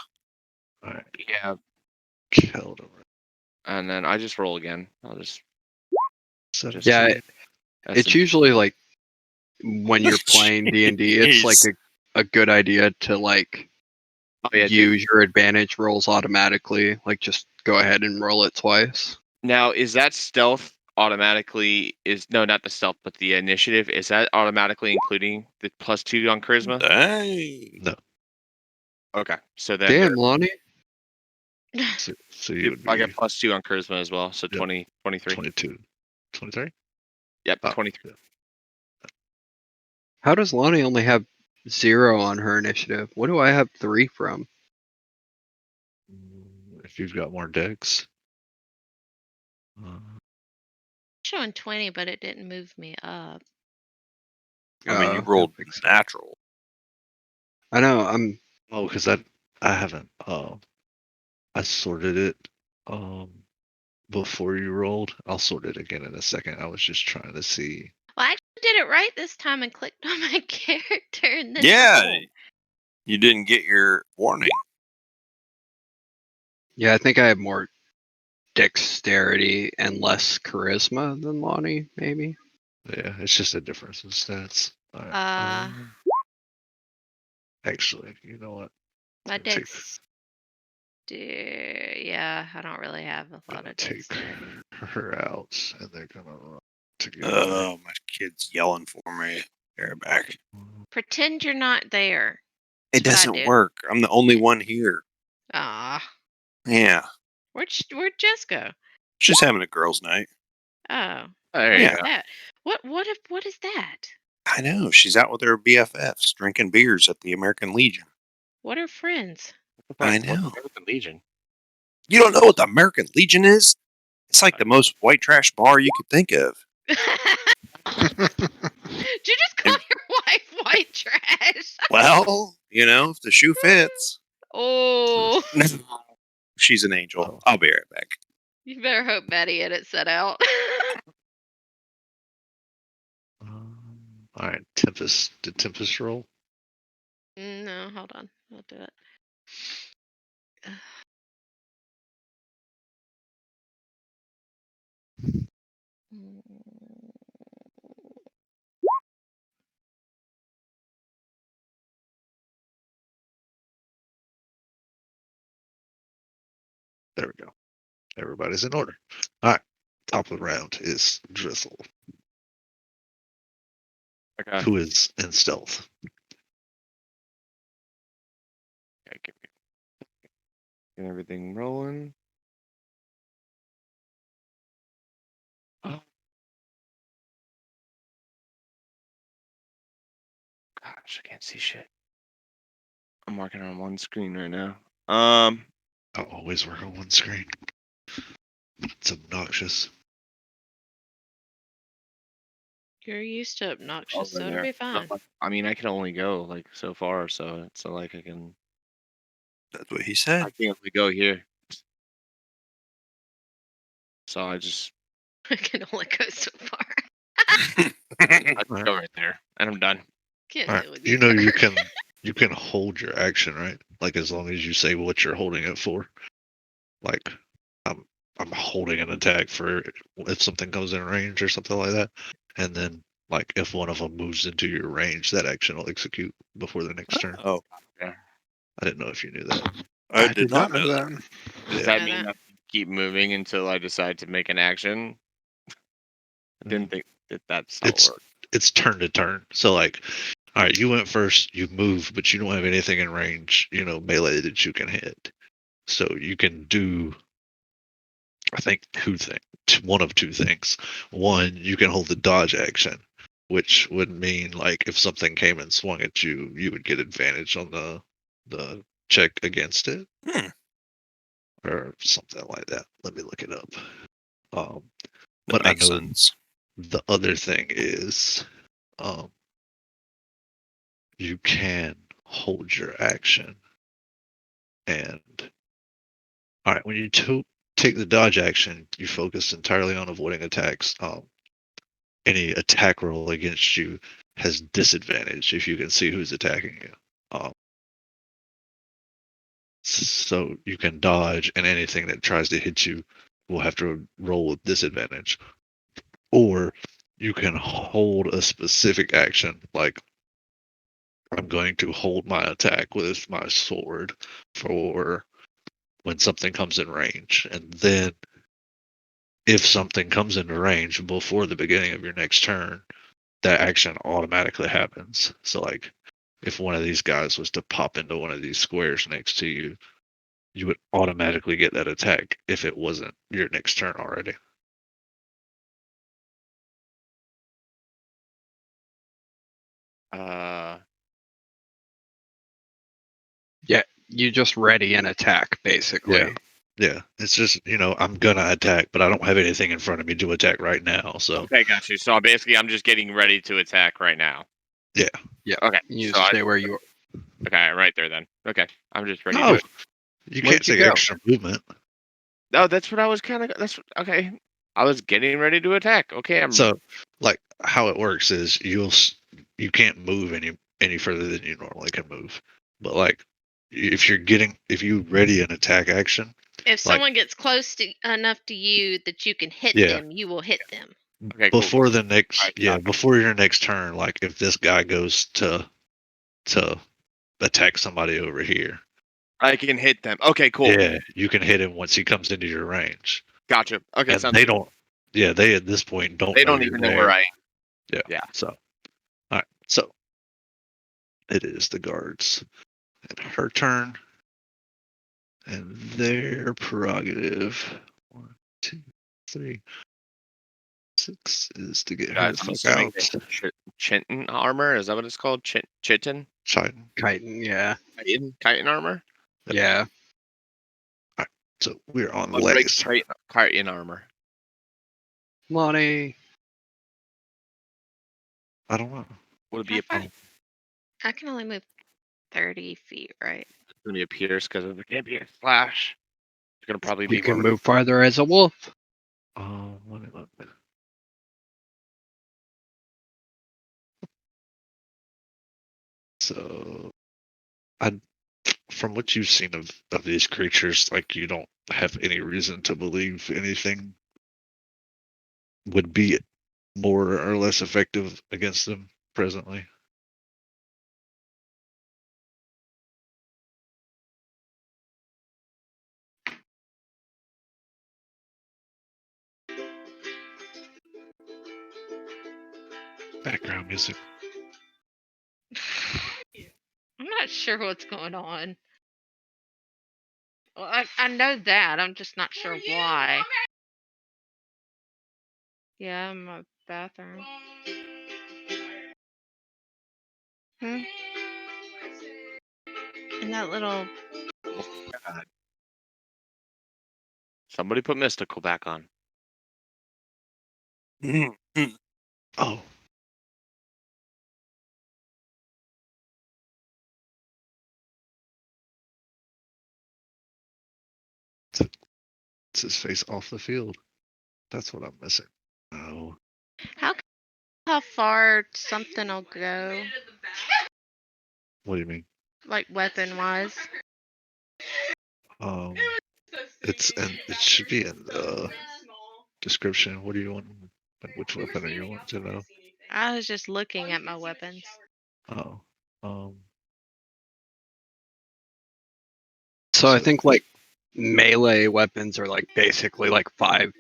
All right, Yeah. killed him. And then I just roll again. I'll just 17. Yeah, that's it's usually like when you're playing D&D, it's like Jeez. a good idea to like oh, yeah, use your advantage rolls automatically. Like just go ahead and roll it twice. Now, is that stealth automatically no, not the stealth, but the initiative, is that automatically including the +2 on charisma? Dang. No, Okay. So then Damn, Lonnie. so you would I be got +2 on charisma as well, so Yep. 20, 23. 22. 23? Yep, Oh, 23. yeah. How does Lonnie only have 0 on her initiative? What do I have 3 from? If you've got more decks. Showing 20, but it didn't move me up. I mean, you I rolled think so. natural. I know. I'm. Oh, because I haven't. I sorted it before you rolled. I'll sort it again in a second. I was just trying to see. Well, I actually did it right this time and clicked on my character and then Yeah. rolled. You didn't get your warning. Yeah, I think I have more dexterity and less charisma than Lonnie. Maybe. Yeah, it's just a difference in stats. All right. Actually, you know what? My I'm gonna take- dex. Yeah, I don't really have a lot gonna of take dexterity. her out, and they're gonna run together. Oh, my kid's yelling for me. Bear back. Pretend you're not there. It That's what I doesn't do. work. I'm the only one here. Ah, Yeah. where'd Jess go? She's having a girls' night. Oh, There what you is Yeah. go. that? What is that? I know. She's out with her BFFs drinking beers at the American Legion. What are friends? I What's know. American Legion? You don't know what the American Legion is? It's like the most white trash bar you could think of. Did you just call your wife white trash? Well, you know, if the shoe fits. Oh, She's an angel. Oh. I'll be right back. you better hope Betty had it set out. All right, Tempest. Did Tempest roll? No, hold on. I'll do it. There we go. Everybody's in order. All right. Top of the round is Drizzle, Okay. who is in stealth. Okay, get everything rolling. Oh. Gosh, I can't see shit. I'm working on one screen right now. I always work on one screen. It's obnoxious. You're used to obnoxious, over so it'll there. be fine. I mean, I can only go like so far, so it's not like I can. That's what he said. I can't only go here. So I just I can only go so far. I just go right there, and I'm done. Can't All deal right. with You you. know you can hold your action, right? Like as long as you say what you're holding it for. Like I'm holding an attack for if something comes in range or something like that. And then like if one of them moves into your range, that action will execute before the next turn. Oh, Yeah. I didn't know if you knew that. I did not know that. Does Yeah. that Yeah, mean that- I keep moving until I decide to make an action? I didn't think that's how it It's works. it's turn to turn. So like, all right, you went first, you move, but you don't have anything in range, melee that you can hit. So you can do, I think, one of two things. One, you can hold the dodge action, which would mean like if something came and swung at you, you would get advantage on the check against it. Hmm. or something like that. Let me look it up. That But I makes know sense. the other thing is, um, you can hold your action, and all right, when you take the dodge action, you focus entirely on avoiding attacks. Any attack roll against you has disadvantage if you can see who's attacking you. So you can dodge, and anything that tries to hit you will have to roll with disadvantage. Or you can hold a specific action, like I'm going to hold my attack with my sword for when something comes in range. And then if something comes into range before the beginning of your next turn, that action automatically happens. So like if one of these guys was to pop into one of these squares next to you, you would automatically get that attack if it wasn't your next turn already. Uh, Yeah, you just ready an attack basically. Yeah, it's just, I'm gonna attack, but I don't have anything in front of me to attack right now. So okay, got you. So basically, I'm just getting ready to attack right now. yeah. Yeah. Okay, You so just stay where you are. okay, right there then. Okay, I'm just ready to No, do it. you Where'd can't you take go? extra movement. No, that's what I was kind of. Okay. I was getting ready to attack. Okay, I'm. So like how it works is you can't move any further than you normally can move. But like if you ready an attack action, If like someone gets close to enough to you that you can hit yeah, them, you will hit them. Okay, cool. before the All next right, got it. before your next turn, like if this guy goes to attack somebody over here, I can hit them. Okay, cool. yeah, you can hit him once he comes into your range. Gotcha. Okay, And sounds they good. don't they at this point don't They know don't you're even know where there. I am. Yeah. Yeah. So all right. So it is the guards and her turn and their prerogative. 1, 2, 3, 6 is to get her Guys, the I'm fuck assuming out. they Chitin armor. Is that what it's called? Chitin? Chitin. Chitin, yeah. Chitin armor? Yep. Yeah. All right. So we're on What breaks Lex turn. Chitin armor? Lonnie. I don't know. Would it be a I can only move 30 feet, right? It's gonna be a Pierce because it can't be a slash. It's gonna probably be You can more. move farther as a wolf. Let me look. So I from what you've seen of these creatures, like you don't have any reason to believe anything would be more or less effective against them presently. Background music. I'm not sure what's going on. Well, I know that. I'm just not sure why. Yeah, my bathroom. Hmm? And that little. God. Somebody put mystical back on. Oh, it's his face off the field. That's what I'm missing. Oh, How far something will go, what do you mean? like weapon wise? Um, it should be in the description. What do you want? Which weapon are you wanting to know? I was just looking at my weapons. Oh, So I so think like melee weapons are like basically like 5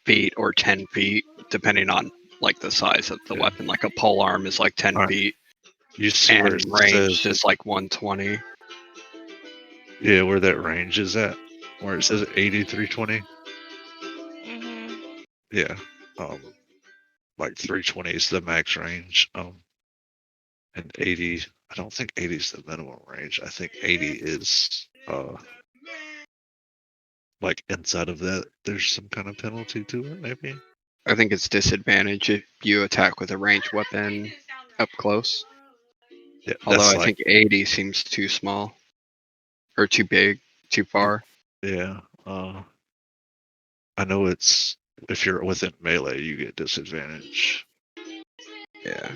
feet or 10 feet, depending on like the size of the Yeah. weapon. Like a pole arm is like 10 All right. feet, You see where and it ranged says, is like 120. yeah, where that range is at, where it says 8320. Mhm. Yeah, like 320 is the max range. And 80. I don't think 80 is the minimum range. I think 80 is like inside of that, there's some kind of penalty to it, maybe. I think it's disadvantage if you attack with a ranged weapon up close. Yeah, Although that's I like think 80 seems too small. Or too big, too far. yeah. I know it's if you're within melee, you get disadvantage. Yeah.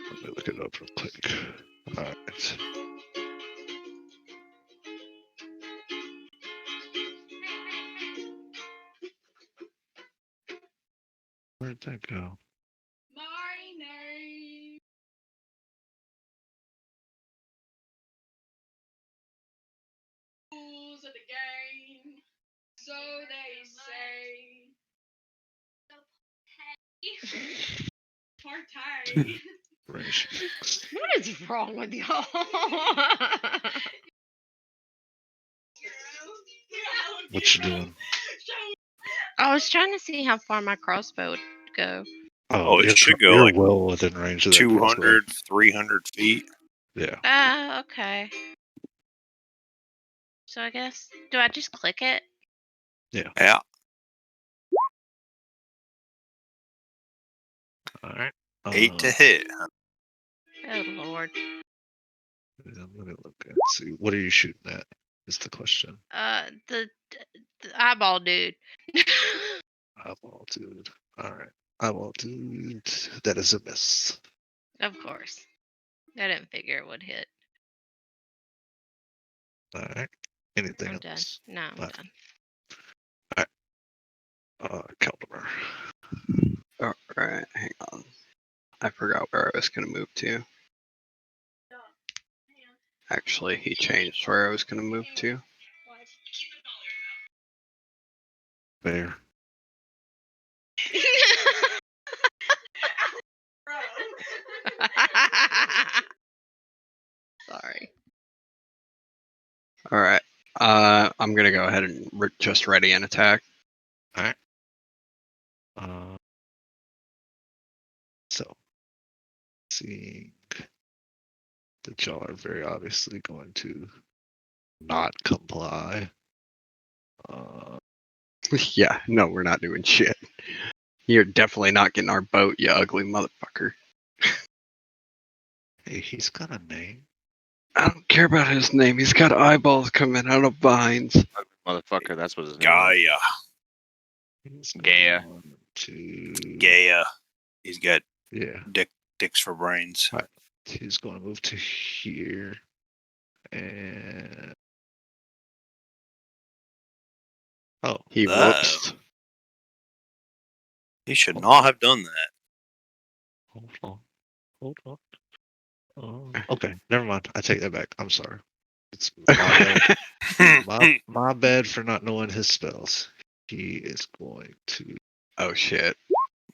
Let me look it up real quick. All right. Where'd that go? My name. Rules of the game. So they say. Partay. Range mix. What is wrong with y'all? What you doing? I was trying to see how far my crossbow would go. Oh, it should go you're like well within range of that crossbow. 200, 300 feet. Yeah. Okay. So I guess, do I just click it? Yeah. All right. 8 to hit. Oh Lord. I'm gonna look and see. What are you shooting at? Is the question. The eyeball dude. Eyeball dude. All right. Eyeball dude. That is a miss. Of course. I didn't figure it would hit. All right. Anything I'm done. else? No, I'm Alright. done. Caldemar. Alright, hang on. I forgot where I was going to move to. Actually, he changed where I was going to move to. Bear. Sorry. Alright. I'm going to go ahead and just ready an attack. All right. So, seeing that y'all are very obviously going to not comply. Yeah, no, we're not doing shit. You're definitely not getting our boat, you ugly motherfucker. Hey, he's got a name. I don't care about his name. He's got eyeballs coming out of vines. Motherfucker, that's what his name is. Gaia. He's Gaia. going to Gaia. He's got yeah. dicks for brains. All right. He's going to move to here, and He Oh. whoops. He should not have done that. hold on. Okay, never mind. I take that back. I'm sorry. It's my bad. my bad for not knowing his spells. He is going to. Oh shit.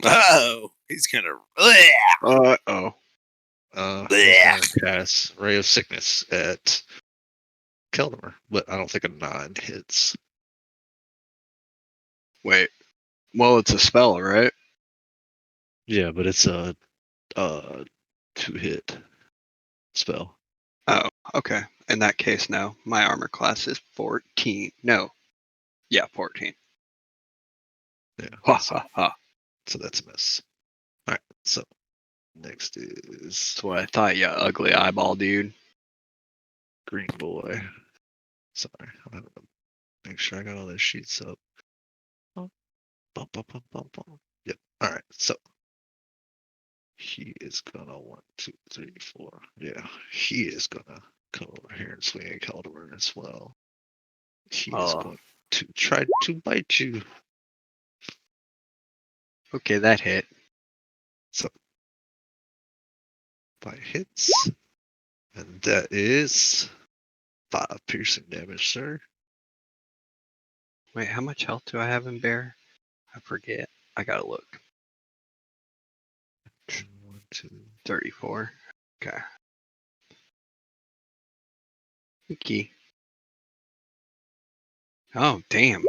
Oh, he's gonna. Uh-oh. He's going to cast Ray of Sickness at Keldor, but I don't think a 9 hits. Wait. Well, it's a spell, right? Yeah, but it's a 2-hit spell. Oh, okay. In that case, no. My armor class is 14. No. Yeah, 14. Yeah. Ha so, ha ha. so that's a miss. All right. So next is That's what I thought, you ugly eyeball dude. Green Boy. Sorry, I'm having to make sure I got all those sheets up. Bum, bum, bum, bum, bum. Yep. All right. So he is gonna 1, 2, 3, 4. Yeah, he is gonna come over here and swing at Calderon as well. He is Oh. going to try to bite you. Okay, that hit. So bite hits, and that is 5 piercing damage, sir. Wait, how much health do I have in bear? I forget. I gotta look. 1, 2. 34. Okay. Wiki. Oh, damn.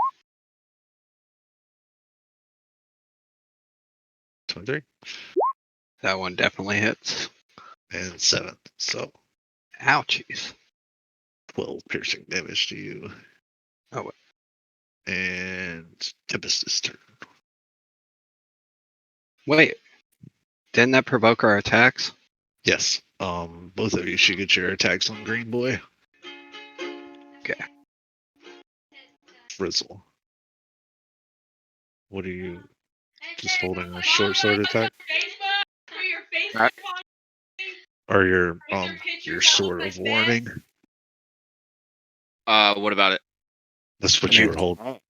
23 That one definitely hits. and 7. So Ouchies. 12 piercing damage to you. Oh, And Tempest's turn. wait. Didn't that provoke our attacks? Yes. Both of you should get your attacks on Green Boy. Okay. Frizzle. What are you? Just holding a short sword attack? Right. Or your sword of warning? What about it? That's what I you mean, were holding.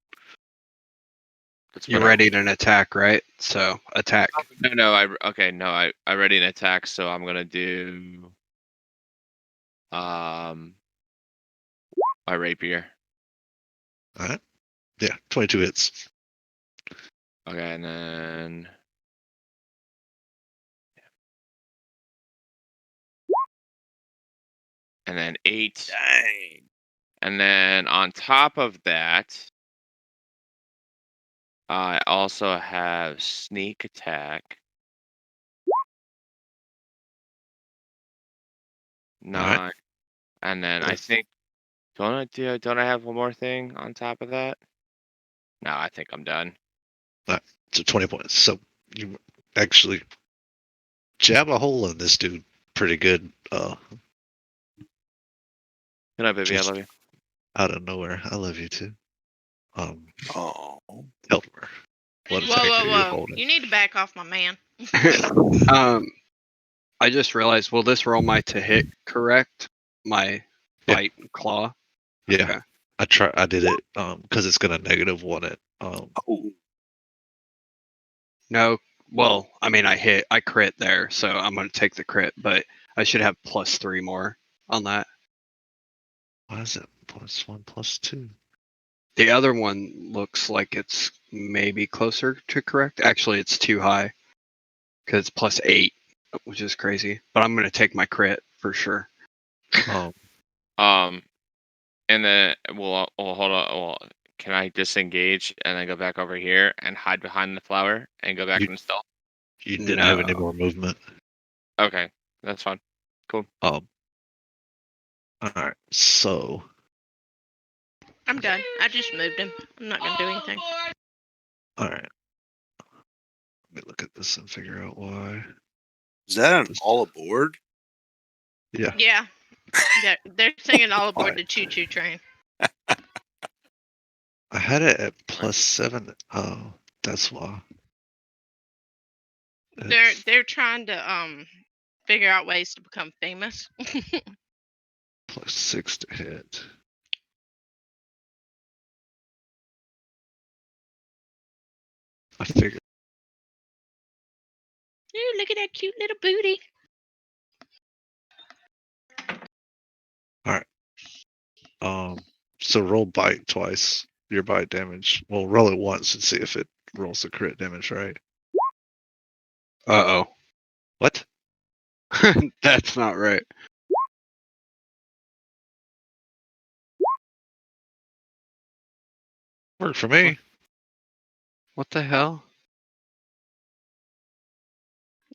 That's You're what I- ready to attack, right? So attack. No, I ready an attack, so I'm gonna do my rapier. Alright. Yeah, 22 hits. Okay, and then and then 8. Dang. And then on top of that, I also have sneak attack. 9. And then I Yes. think don't I have one more thing on top of that? No, I think I'm done. So 20 points. So you actually jab a hole in this dude pretty good. Good night, baby. Just I love you. out of nowhere. I love you too. Oh. Elmer. What Whoa, attack whoa, are you whoa! holding? You need to back off, my man. I just realized, will this roll my to hit correct? My Yeah. bite and claw? Yeah. Okay. I did it because it's gonna -1 it. Oh. No, well, I mean, I crit there, so I'm going to take the crit, but I should have +3 more on that. Why is it +1 +2? The other one looks like it's maybe closer to correct. Actually, it's too high because it's +8, which is crazy. But I'm going to take my crit for sure. And then well hold on. Well, can I disengage and then go back over here and hide behind the flower and go back You- into stealth? You didn't have any No. more movement. Okay, that's fine. All right. So I'm done. I just moved him. I'm not gonna do anything. all right. Let me look at this and figure out why. Is that an all aboard? Yeah. Yeah. They're singing all aboard Alright. the choo-choo train. I had it at +7. Oh, that's why. They're trying to figure out ways to become famous. +6 to hit. I figured. Ooh, look at that cute little booty. So roll bite twice. Your bite damage. Well, roll it once and see if it rolls the crit damage, right? Uh-oh. What? That's not right. Worked for me. What the hell?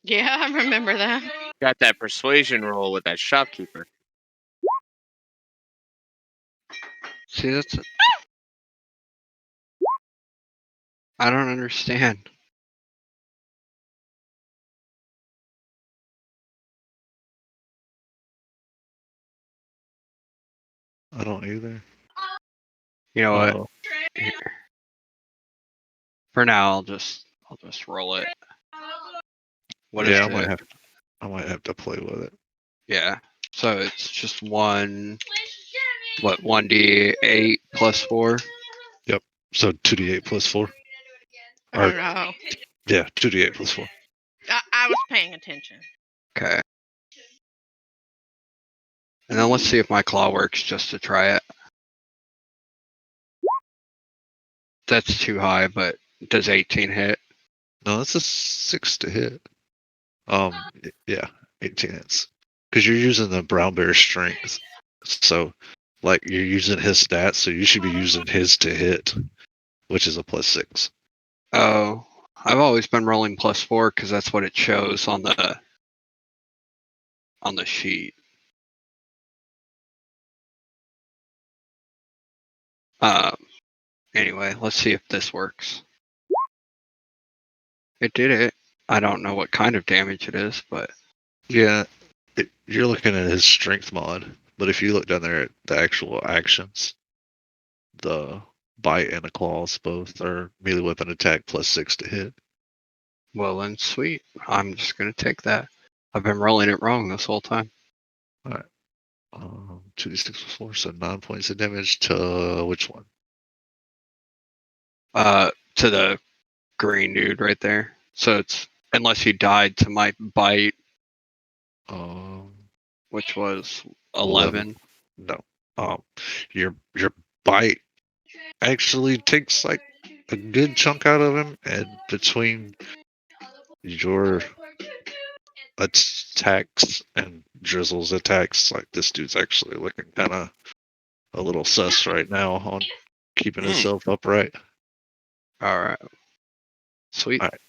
Yeah, I remember that. Got that persuasion roll with that shopkeeper. See, I don't understand. I don't either. You know what? Oh, Here. For now, I'll just roll it. What is yeah, it? I might have to play with it. Yeah. So it's just 1d8 +4? So 2d8 +4. Oh no. Yeah, 2d8 +4. I was paying attention. Okay. And then let's see if my claw works just to try it. That's too high, but does 18 hit? No, that's a 6 to hit. Yeah, 18 hits. Because you're using the brown bear strength. So, like, you're using his stats, so you should be using his to hit, which is a +6. Oh, I've always been rolling +4 because that's what it shows on the sheet. Anyway, let's see if this works. It did it. I don't know what kind of damage it is, but Yeah, you're looking at his strength mod, but if you look down there at the actual actions, the bite and the claws both are melee weapon attack +6 to hit. well then sweet. I'm just gonna take that. I've been rolling it wrong this whole time. 2d6 + 4, so 9 points of damage to which one? To the green dude right there. So it's unless he died to my bite, Um, which was 11. 11. No. Your bite actually takes like a good chunk out of him, and between your attacks and Drizzle's attacks, like this dude's actually looking kind of a little sus right now on keeping himself upright. All right. Sweet. All right.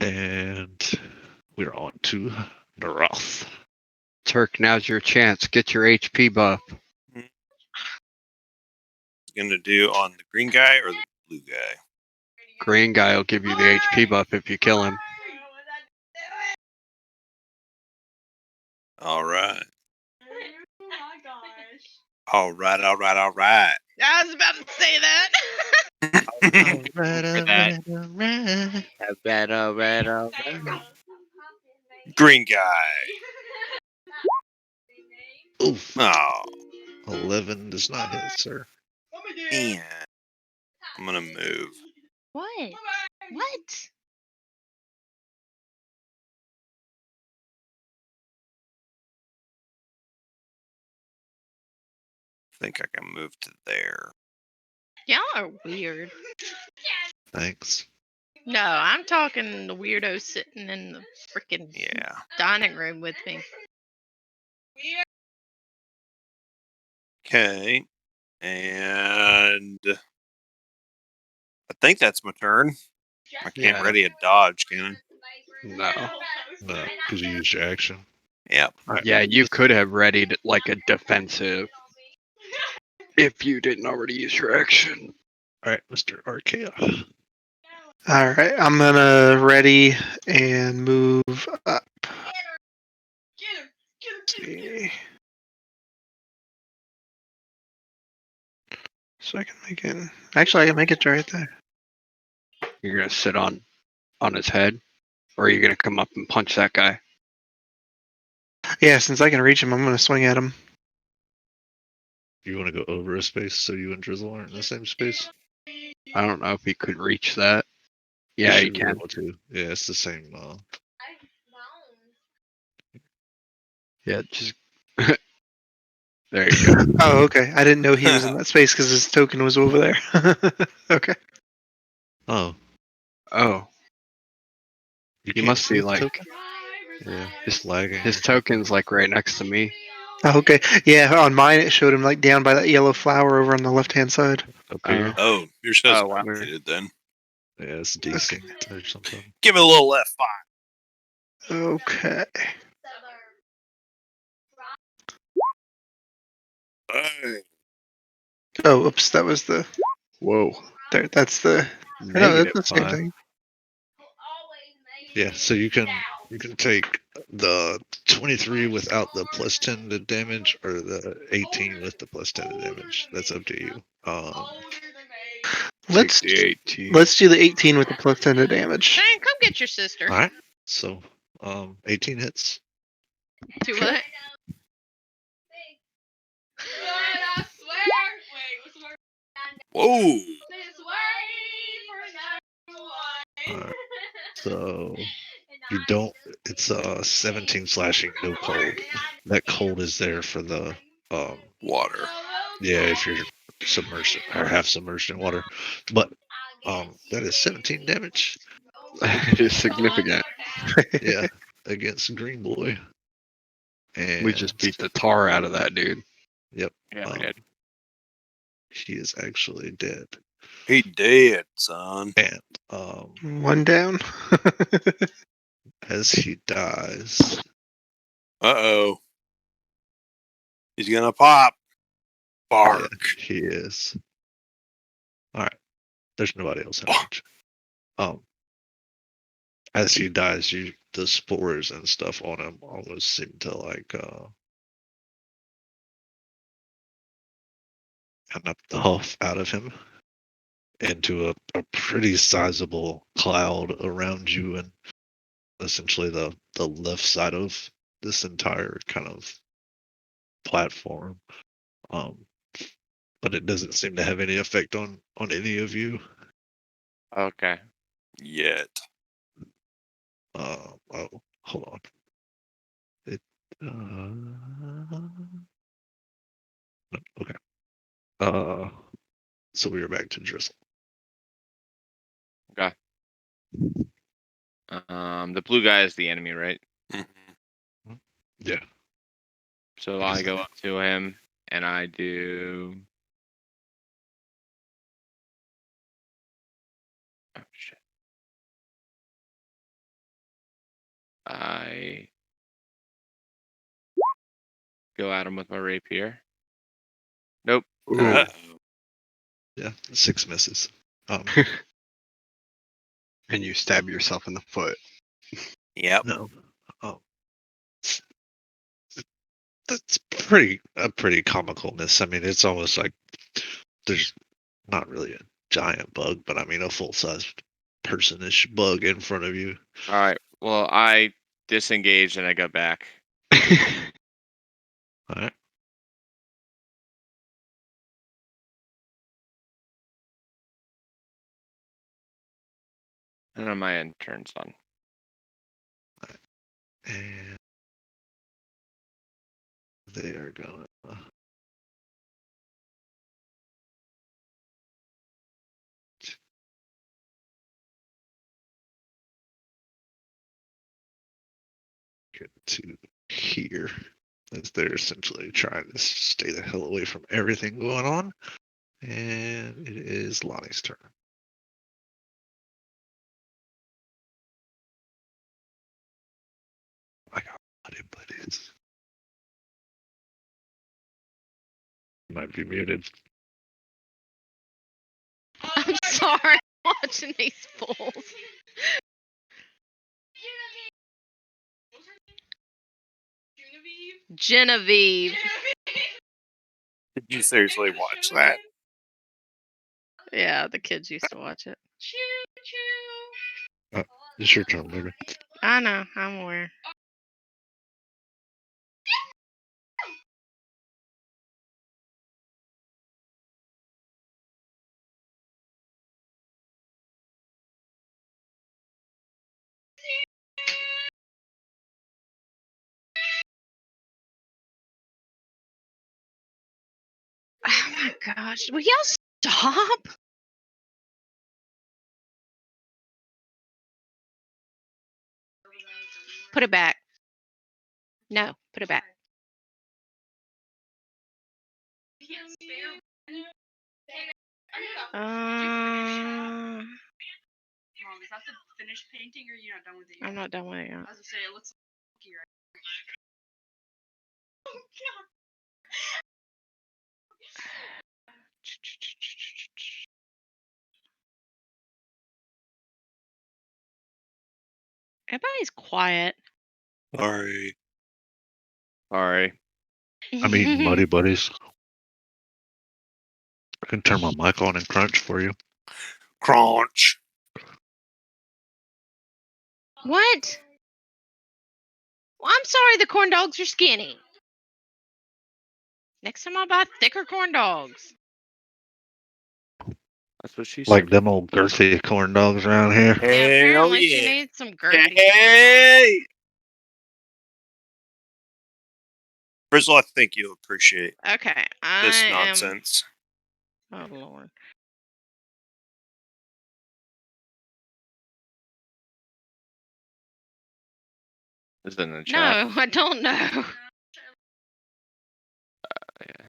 And we're on to Naroth. Turk, now's your chance. Get your HP buff. Going to do on the green guy or the blue guy? Green guy will give you the HP buff if you kill him. All right. Oh my gosh. All right. All right. All right. I was about to say that. Green guy. Oof. Oh, 11 does not hit, sir. man. I'm going to move. What? What? I think I can move to there. Y'all are weird. Thanks. No, I'm talking the weirdo sitting in the freaking Yeah. dining room with me. Okay. And I think that's my turn. I can't Yeah. ready a dodge, can I? No. No, because you used your action. Yep. Yeah, you could have readied like a defensive if you didn't already use your action. All right, Mr. Archaea. All right, I'm gonna ready and move up. Let's see. So I can make it. Actually, I can make it right there. You're gonna sit on his head, or are you gonna come up and punch that guy? Yeah, since I can reach him, I'm gonna swing at him. You want to go over a space so you and Drizzle aren't in the same space? I don't know if he could reach that. Yeah, you he should be can. able to. Yeah, it's the same. Yeah, just there you go. Oh, okay. I didn't know he was in that space because his token was over there. Okay. Oh, Oh, you he can't must see be the like token? Yeah, it's lagging. his token's like right next to me. Oh, okay. Yeah, on mine it showed him like down by that yellow flower over on the left-hand side. Up here. Oh, your show's Oh, wow. updated then. Yeah, it's desynced or something. Give it a little F5. Okay. Hey. Oh, oops. That was the. Whoa. There. That's the. No, Negative that's the same 5. thing. Yeah, so you can take the 23 without the +10 to damage, or the 18 with the +10 to damage. That's up to you. Let's Take the 18. let's do the 18 with the +10 to damage. Shane, come get your sister. All right. So, 18 hits. To Okay. what? I swear. Wait, what's the word? Whoa. Alright. So you don't. It's 17 slashing, no cold. That cold is there for the Water. yeah, if you're submerged or half submerged in water. But that is 17 damage. It is significant. Yeah, against Green Boy. And We just beat the tar out of that dude. Yep. Yeah, we did. He is actually dead. He dead, son. And One down. as he dies, Uh-oh. He's gonna pop. Bark. yeah, he is. All right. There's nobody else average. As he dies, the spores and stuff on him almost seem to like kind of puff out of him into a pretty sizable cloud around you, and essentially the left side of this entire kind of platform. But it doesn't seem to have any effect on any of you. Okay. Yet. Oh, hold on. It. Okay. So we are back to Drizzle. Okay. The blue guy is the enemy, right? Yeah. So I go up to him and I do. Oh shit. I go at him with my rapier. Nope. Uh, Yeah. 6 misses. And you stab yourself in the foot. yep. No. That's a pretty comical miss. I mean, it's almost like there's not really a giant bug, but I mean a full-sized personish bug in front of you. All right. Well, I disengaged and I got back. All right. And then my end turns on. And they are going. Get to here, as they're essentially trying to stay the hell away from everything going on. And it is Lonnie's turn. I got buddies. Might be muted. I'm sorry. I'm watching these fools. Genevieve. Did you seriously watch that? Yeah, the kids used to watch it. It's your turn, baby. I know. I'm aware. Oh my gosh. Will y'all stop? Put it back. No, put it back. Mom, is that the finished painting or are you not done with it yet? I'm not done with it yet. I was gonna say it looks funky right Everybody's quiet. Sorry. Sorry. I'm eating Muddy Buddies. I can turn my mic on and crunch for you. Crunch. What? Well, I'm sorry the corn dogs are skinny. Next time I'll buy thicker corn dogs. That's what she Like said. them old girthy corn dogs around here. Yeah, Hell apparently she yeah. needs some girthy corn dogs. Hey! Frizzle, I think you'll appreciate Okay, this I am. nonsense. Oh Lord. Is it in the chat? No, I don't know. Yeah.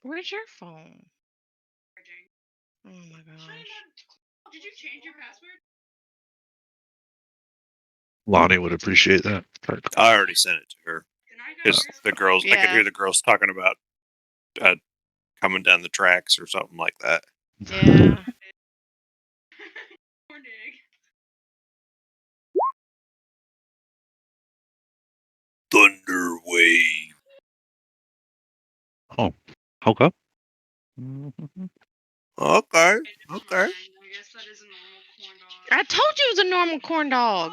Where's your phone? Oh my gosh. Did you change your password? Lonnie would appreciate that. I already sent it to her. Then I got Because yours. the girls, I could Yeah. hear the girls talking about coming down the tracks or something like that. Yeah. Corn egg. Thunder wave. Oh, okay. Okay. It's Okay. fine. I guess that is a normal corn dog. I told you it was a normal corn dog.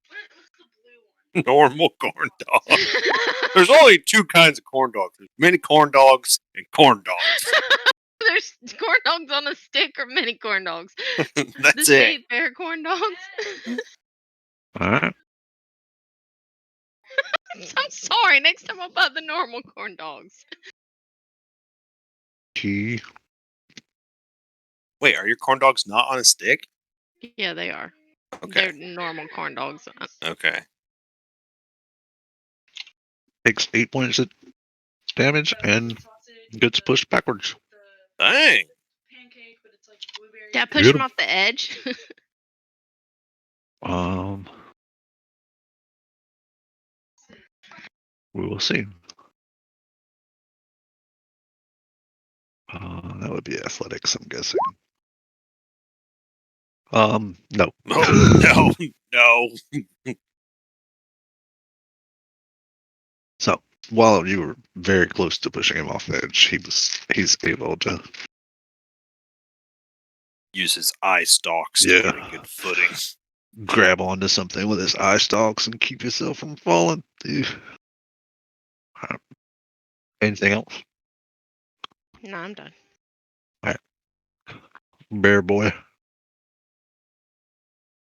What's the blue one? Normal corn dog. There's only two kinds of corn dogs. There's mini corn dogs and corn dogs. There's corn dogs on a stick or mini corn dogs. The That's it. state fair corn dogs. All right. I'm sorry. Next time I'll buy the normal corn dogs. Key. Wait, are your corn dogs not on a stick? Yeah, they are. Okay. They're normal corn dogs. Okay. Takes 8 points of damage and gets pushed backwards. Dang. Pancake, but it's like blueberry. Did I push Get him 'em. off the edge? We will see. That would be athletics, I'm guessing. No. Oh, no. So while you were very close to pushing him off the edge, he's able to Use his eye stalks to get a Yeah. good footing. grab onto something with his eye stalks and keep yourself from falling. Ew. Anything else? No, I'm done. Bear boy.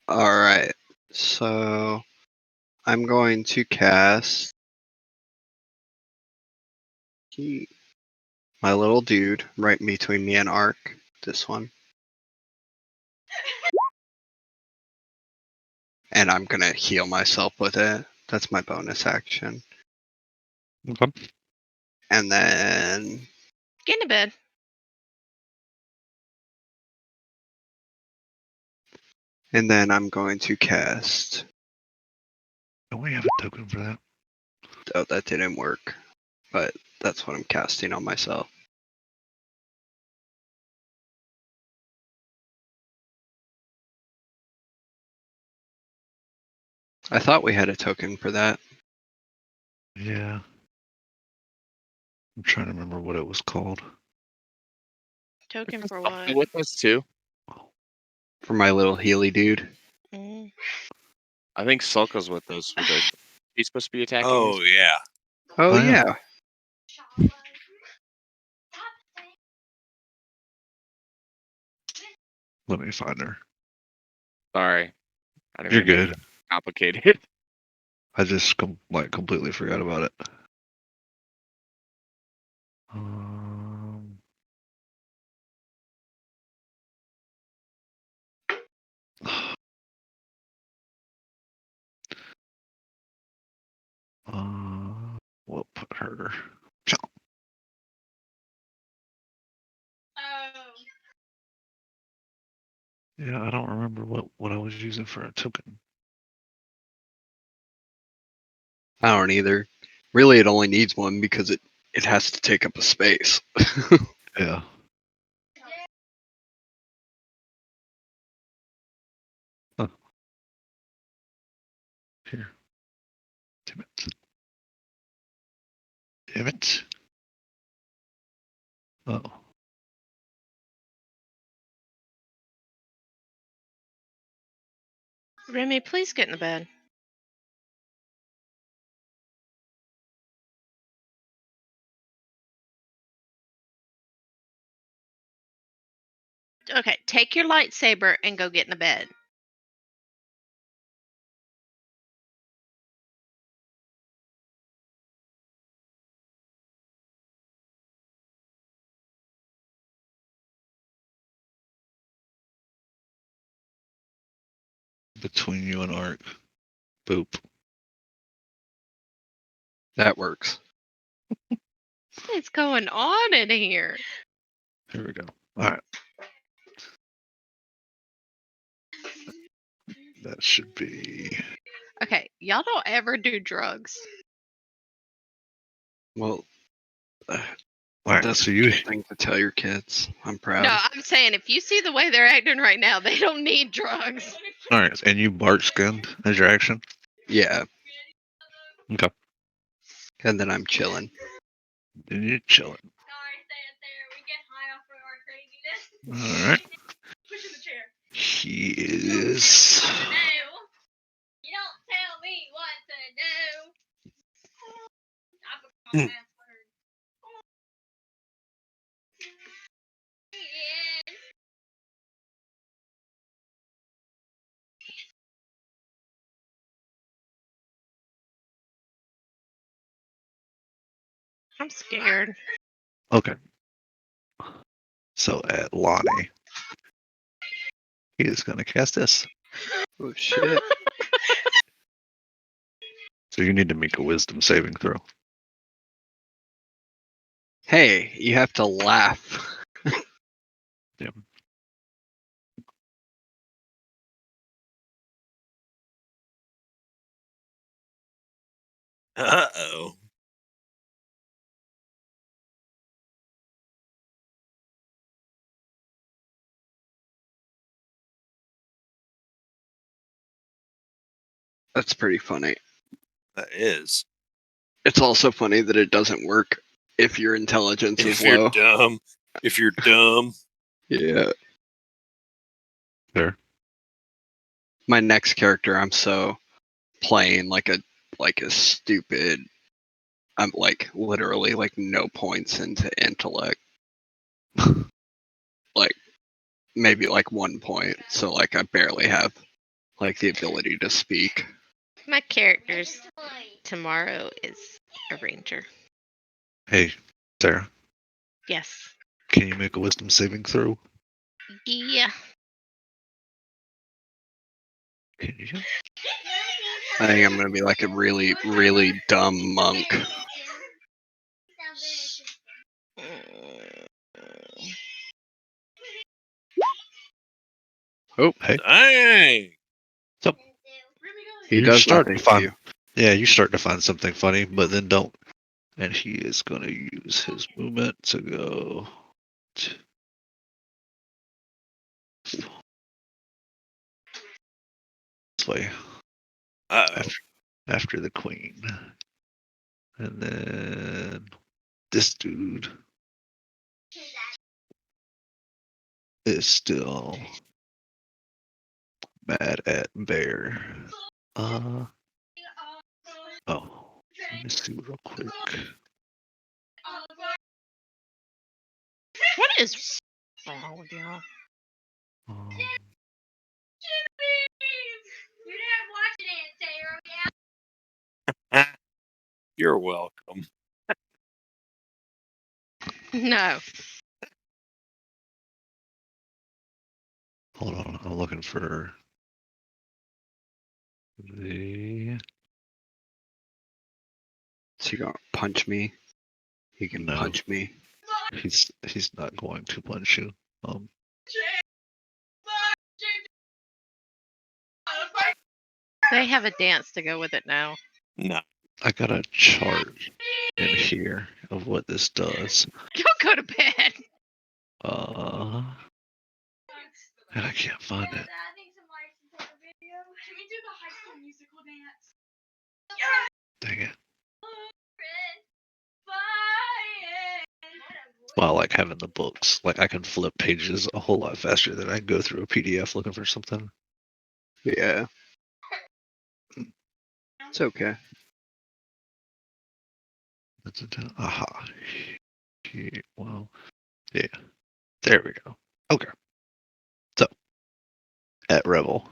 All right. So I'm going to cast my little dude right between me and Ark. This one. And I'm going to heal myself with it. That's my bonus action. Okay. And then Get into bed. I'm going to cast. Don't we have a token for that? Oh, that didn't work. But that's what I'm casting on myself. I thought we had a token for that. Yeah. I'm trying to remember what it was called. Token for Something what? with us too. For my little Healy dude. Mm. I think Sulka's with us. He's supposed to be attacking. Oh, yeah. Oh, Oh, yeah. yeah. Let me find her. Sorry, I didn't You're mean to make good. it complicated. I just completely forgot about it. We'll put her. Oh. Yeah, I don't remember what I was using for a token. I don't either. Really, it only needs one because it has to take up a space. Yeah. Huh. Here. Damn it. Damn it. Oh. Remy, please get in the bed. Okay, take your lightsaber and go get in the bed. Between you and Ark. Boop. That works. What's going on in here? Here we go. Alright. That should be. Okay, y'all don't ever do drugs. Well, All right, That's so a you good thing to tell your kids. I'm proud. No, I'm saying if you see the way they're acting right now, they don't need drugs. all right, and you bark skinned as your action. Yeah. Okay. And then I'm chilling. And you're chilling. Sorry, stand there. We get high off of our craziness. All right. Push in the chair. He is. No. You don't tell me what to do. I become Hmm. password. Yeah. I'm scared. Okay. So at Lonnie, he is going to cast this. Oh shit. So you need to make a wisdom saving throw. Hey, you have to laugh. Yeah. Uh-oh. That's pretty funny. That is. It's also funny that it doesn't work if your intelligence is If you're low. dumb. If you're dumb. Yeah. Fair. My next character, I'm so playing like a stupid. I'm like literally like no points into intellect. Like maybe like 1 point. So like I barely have like the ability to speak. My character's tomorrow is a ranger. Hey, Sarah, Yes. can you make a wisdom saving throw? Yeah. Can you? I think I'm gonna be like a really, really dumb monk. Mm, Oh, Hey, Dang. he you does start nothing to to find. you. Yeah, you start to find something funny, but then don't. And he is going to use his movement to go. This way Uh-oh. after the queen. And then this dude is still mad at Bear. Oh, let me see real quick. What is wrong with y'all? Um, You're not watching it, Sarah. Yeah. You're welcome. No. hold on, I'm looking for the. Is he gonna punch me? He can No, punch me. he's not going to punch you. They have a dance to go with it now. No. I got a chart in here of what this does. Y'all go to bed. And I can't find it. I think somebody should take a video. Can we do the High School Musical dance? Dang it. Fire. Well, like having the books, like I can flip pages a whole lot faster than I can go through a PDF looking for something. Yeah. It's okay. Aha. Well, yeah. There we go. Okay. So, at Revel,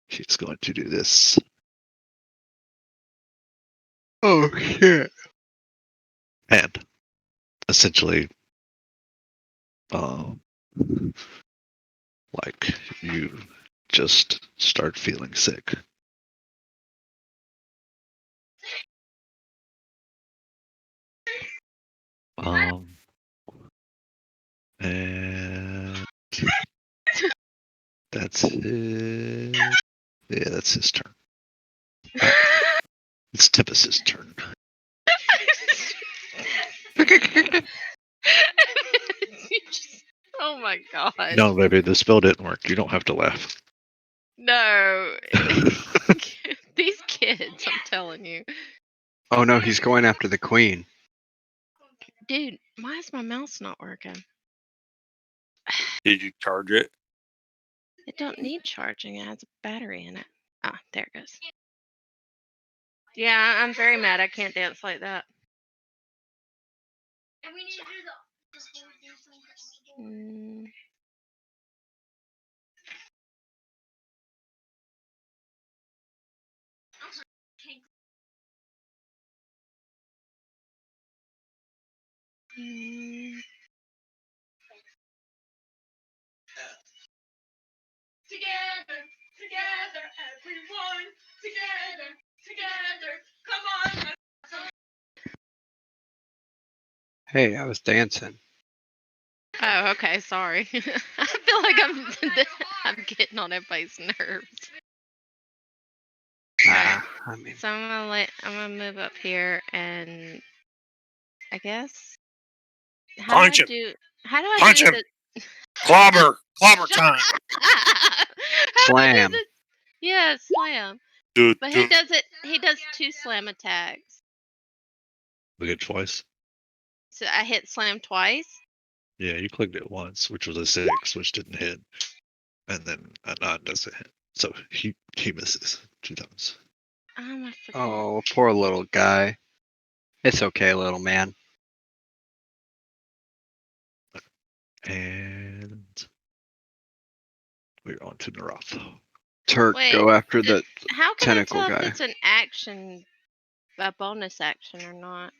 she's going to do this. Oh shit. And essentially, um, like you just start feeling sick. And that's it. Yeah, that's his turn. It's Tempest's turn. my god. No, baby, the spell didn't work. You don't have to laugh. No. These kids, I'm telling you. Oh no, he's going after the queen. Dude, why is my mouse not working? Did you charge it? It don't need charging. It has a battery in it. Ah, there it goes. Yeah, I'm very mad. I can't dance like that. And we need to do the Mm. Mm. together, everyone, together, come on. Hey, I was dancing. Oh, okay. Sorry. I feel like I'm getting on everybody's nerves. Nah, I mean, So I'm gonna move up here and I guess Punch him. how do I Punch do him. the Clobber time. How do I do Slam. the yeah, slam. Dude, But he does 2 slam attacks. Look at twice. So I hit slam twice. Yeah, you clicked it once, which was a 6, which didn't hit, and then a 9 doesn't hit. So he misses 2 times. Oh, I forgot. Oh, poor little guy. It's okay, little man. And we're on to Naroth. Turk, Wait, go after the How can I tentacle tell if guy. it's an action, a bonus action or not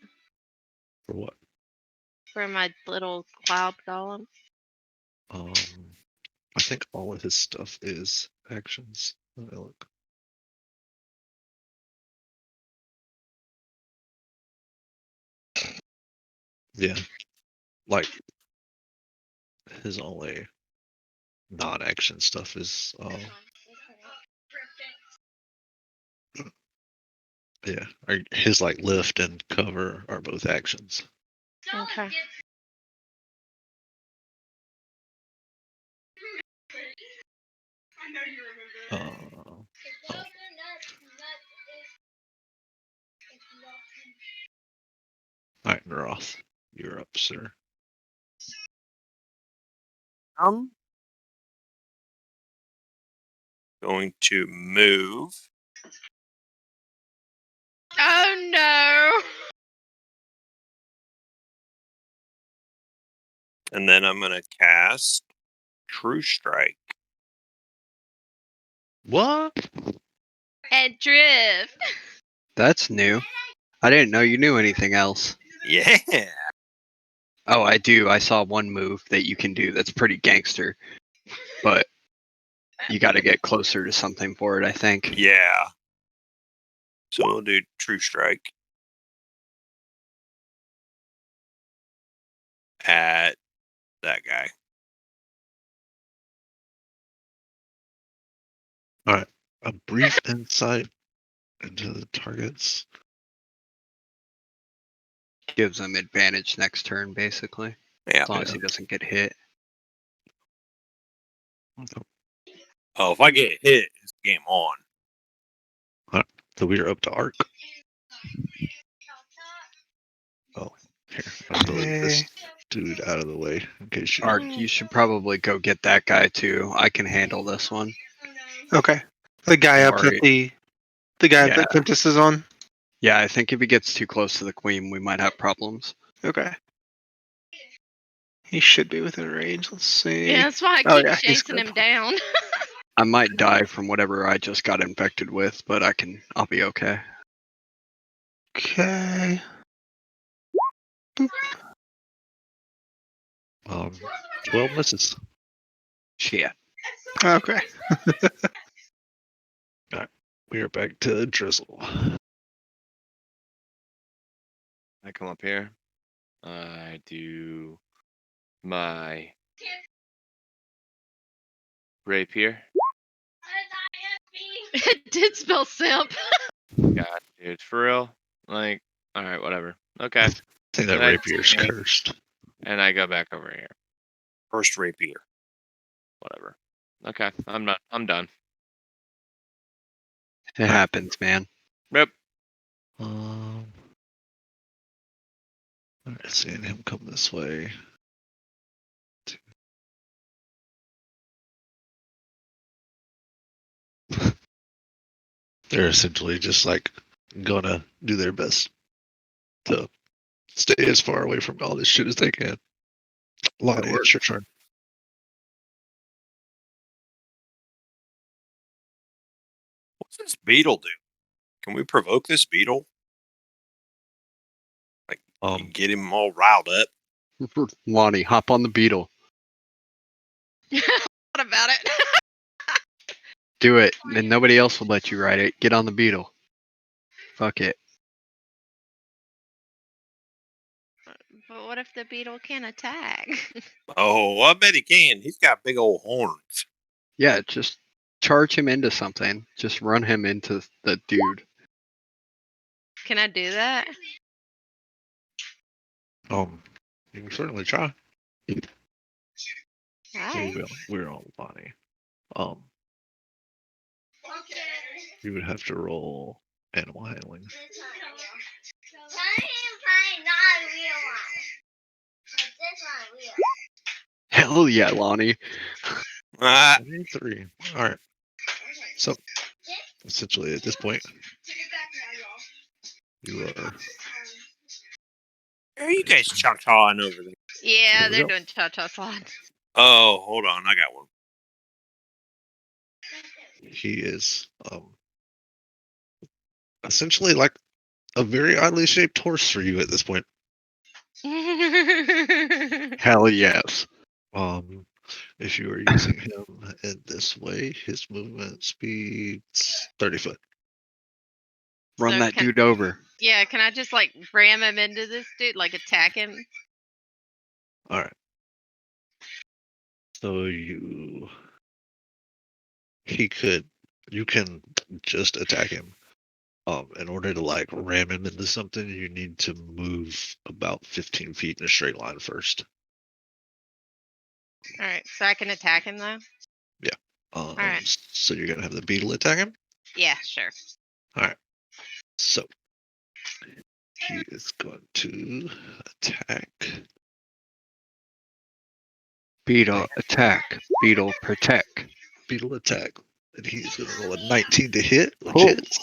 For what? for my little cloud golem? I think all of his stuff is actions. Let me look. Yeah, like his only non-action stuff is yeah, his like lift and cover are both actions. Okay. I know you remember. Oh. All right, Naroth, you're up, sir. I'm going to move, Oh no! and then I'm going to cast True Strike. What? And drift. That's new. I didn't know you knew anything else. Yeah. Oh, I do. I saw one move that you can do that's pretty gangster, but you got to get closer to something for it, I think. Yeah. So we'll do True Strike at that guy. All right, a brief insight into the targets. Gives him advantage next turn, basically, Yeah. as long as he doesn't get hit. Oh, if I get hit, it's game on. So we're up to Arc. Oh, here, I'll delete this dude out of the way in case you. Ark, you should probably go get that guy too. I can handle this one. Okay. The guy up Sorry. that the guy Yeah. that Tempest is on. Yeah, I think if he gets too close to the queen, we might have problems. Okay. He should be within range. Let's see. Yeah, that's why I Oh, keep yeah, he's chasing good. him down. I might die from whatever I just got infected with, but I'll be okay. Okay. 12 misses. Shit. Okay. We are back to Drizzle. I come up here. I do my rapier. It did spell simp. God, dude, for real. Like, all right, whatever. Okay, I think that Then I rapier's take- cursed. and I go back over here. First rapier. Whatever. Okay, I'm not. I'm done. It happens, man. Yep. Alright, seeing him come this way. They're essentially just like gonna do their best to stay as far away from all this shit as they can. Lonnie, it's your turn. What's this beetle do? Can we provoke this beetle? Like, get him all riled up? Lonnie, hop on the beetle. What about it? Do it, and nobody else will let you ride it. Get on the beetle. Fuck it. But what if the beetle can't attack? Oh, I bet he can. He's got big old horns. Yeah, just charge him into something. Just run him into the dude. Can I do that? You can certainly try. Alright. We're on Lonnie. You would have to roll animal handling. Hell yeah, Lonnie. 3. Alright. So essentially at this point you are Are you guys cha-chawing over there? Yeah, There we they're go. doing cha-cha slide. Oh, hold on. I got one. he is essentially like a very oddly shaped horse for you at this point. Hell yes. If you are using him in this way, his movement speed's 30 foot. Run So that can- dude over. Yeah, can I just like ram him into this dude, like attack him? Alright. So you can just attack him. In order to like ram him into something, you need to move about 15 feet in a straight line first. Alright, so I can attack him though? Alright. So you're gonna have the beetle attack him? Yeah, sure. Alright. So he is going to attack. Beetle attack. Beetle protect. Beetle attack. And he's gonna roll a 19 to hit, which Oh. hits.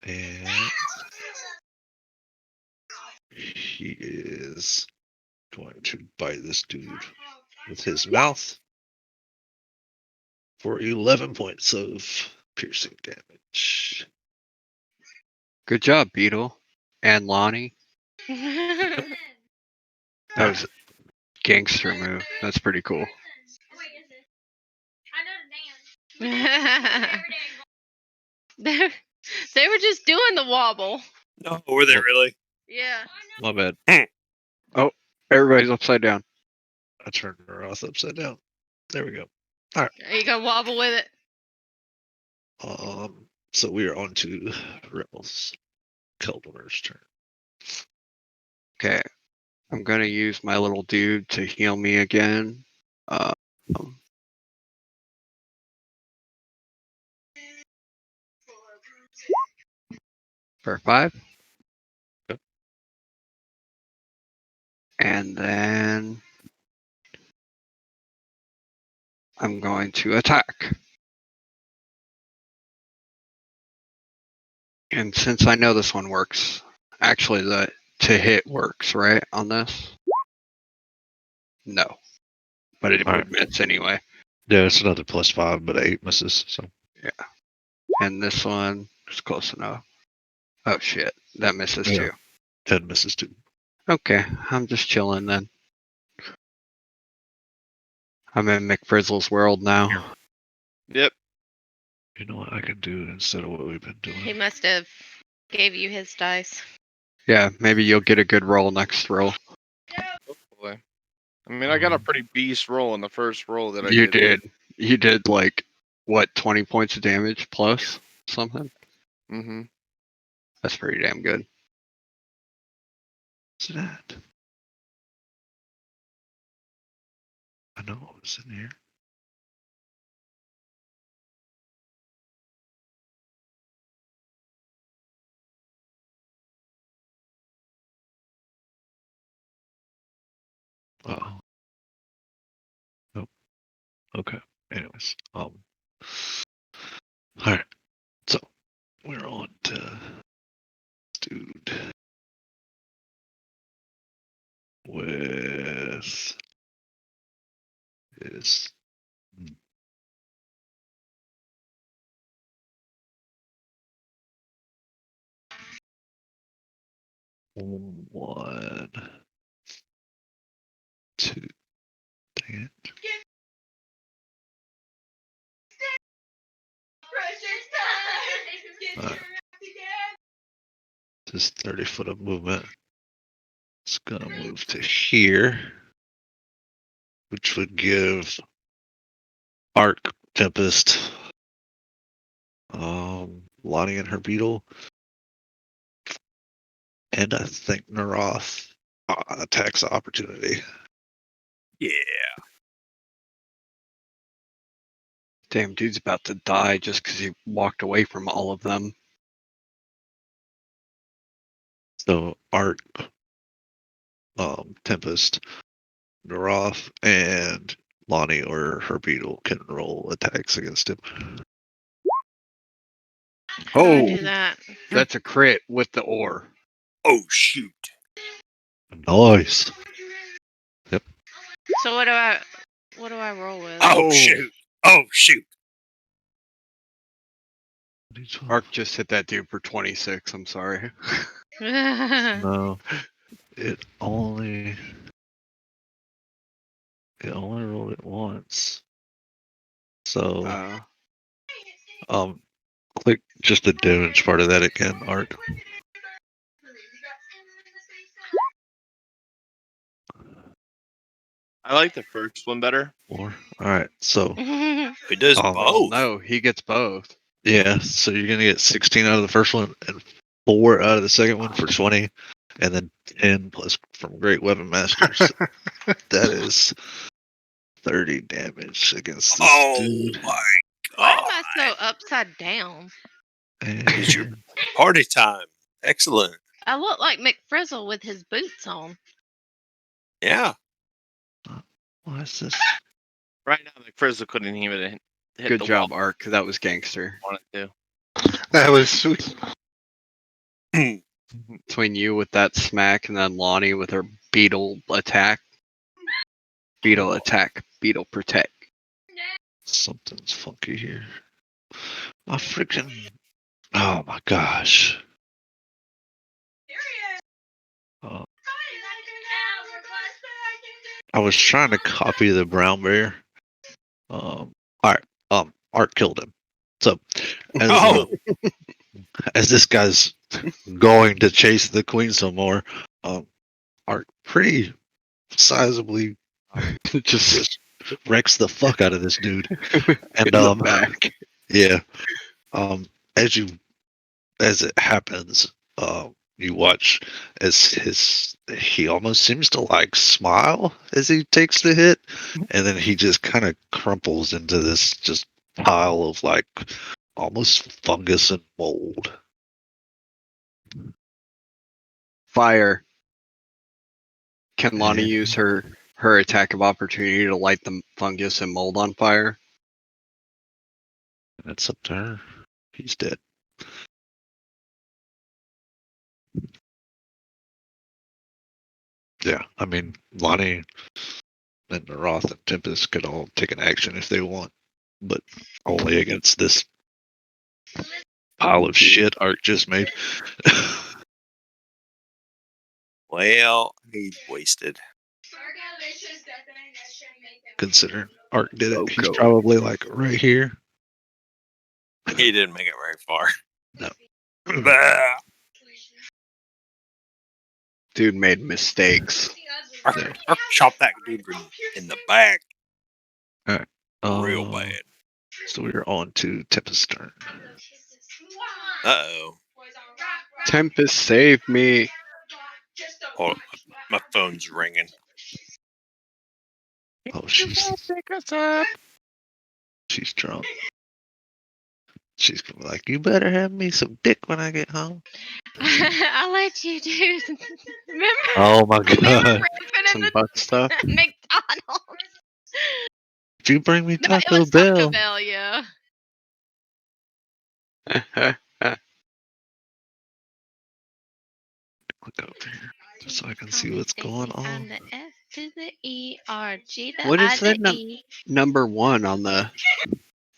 And he is going to bite this dude with his mouth for 11 points of piercing damage. Good job, Beetle. And Lonnie. That was a gangster move. That's pretty cool. they were just doing the wobble. No, were they really? Yeah. My bad. Everybody's upside down. I turned her off upside down. There we go. You gonna wobble with it? So we are on to Rebels. Keldor's turn. Okay. I'm gonna use my little dude to heal me again. For 5. Okay. And then I'm going to attack. And since I know this one works, actually the to hit works, right, on this? No. But it All right. admits anyway. Yeah, it's another +5, but 8 misses. So Yeah. And this one is close enough. Oh shit. That misses Yeah. too. 10 misses too. Okay. I'm just chilling then. I'm in McFrizzle's world now. Yep. You know what I can do instead of what we've been doing? He must have gave you his dice. Yeah, maybe you'll get a good roll next roll. Boy. I mean, I got a pretty beast roll in the first roll that I You did. did. You did like what, 20 points of damage plus something? Mm-hmm. That's pretty damn good. What's that? I know what was in here. Oh. Nope. Okay. Anyways, all right. So we're on to dude with his one, two. Dang it. Alright. This 30 foot of movement. It's gonna move to here, which would give Arc Tempest, Lonnie and her beetle, and I think Naroth attacks of opportunity. Yeah. Damn, dude's about to die just because he walked away from all of them. So Arc, Tempest, Naroth, and Lonnie or her beetle can roll attacks against him. How do I Oh, do that? that's a crit with the ore. Oh shoot. Nice. So what do I roll with? Oh, Oh. shoot. Oh shoot. Arc just hit that dude for 26. I'm sorry. No, it only rolled it once. So click just the damage part of that again, Art. I like the first one better. All right, so It does Oh. Well, both. no, he gets both. yeah, so you're gonna get 16 out of the first one and 4 out of the second one for 20, and then 10 plus from Great Weapon Masters. That is 30 damage against this Oh dude. my Why god. am I so upside down? It's your And party time. Excellent. I look like McFrizzle with his boots on. Yeah. why is this? Right now, McFrizzle couldn't even hit Good the job, wall Arc. That was gangster. he wanted to. That was sweet. Between you with that smack and then Lonnie with her beetle attack. Beetle attack. Beetle protect. Something's funky here. I freaking. Oh my gosh. Uh, I was trying to copy the brown bear. Alright. Art killed him. So as this guy's going to chase the queen some more, Art pretty sizably just wrecks the fuck out of this dude. And In the back. yeah. As it happens, you watch as he almost seems to like smile as he takes the hit, and then he just kind of crumples into this just pile of like almost fungus and mold. Fire. Can Lonnie And use her attack of opportunity to light the fungus and mold on fire? it's up to her. He's dead. Yeah, I mean, Lonnie and Naroth and Tempest could all take an action if they want, but only against this pile of shit Art just made. Well, he's wasted. Considering Art did it, Oh, he's go. probably like right here. He didn't make it very far. No. Bah! Dude made mistakes. Ark shot that dude in the back Alright. real bad. So we're on to Tempest's turn. Uh-oh. Tempest, save me. Hold on. My phone's ringing. Oh, she's Pick us up. drunk. She's gonna be like, you better have me some dick when I get home. I'll let you do. Remember? Oh my Remember god! ramping in Some the butt stuff. McDonald's? If you bring me No, it Taco was Taco Bell, Bell, yeah. look over here just so I can see what's going I'm on. the F to the E, R, G, the What I, is that the E. number 1 on the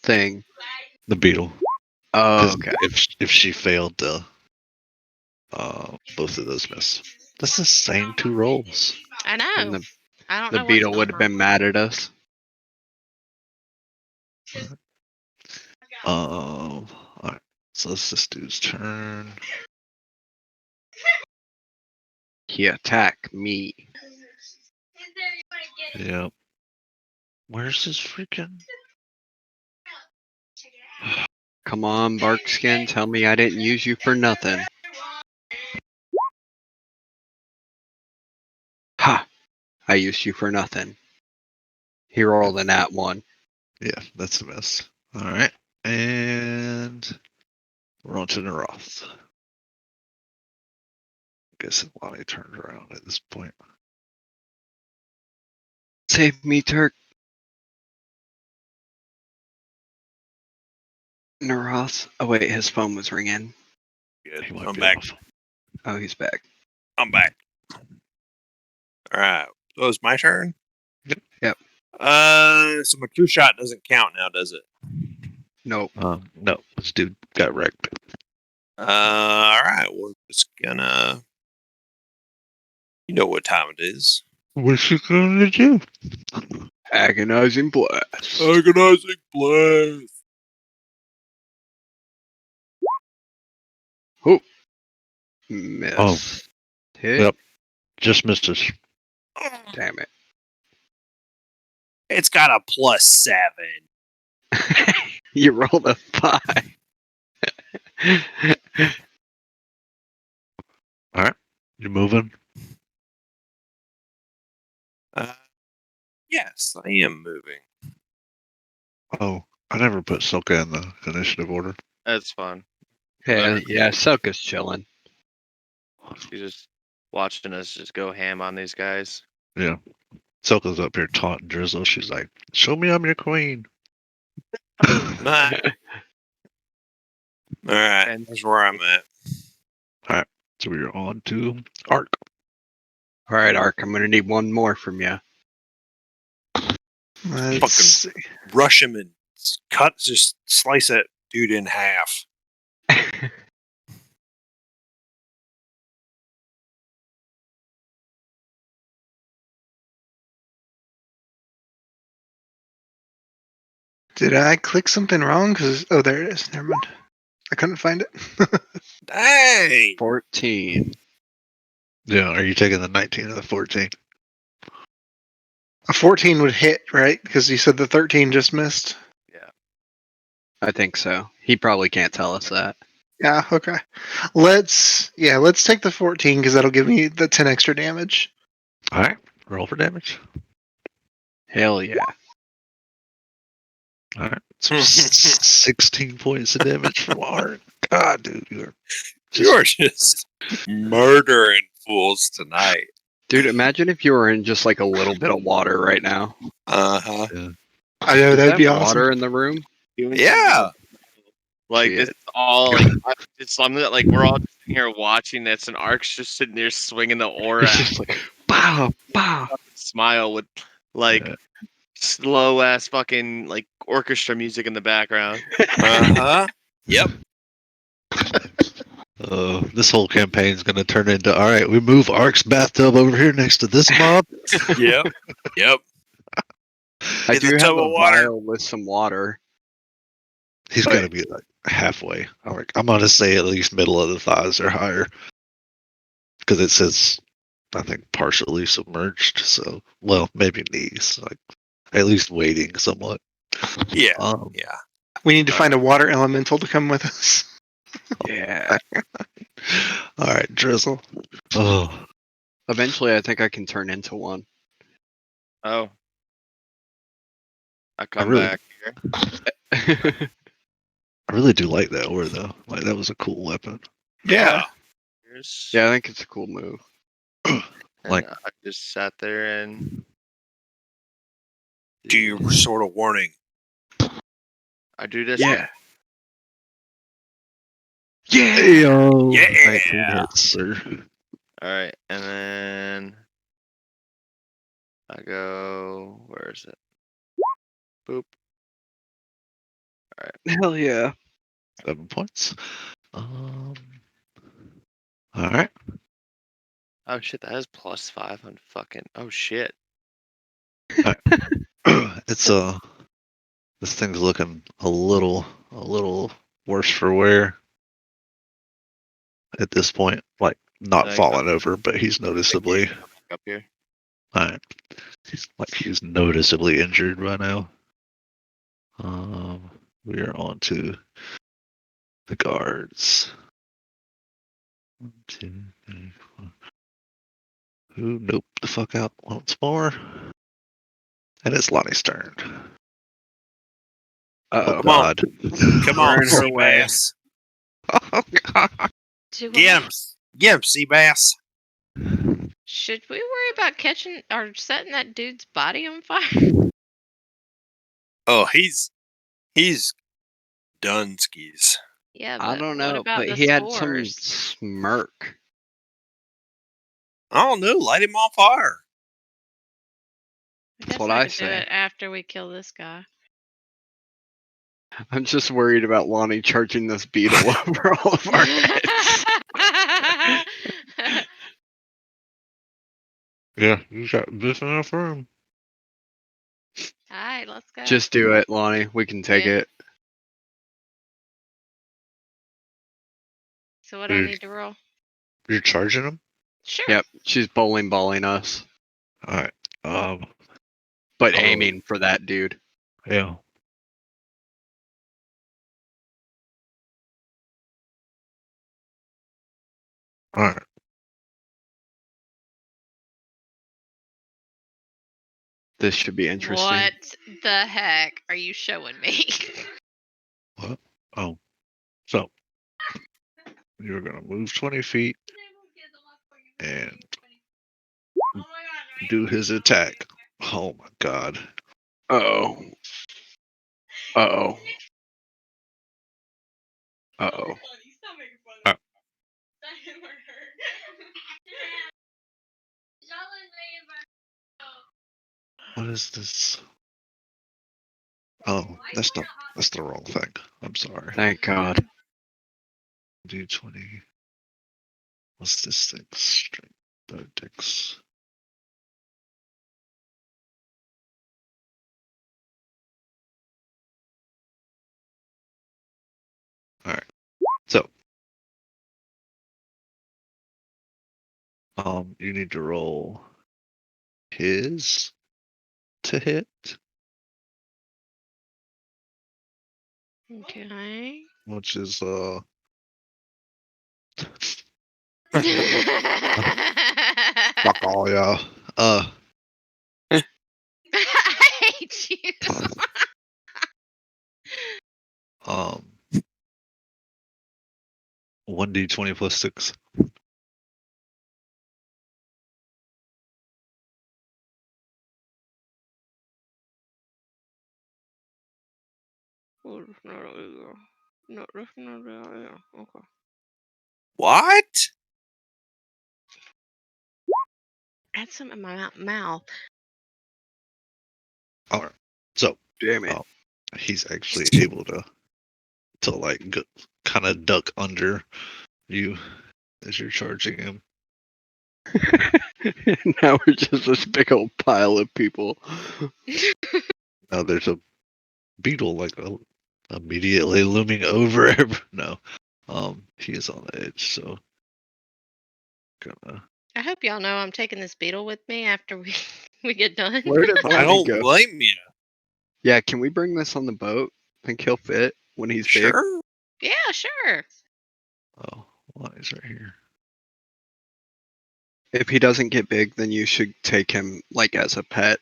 thing? The beetle. Oh, Because okay. if she failed to, both of those miss. That's the same 2 rolls. I know. And I don't the know what's beetle going would have on. been mad at us. All right. So it's this dude's turn. He attacked me. Yep. Where's his freaking? Come on, Barkskin, tell me I didn't use you for nothing. Ha! I used you for nothing. He rolled an at 1. Yeah, that's a miss. All right, and we're on to Naroth. Guess Lonnie turned around at this point. Save me, Turk. Naroth. Oh wait, his phone was ringing. Good. He might I'm be back. off. Oh, he's back. I'm back. All right. So it's my turn. Yep. So my true shot doesn't count now, does it? Nope. No, this dude got wrecked. All right. We're just gonna. You know what time it is. What's he gonna do? Agonizing blast. Agonizing blast. Miss. Oh. Hit. Yep. Just missed us. Damn it. It's got a +7. You rolled a 5. All right, you moving? Yes, I am moving. Oh, I never put Silka in the initiative order. That's fun. Yeah, Selka's chilling. She's just watching us just go ham on these guys. Yeah. Silka's up here taunting Drizzle. She's like, show me I'm your queen. All right, And- that's where I'm at. So we're on to Arc. Alright, Ark, I'm gonna need one more from you. Let's Fucking- see. Rush him and just slice that dude in half. Did I click something wrong? Oh, there it is. Never mind. I couldn't find it. Dang! 14. Yeah, are you taking the 19 or the 14? A 14 would hit, right? Because you said the 13 just missed. Yeah. I think so. He probably can't tell us that. Yeah, okay. Let's take the 14 because that'll give me the 10 extra damage. All right, roll for damage. Hell yeah. All right, so 16 points of damage from Arc. God, dude, You're just murdering fools tonight. Dude, imagine if you were in just like a little bit of water right now. Uh-huh. I know, Is that'd be that awesome. water in the room? Yeah. Like Shit. this is all like like we're all sitting here watching this, and Ark's just sitting there swinging the aura, It's just like, pow, pow. smile with like Yeah. slow ass fucking like orchestra music in the background. Uh-huh. Yep. This whole campaign is going to turn into, all right, we move Ark's bathtub over here next to this mob. Yep. Yep. I Get the do tub have a of water. vial with some water. He's going to be like halfway. I'm going to say at least middle of the thighs or higher. Because it says, I think, partially submerged. So, well, maybe knees. Like, at least wading somewhat. Yeah. Um, Yeah. We need to find a water elemental to come with us. Yeah. All right, Drizzle. Oh, Eventually, I think I can turn into one. Oh, I come really- back here. I really do like that ore though. Like that was a cool weapon. Yeah. Here's, Yeah, I think it's a cool move. and like- I just sat there and Do your sort of warning. I do this. Yeah. Yo, Yeah. 19 hits, sir. All right, and then I go. Where is it? Boop. Hell yeah. 7 points. All right. Oh shit, that has +5 on fucking. Oh shit. It's this thing's looking a little worse for wear at this point. Like not Like, falling over, but he's noticeably Up here. alright. He's noticeably injured right now. We are on to the guards. 1, 2, 3, 4. Who nope the fuck out once more. And it's Lonnie's turn. Uh-oh. Come on. God. Come We're on, in her way. Seabass. Oh God. Do Get I- him. Get him, Seabass. Should we worry about catching or setting that dude's body on fire? Oh, he's done skis. Yeah, I but don't what know, about but the he had some spores? smirk. I don't know. Light him on fire. I guess what I I could do say. it after we kill this guy. I'm just worried about Lonnie charging this beetle over all of our heads. Yeah, you got this enough room. Alright, let's go. Just do it, Lonnie. We can take Yeah. it. So what do I Dude. need to roll? You're charging him? Sure. Yep, she's bowling balling us, Alright. but Oh. aiming for that dude. Yeah. Alright. This should be interesting. What the heck are you showing me? What? Oh. So you're gonna move 20 feet and do his attack. Oh my god. Uh-oh. Uh-oh. Uh-oh. Uh. What is this? Oh, that's the wrong thing. I'm sorry. Thank God. Do 20. What's this thing? Strength vertex. Alright. So you need to roll his to hit, Okay. which is I fuck all y'all. hate you. Um 1d20 plus 6. Oh, that's not illegal. No, that's not illegal. Okay. What? Add some in my mouth. Alright. So Damn it. Oh. he's actually able to like kind of duck under you as you're charging him. Now we're just this big old pile of people. Now there's a beetle like immediately looming over him. No. He is on the edge, so gonna I hope y'all know I'm taking this beetle with me after we get done. Where did I Lonnie don't go? blame you. Yeah, can we bring this on the boat? Think he'll fit when he's big? Sure. Yeah, sure. oh Lonnie's right here. If he doesn't get big, then you should take him like as a pet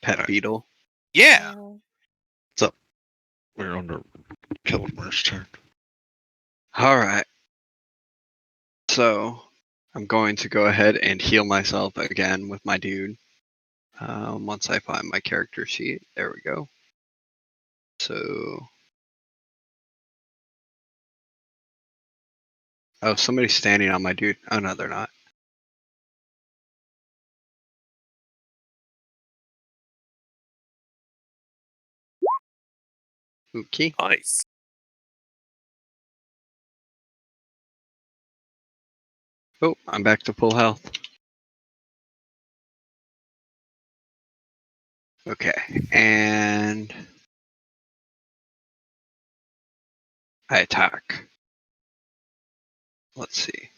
Alright. beetle. Yeah. Well, We're on the Kelmer's turn. All right. So I'm going to go ahead and heal myself again with my dude. Once I find my character sheet, there we go. So, oh, somebody's standing on my dude. Oh no, they're not. Okay. Nice. Oh, I'm back to full health. Okay, and I attack. Let's see.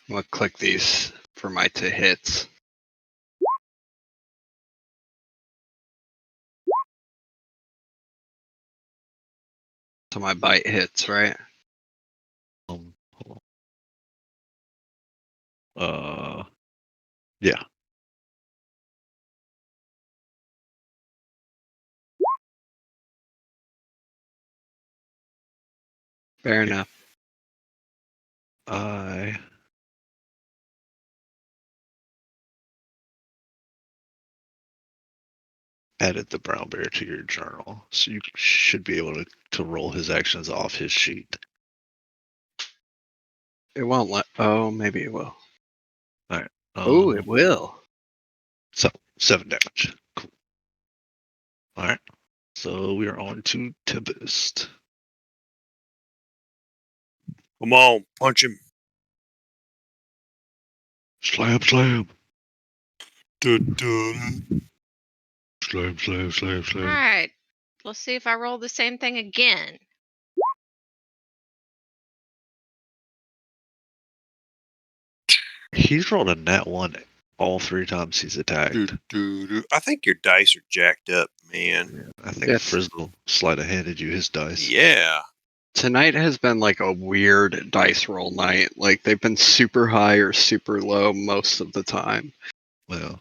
I'm gonna click these for my to hits. So my bite hits, right? Hold on. Yeah. Fair enough. I added the brown bear to your journal, so you should be able to roll his actions off his sheet. It won't let. Oh, maybe it will. All right. Oh, it will. So 7 damage. Cool. All right. So we are on to Tempest. Come on, punch him. Slam, slam, Dun, dun. slam, slam, slam, all slam. right. Let's see if I roll the same thing again. He's rolled a nat 1 all 3 times he's attacked. I think your dice are jacked up, man. I think Yes. Frizzle sleight of handed you his dice. Yeah. Tonight has been like a weird dice roll night. Like they've been super high or super low most of the time. Well,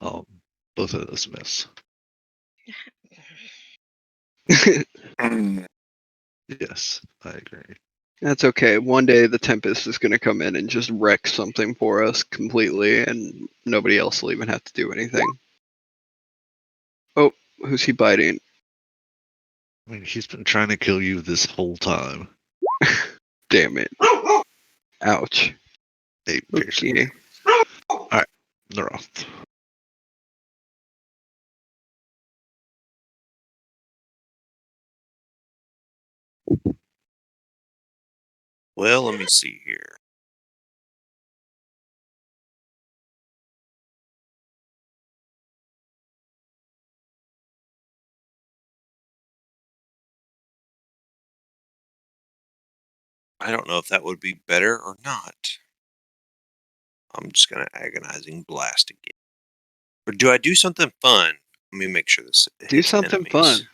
both of those miss. Yes, I agree. That's okay. One day the Tempest is going to come in and just wreck something for us completely, and nobody else will even have to do anything. Oh, who's he biting? I mean, he's been trying to kill you this whole time. Damn it. Ouch. 8 piercing. Okay. Alright, they're off. Well, let me see here. I don't know if that would be better or not. I'm just gonna agonizing blast again. Or do I do something fun? Let me make sure this Do hits something enemies. fun.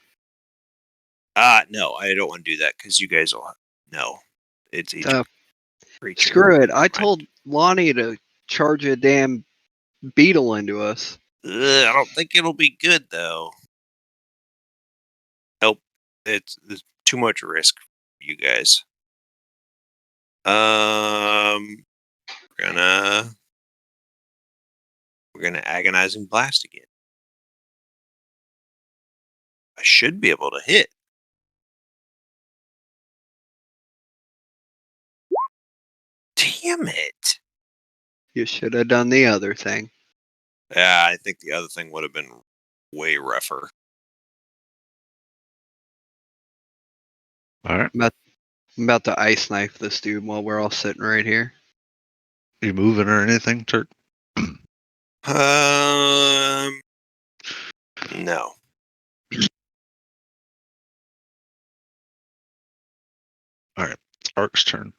No, I don't want to do that because you guys will. No, it's each creature. Screw it. I Right. told Lonnie to charge a damn beetle into us. I don't think it'll be good though. Nope, it's too much risk for you guys. We're gonna agonizing blast again. I should be able to hit. Damn it! You should have done the other thing. Yeah, I think the other thing would have been way rougher. Alright. I'm about to ice knife this dude while we're all sitting right here. You moving or anything, Turk? No. Alright, Ark's turn.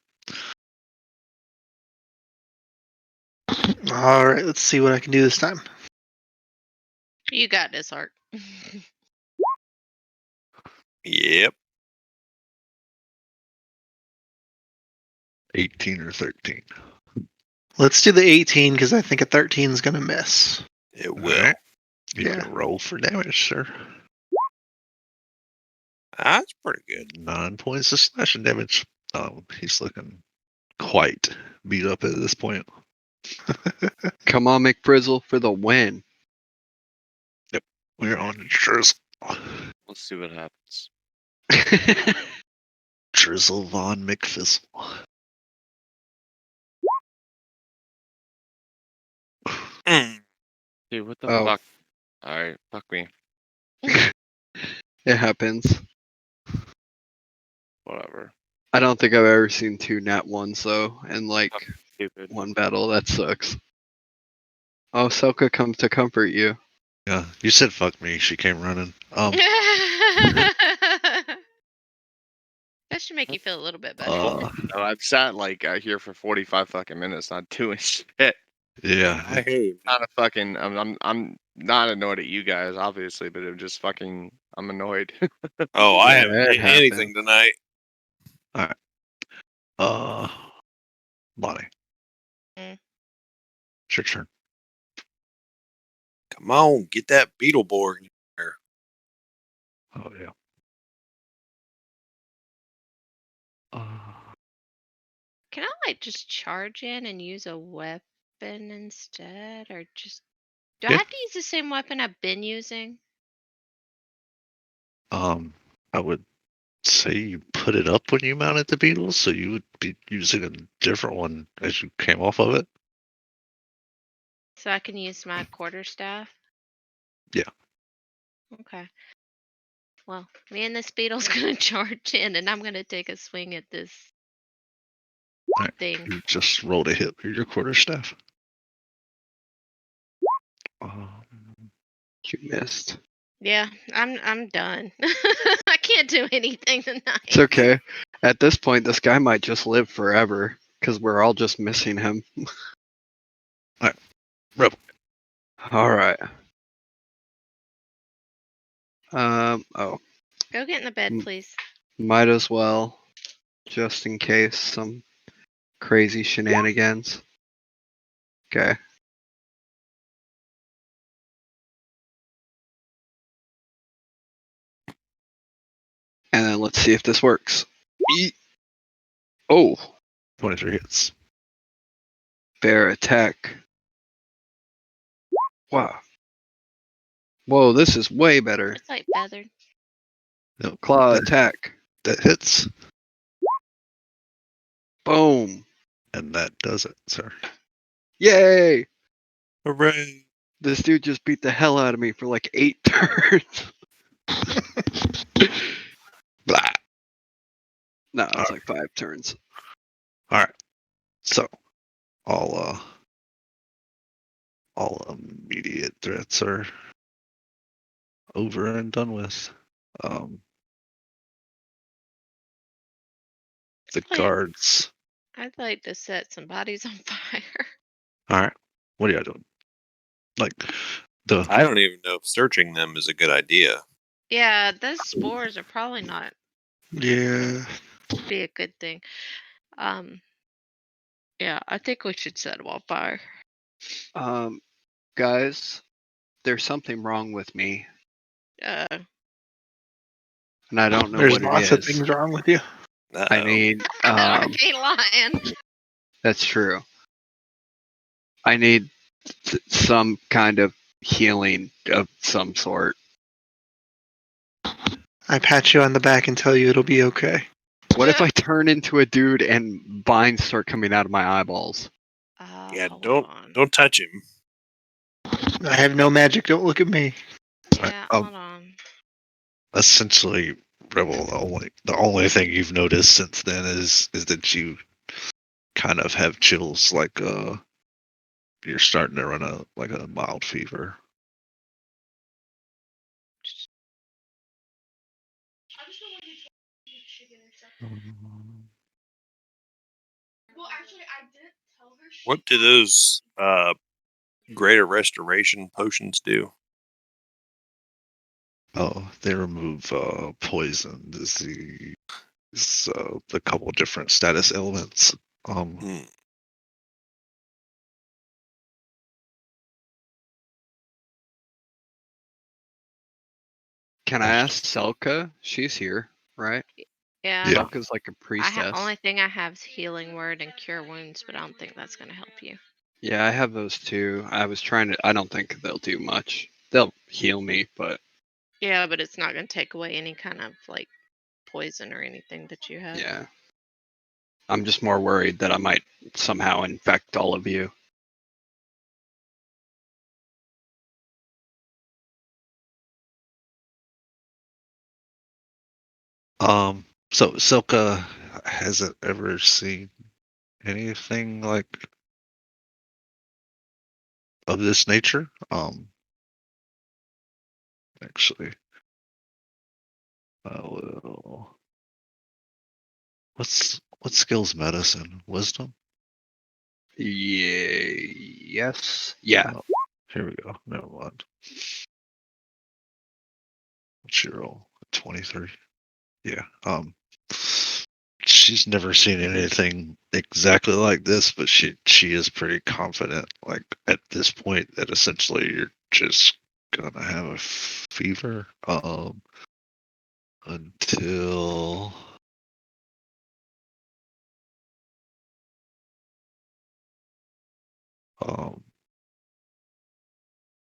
Alright, let's see what I can do this time. You got this, Art. Yep. 18 or 13. Let's do the 18 because I think a 13 is gonna miss. It will. Alright. You Yeah. can roll for damage, sir. That's pretty good. 9 points of slashing damage. He's looking quite beat up at this point. Come on, McFrizzle for the win. We're on Drizzle. Let's see what happens. Drizzle Von McFizzle. Mm. Dude, what the Oh. fuck? Alright, fuck me. It happens. Whatever. I don't think I've ever seen 2 nat 1s though in like Stupid. one battle. That sucks. Oh, Selka comes to comfort you. Yeah, you said fuck me. She came running. That should make you feel a little bit better. Uh, Oh, I've sat like out here for 45 fucking minutes not doing shit. yeah. Not a fucking. I'm not annoyed at you guys, obviously, but I'm just fucking. I'm annoyed. Oh, I Yeah, haven't it hit anything tonight. Bonnie. Mm. It's your turn. Come on, get that Beetleborg in there. Oh yeah. Can I like just charge in and use a weapon instead, or just do I Yeah. have to use the same weapon I've been using? I would say you put it up when you mounted the Beatles, so you would be using a different one as you came off of it. So I can use my quarterstaff? Yeah. Okay. Well, me and this beetle's gonna charge in, and I'm gonna take a swing at this Alright. thing. You just rolled a hit with your quarterstaff. You missed. Yeah, I'm done. I can't do anything tonight. It's okay. At this point, this guy might just live forever because we're all just missing him. Rebel. All right. Oh, Go get in the bed, please. might as well, just in case some crazy shenanigans. Okay. And then let's see if this works. Oh, 23 hits. fair attack. Wow. Whoa, this is way better. It's like feathered. No, Claw that, attack. that hits, Boom. and that does it, sir. Yay! Hooray! This dude just beat the hell out of me for like 8 turns. Blah. No, it was like 5 turns. Alright. So all immediate threats are over and done with. The Like- guards. I'd like to set some bodies on fire. Alright. What are y'all doing? Like the I don't even know if searching them is a good idea. Yeah, those spores are probably not Yeah. be a good thing. Yeah, I think we should set them on fire. Guys, there's something wrong with me, Uh, and I don't know There's what lots it of is. things wrong with you. I need, Arcane Lion. that's true. I need some kind of healing of some sort. I pat you on the back and tell you it'll be okay. What if I turn into a dude and vines start coming out of my eyeballs? Yeah, Hold on. don't touch him. I have no magic. Don't look at me. Yeah, um, hold on. essentially, Rebel, the only thing you've noticed since then is that you kind of have chills, like you're starting to run a mild fever. What do those greater restoration potions do? Oh, they remove poison, disease, a couple different status elements. Hmm. Can I ask Selka? She's here, right? Yeah. Yeah. Selka's like a I priestess. only thing I have is healing word and cure wounds, but I don't think that's gonna help you. Yeah, I have those too. I was trying to. I don't think they'll do much. They'll heal me, but Yeah, but it's not gonna take away any kind of like poison or anything that you have. yeah. I'm just more worried that I might somehow infect all of you. So Silka hasn't ever seen anything like of this nature. Actually, I will. What skills medicine? Wisdom? Yeah. Yes. Yeah. Oh, here we go. Never mind. What's your roll? 23. Yeah. She's never seen anything exactly like this, but she is pretty confident, like at this point, that essentially you're just gonna have a fever. Until um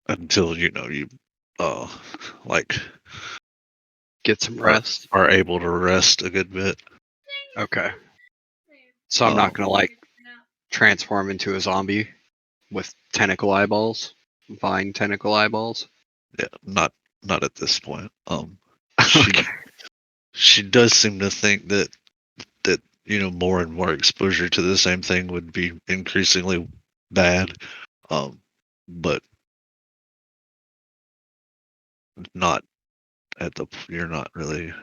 until you uh like Get some are, rest. are able to rest a good bit. Okay. So I'm not Um, gonna like transform into a zombie with tentacle eyeballs, vine tentacle eyeballs. yeah, not at this point. She Okay. she does seem to think that more and more exposure to the same thing would be increasingly bad. But not you're not really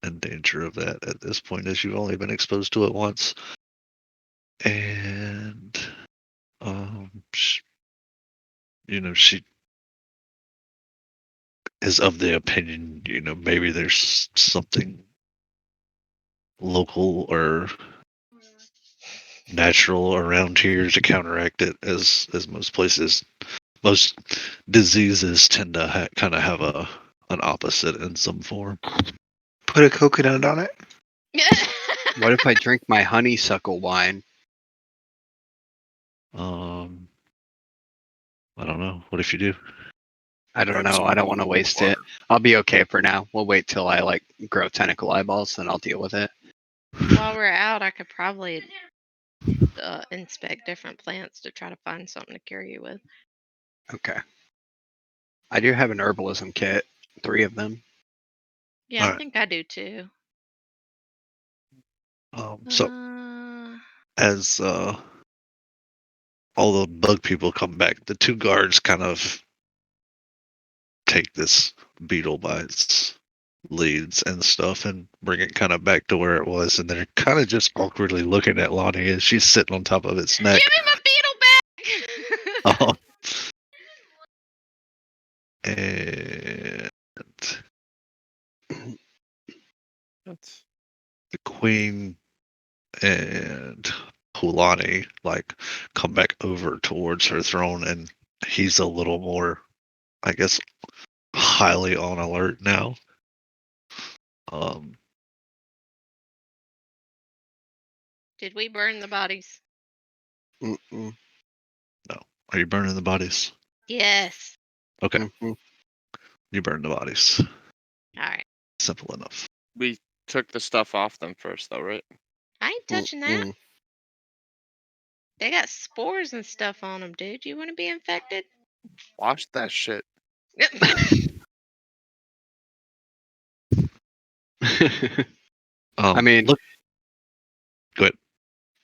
in danger of that at this point, as you've only been exposed to it once. And she is of the opinion, maybe there's something local or natural around here to counteract it, as most diseases tend to kind of have an opposite in some form. Put a coconut on it. What if I drink my honeysuckle wine? um I don't know, what if you do? I don't Grab know. some I don't want to waste water. it. I'll be okay for now. We'll wait till I like grow tentacle eyeballs, then I'll deal with it. While we're out, I could probably inspect different plants to try to find something to cure you with. Okay. I do have an herbalism kit, 3 of them. Yeah, All I right. think I do too. So Uh, as all the bug people come back, the 2 guards kind of take this beetle by its leads and stuff and bring it kind of back to where it was, and they're kind of just awkwardly looking at Lonnie as she's sitting on top of its neck. Give me my beetle back! Oh, and That's the queen and Hulani like come back over towards her throne, and he's a little more, I guess, highly on alert now. Did we burn the bodies? Mm-mm. No. Are you burning the bodies? Yes. Okay, Mm-mm. you burn the bodies. All right. Simple enough. we took the stuff off them first, though, right? I ain't touching that. Mm-mm. They got spores and stuff on them, dude. You want to be infected? Wash that shit. I mean, Look, go ahead.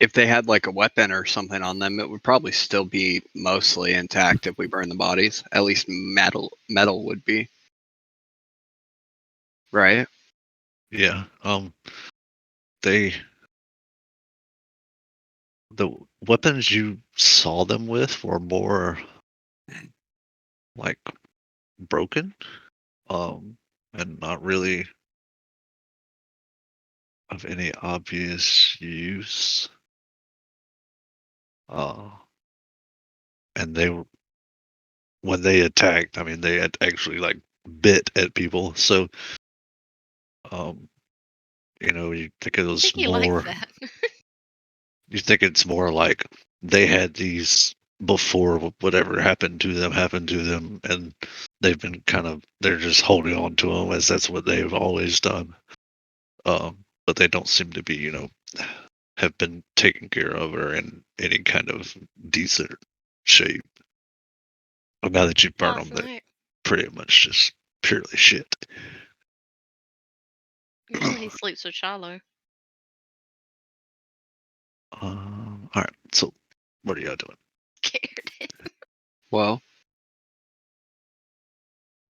if they had like a weapon or something on them, it would probably still be mostly intact if we burn the bodies. At least metal would be. Right? Yeah. They the weapons you saw them with were more like broken, and not really of any obvious use. And when they attacked, I mean, they had actually like bit at people. So, you think it I was think he more. likes that. You think it's more like they had these before whatever happened to them, and they've been they're just holding on to them as that's what they've always done. But they don't seem to be, have been taken care of or in any kind of decent shape. But now that you burn Last them, they night. pretty much just purely shit. Usually he sleeps with Shiloh. All right. So, what are y'all doing? Scared. Well,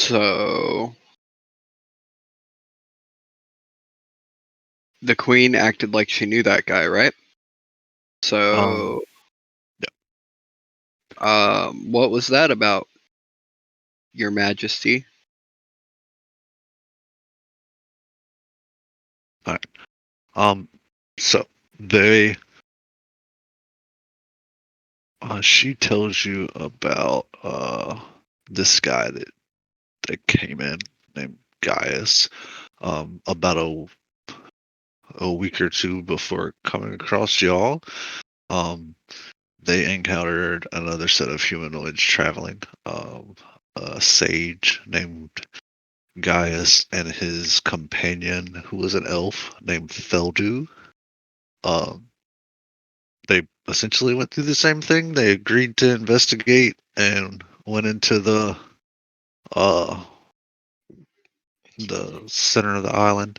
so the queen acted like she knew that guy, right? So, what was that about, Your Majesty? All right. So they. She tells you about this guy that came in named Gaius about a week or two before coming across y'all. They encountered another set of humanoids traveling. A sage named Gaius and his companion, who was an elf named Feldu. Um, they essentially went through the same thing. They agreed to investigate and went into uh the center of the island,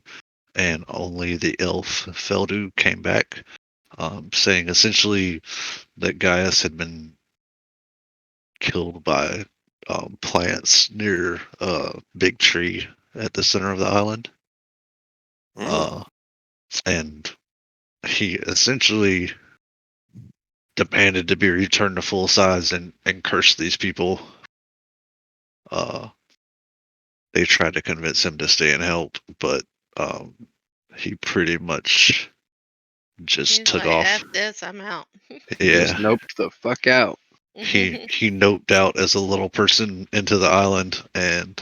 and only the elf Feldu came back, saying essentially that Gaius had been killed by plants near a big tree at the center of the island. Mm. And he essentially demanded to be returned to full size and cursed these people. Uh, they tried to convince him to stay and help, but um, he pretty much just He's took like, off. F this, I'm out. He just Yeah, noped the fuck out. he noped out as a little person into the island, and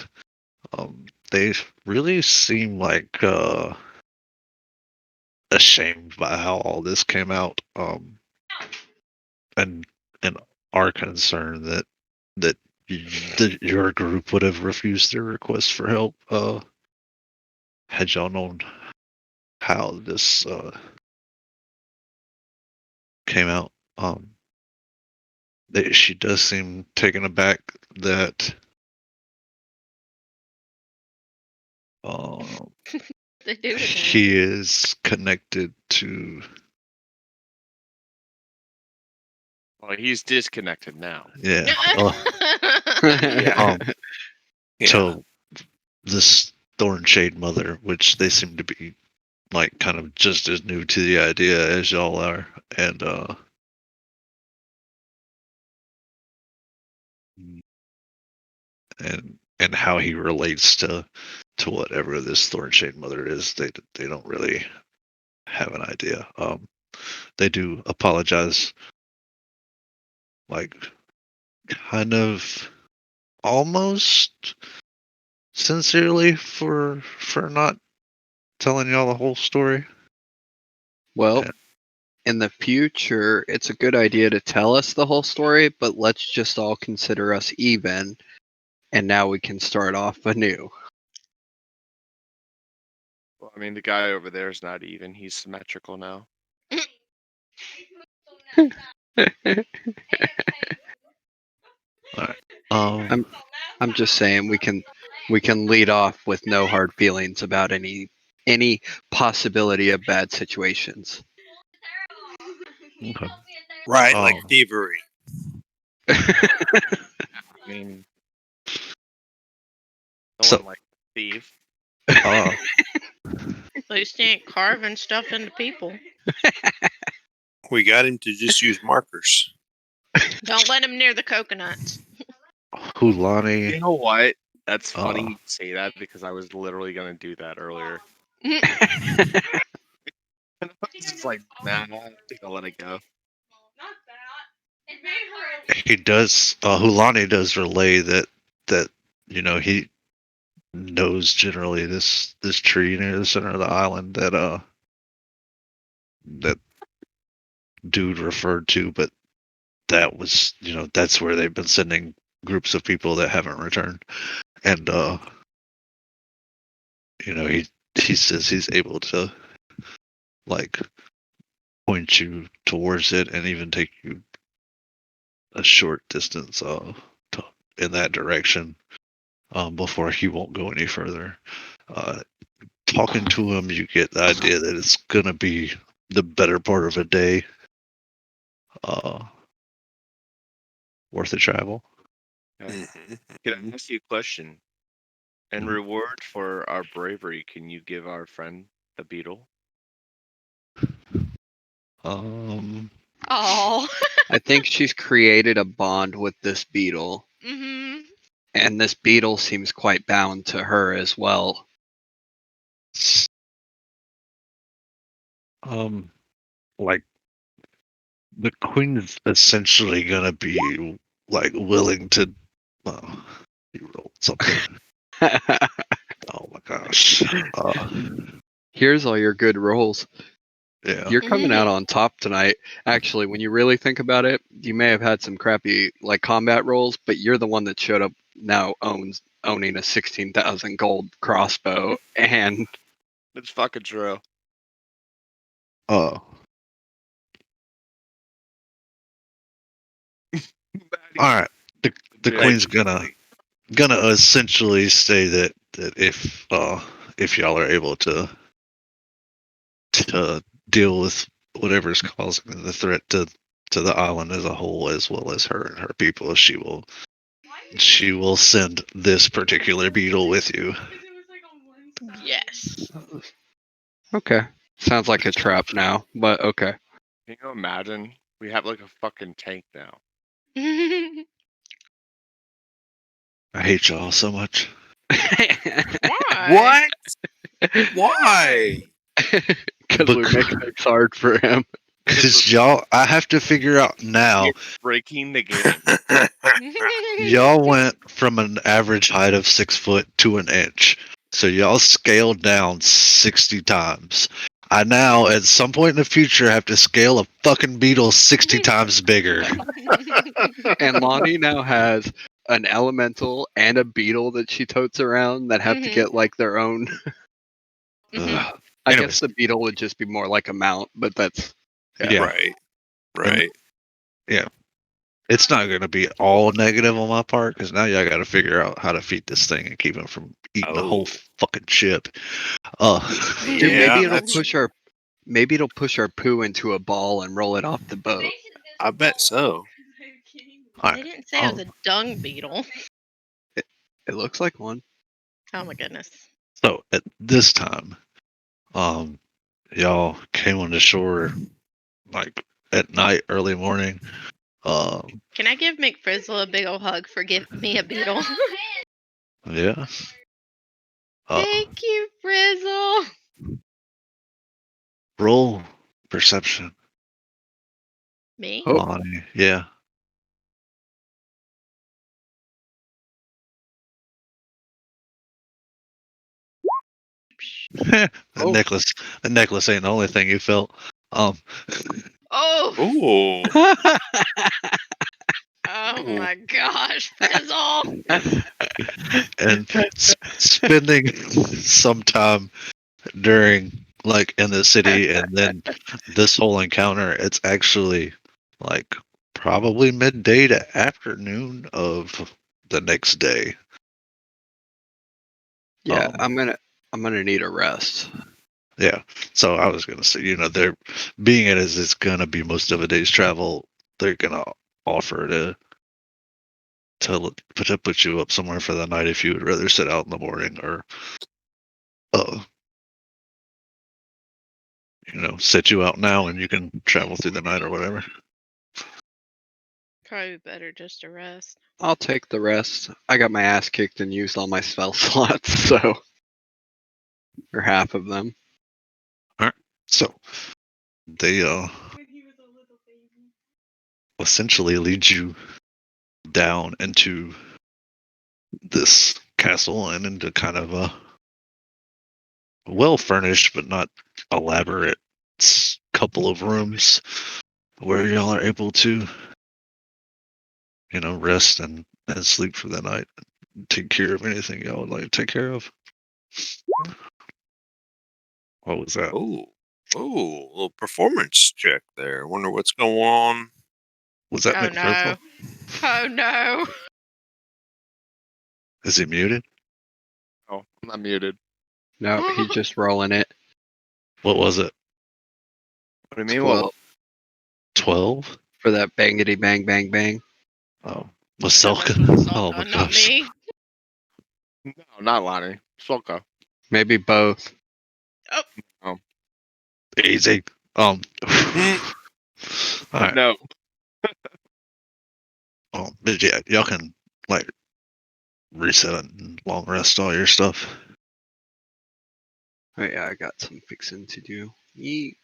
they really seem like ashamed by how all this came out, and and are concerned that your group would have refused their request for help had y'all known how this came out. She does seem taken aback that They do today. he is connected to. Well, he's disconnected now. Yeah. Yeah. Yeah. So this Thorn Shade Mother, which they seem to be like kind of just as new to the idea as y'all are, and and how he relates to whatever this Thorn Shade Mother is, they don't really have an idea. They do apologize, like kind of almost sincerely for not telling y'all the whole story. Well, Yeah. in the future, it's a good idea to tell us the whole story, but let's just all consider us even, and now we can start off anew. Well, I mean, the guy over there is not even. He's symmetrical now. All right. I'm just saying we can lead off with no hard feelings about any possibility of bad situations. Okay. Right, like Um, thievery. I mean, no So- one likes a thief. uh, At least he ain't carving stuff into people. We got him to just use markers. Don't let him near the coconuts. Hulani. You know what? That's Uh, funny you say that because I was literally gonna do that earlier. It's like, nah, I think I'll let it go. he does. Hulani does relay that he knows generally this tree near the center of the island that dude referred to, but that was that's where they've been sending groups of people that haven't returned, and he says he's able to like point you towards it and even take you a short distance in that direction before he won't go any further. Talking to him, you get the idea that it's gonna be the better part of a day worth of travel. Okay. Mhm. Can I ask you a question? In Mhm. reward for our bravery, can you give our friend the beetle? Um, Oh. I think she's created a bond with this beetle, Mhm. and this beetle seems quite bound to her as well. like the queen's essentially gonna be like willing to. Well, you rolled something. Oh my gosh. Here's all your good rolls. Yeah. You're coming out on top tonight. Actually, when you really think about it, you may have had some crappy like combat rolls, but you're the one that showed up now owning a 16,000 gold crossbow, and It's fucking true. All right. The Yeah. queen's gonna essentially say that if y'all are able to deal with whatever's causing the threat to the island as a whole, as well as her and her people, she will send this particular beetle with you. Yes. okay, sounds like a trap now, but okay. Can you imagine? We have like a fucking tank now. I hate y'all so much. Why? What? Why? Because we make things hard for him. Because y'all, I have to figure out now. Breaking the game. Y'all went from an average height of 6 foot to an inch. So y'all scaled down 60 times. I now, at some point in the future, have to scale a fucking beetle 60 times bigger. And Lonnie now has an elemental and a beetle that she totes around that have to get like their own. Ugh. I Anyways. guess the beetle would just be more like a mount, but that's Yeah. Right. Right. Yeah. It's not going to be all negative on my part because now y'all got to figure out how to feed this thing and keep him from eating the whole Oh. fucking ship. Dude, maybe Yeah, it'll that's- push our poo into a ball and roll it off the boat. I bet so. All They right. didn't say it was a dung beetle. It looks like one. Oh my goodness. So at this time, y'all came on the shore like at night, early morning. Can I give McFrizzle a big ol' hug for giving me a beetle? Yeah. Thank you, Frizzle. Roll perception, Me? Oh. Lonnie. Yeah. The Oh. necklace. The necklace ain't the only thing you felt. Oh. Ooh. Oh my gosh, Frizzle. And spending some time during like in the city and then this whole encounter, it's actually like probably midday to afternoon of the next day. Yeah, I'm gonna need a rest. Yeah. So I was gonna say, they're being it as it's gonna be most of a day's travel, they're gonna offer to put you up somewhere for the night if you would rather sit out in the morning or uh set you out now and you can travel through the night or whatever. Probably better just to rest. I'll take the rest. I got my ass kicked and used all my spell slots, so or half of them. So they essentially lead you down into this castle and into kind of a well furnished but not elaborate couple of rooms where y'all are able to, rest and sleep for the night. Take care of anything y'all would like to take care of. What was that? Oh, a little performance check there. Wonder what's going on. Was that Oh McFrizzle? no. Oh no. Is he muted? Oh, I'm not muted. No, he's just rolling it. What was it? What do you mean? 12 What? 12? for that bangity bang bang bang. Oh, That Maselka. was Oh my Salka, not gosh. me. No, not Lonnie. Solka. Maybe both. Easy. All right. No. But yeah, y'all can like reset and long rest all your stuff. Oh yeah, I got some fixing to do. Yeet.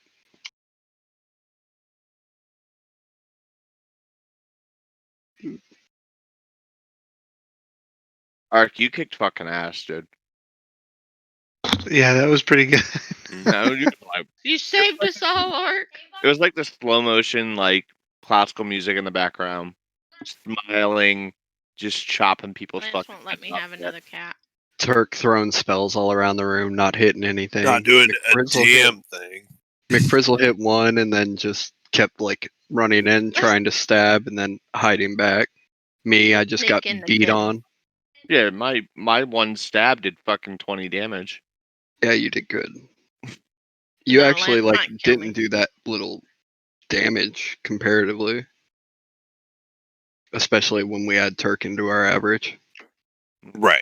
Ark, you kicked fucking ass, dude. Yeah, that was pretty good. No, you like, You saved us all, Ark. it was like the slow motion, like classical music in the background, smiling, just chopping people's Lance fucking won't let heads me off. have another cat. Turk throwing spells all around the room, not hitting anything. Not doing a McFrizzle hit, damn thing. McFrizzle hit one and then just kept like running in, trying to stab, and then hiding back. Me, I just got Sneak in the beat kitten. on. Yeah, my one stab did fucking 20 damage. Yeah, you did good. You No, actually Lance like might kill me. didn't do that little damage comparatively, especially when we add Turk into our average. Right.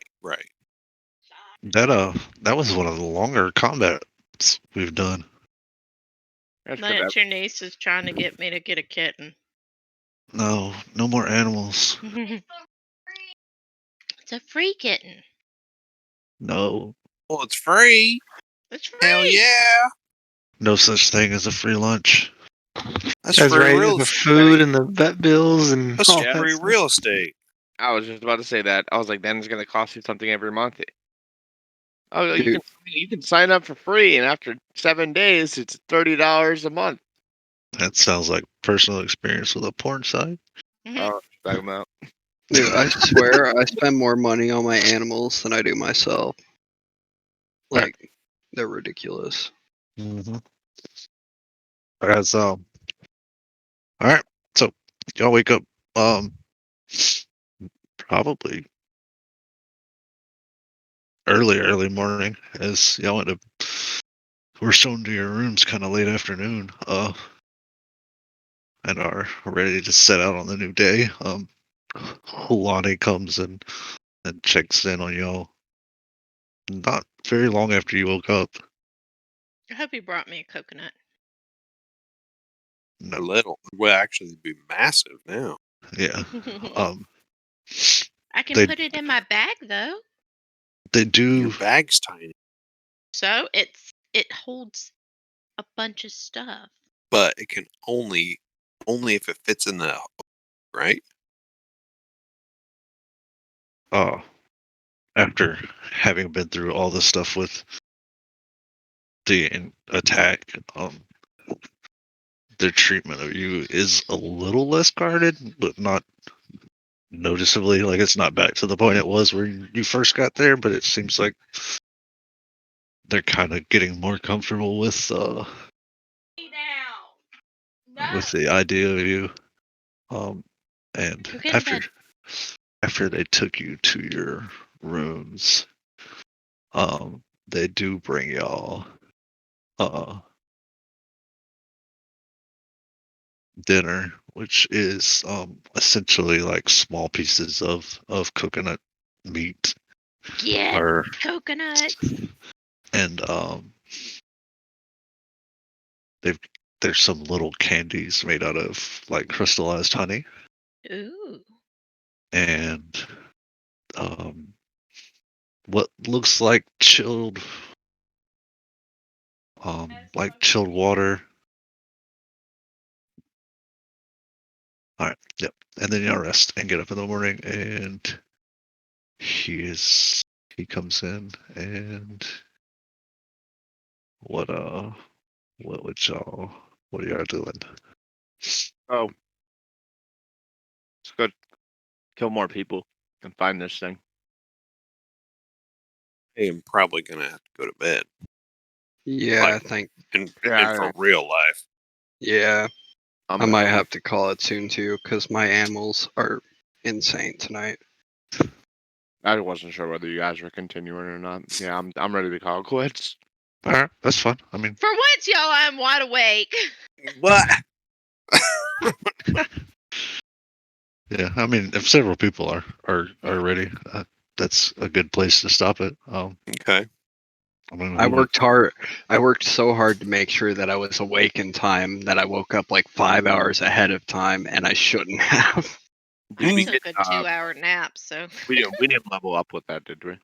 That was one of the longer combats we've done. That's Lance, your niece is trying to get me to get a kitten. No more animals. It's a free kitten. No. Well, it's free. It's free. Hell yeah. No such thing as a free lunch. That's That's free right. real The estate. food and the vet bills and That's all that free stuff. real estate. I was just about to say that. I was like, then it's gonna cost you something every month. Oh, Dude. you can sign up for free, and after 7 days, it's $30 a month. That sounds like personal experience with a porn site. Oh, talking about. Dude, I swear I spend more money on my animals than I do myself. Like, they're ridiculous. Mm-hmm. All right. So y'all wake up probably early morning as y'all end up were shown to your rooms kind of late afternoon, and are ready to set out on the new day. Lonnie comes and checks in on y'all not very long after you woke up. I hope you brought me a coconut. A little. Well, actually, it'd be massive now. Yeah. I can they- put it in my bag though. They Your do. bag's tiny, So it holds a bunch of stuff. but it can only if it fits in the right. After having been through all this stuff with the attack, their treatment of you is a little less guarded, but not noticeably. Like, it's not back to the point it was where you first got there, but it seems like they're kind of getting more comfortable with the idea of you. And Go get in bed. after they took you to your rooms, they do bring y'all dinner, which is essentially like small pieces of coconut meat, Get or coconuts. and they've there's some little candies made out of like crystallized honey, Ooh. and what looks like chilled water. All right, yep. And then y'all rest and get up in the morning, and he is he comes in and what are y'all doing? Oh, let's go kill more people and find this thing. I am probably gonna have to go to bed. Yeah, Like- I think. And Yeah, for real life. Yeah, I'm I might have to call it soon too, because my animals are insane tonight. I wasn't sure whether you guys were continuing or not. Yeah, I'm ready to call it quits. All right, that's fun. I mean, For once, y'all, I'm wide awake. What? yeah. I mean, if several people are ready, that's a good place to stop it. Okay. I mean, I worked hard. I worked so hard to make sure that I was awake in time that I woke up like 5 hours ahead of time, and I shouldn't have. Did we Took get a 2-hour nap, so we didn't level up with that, did we?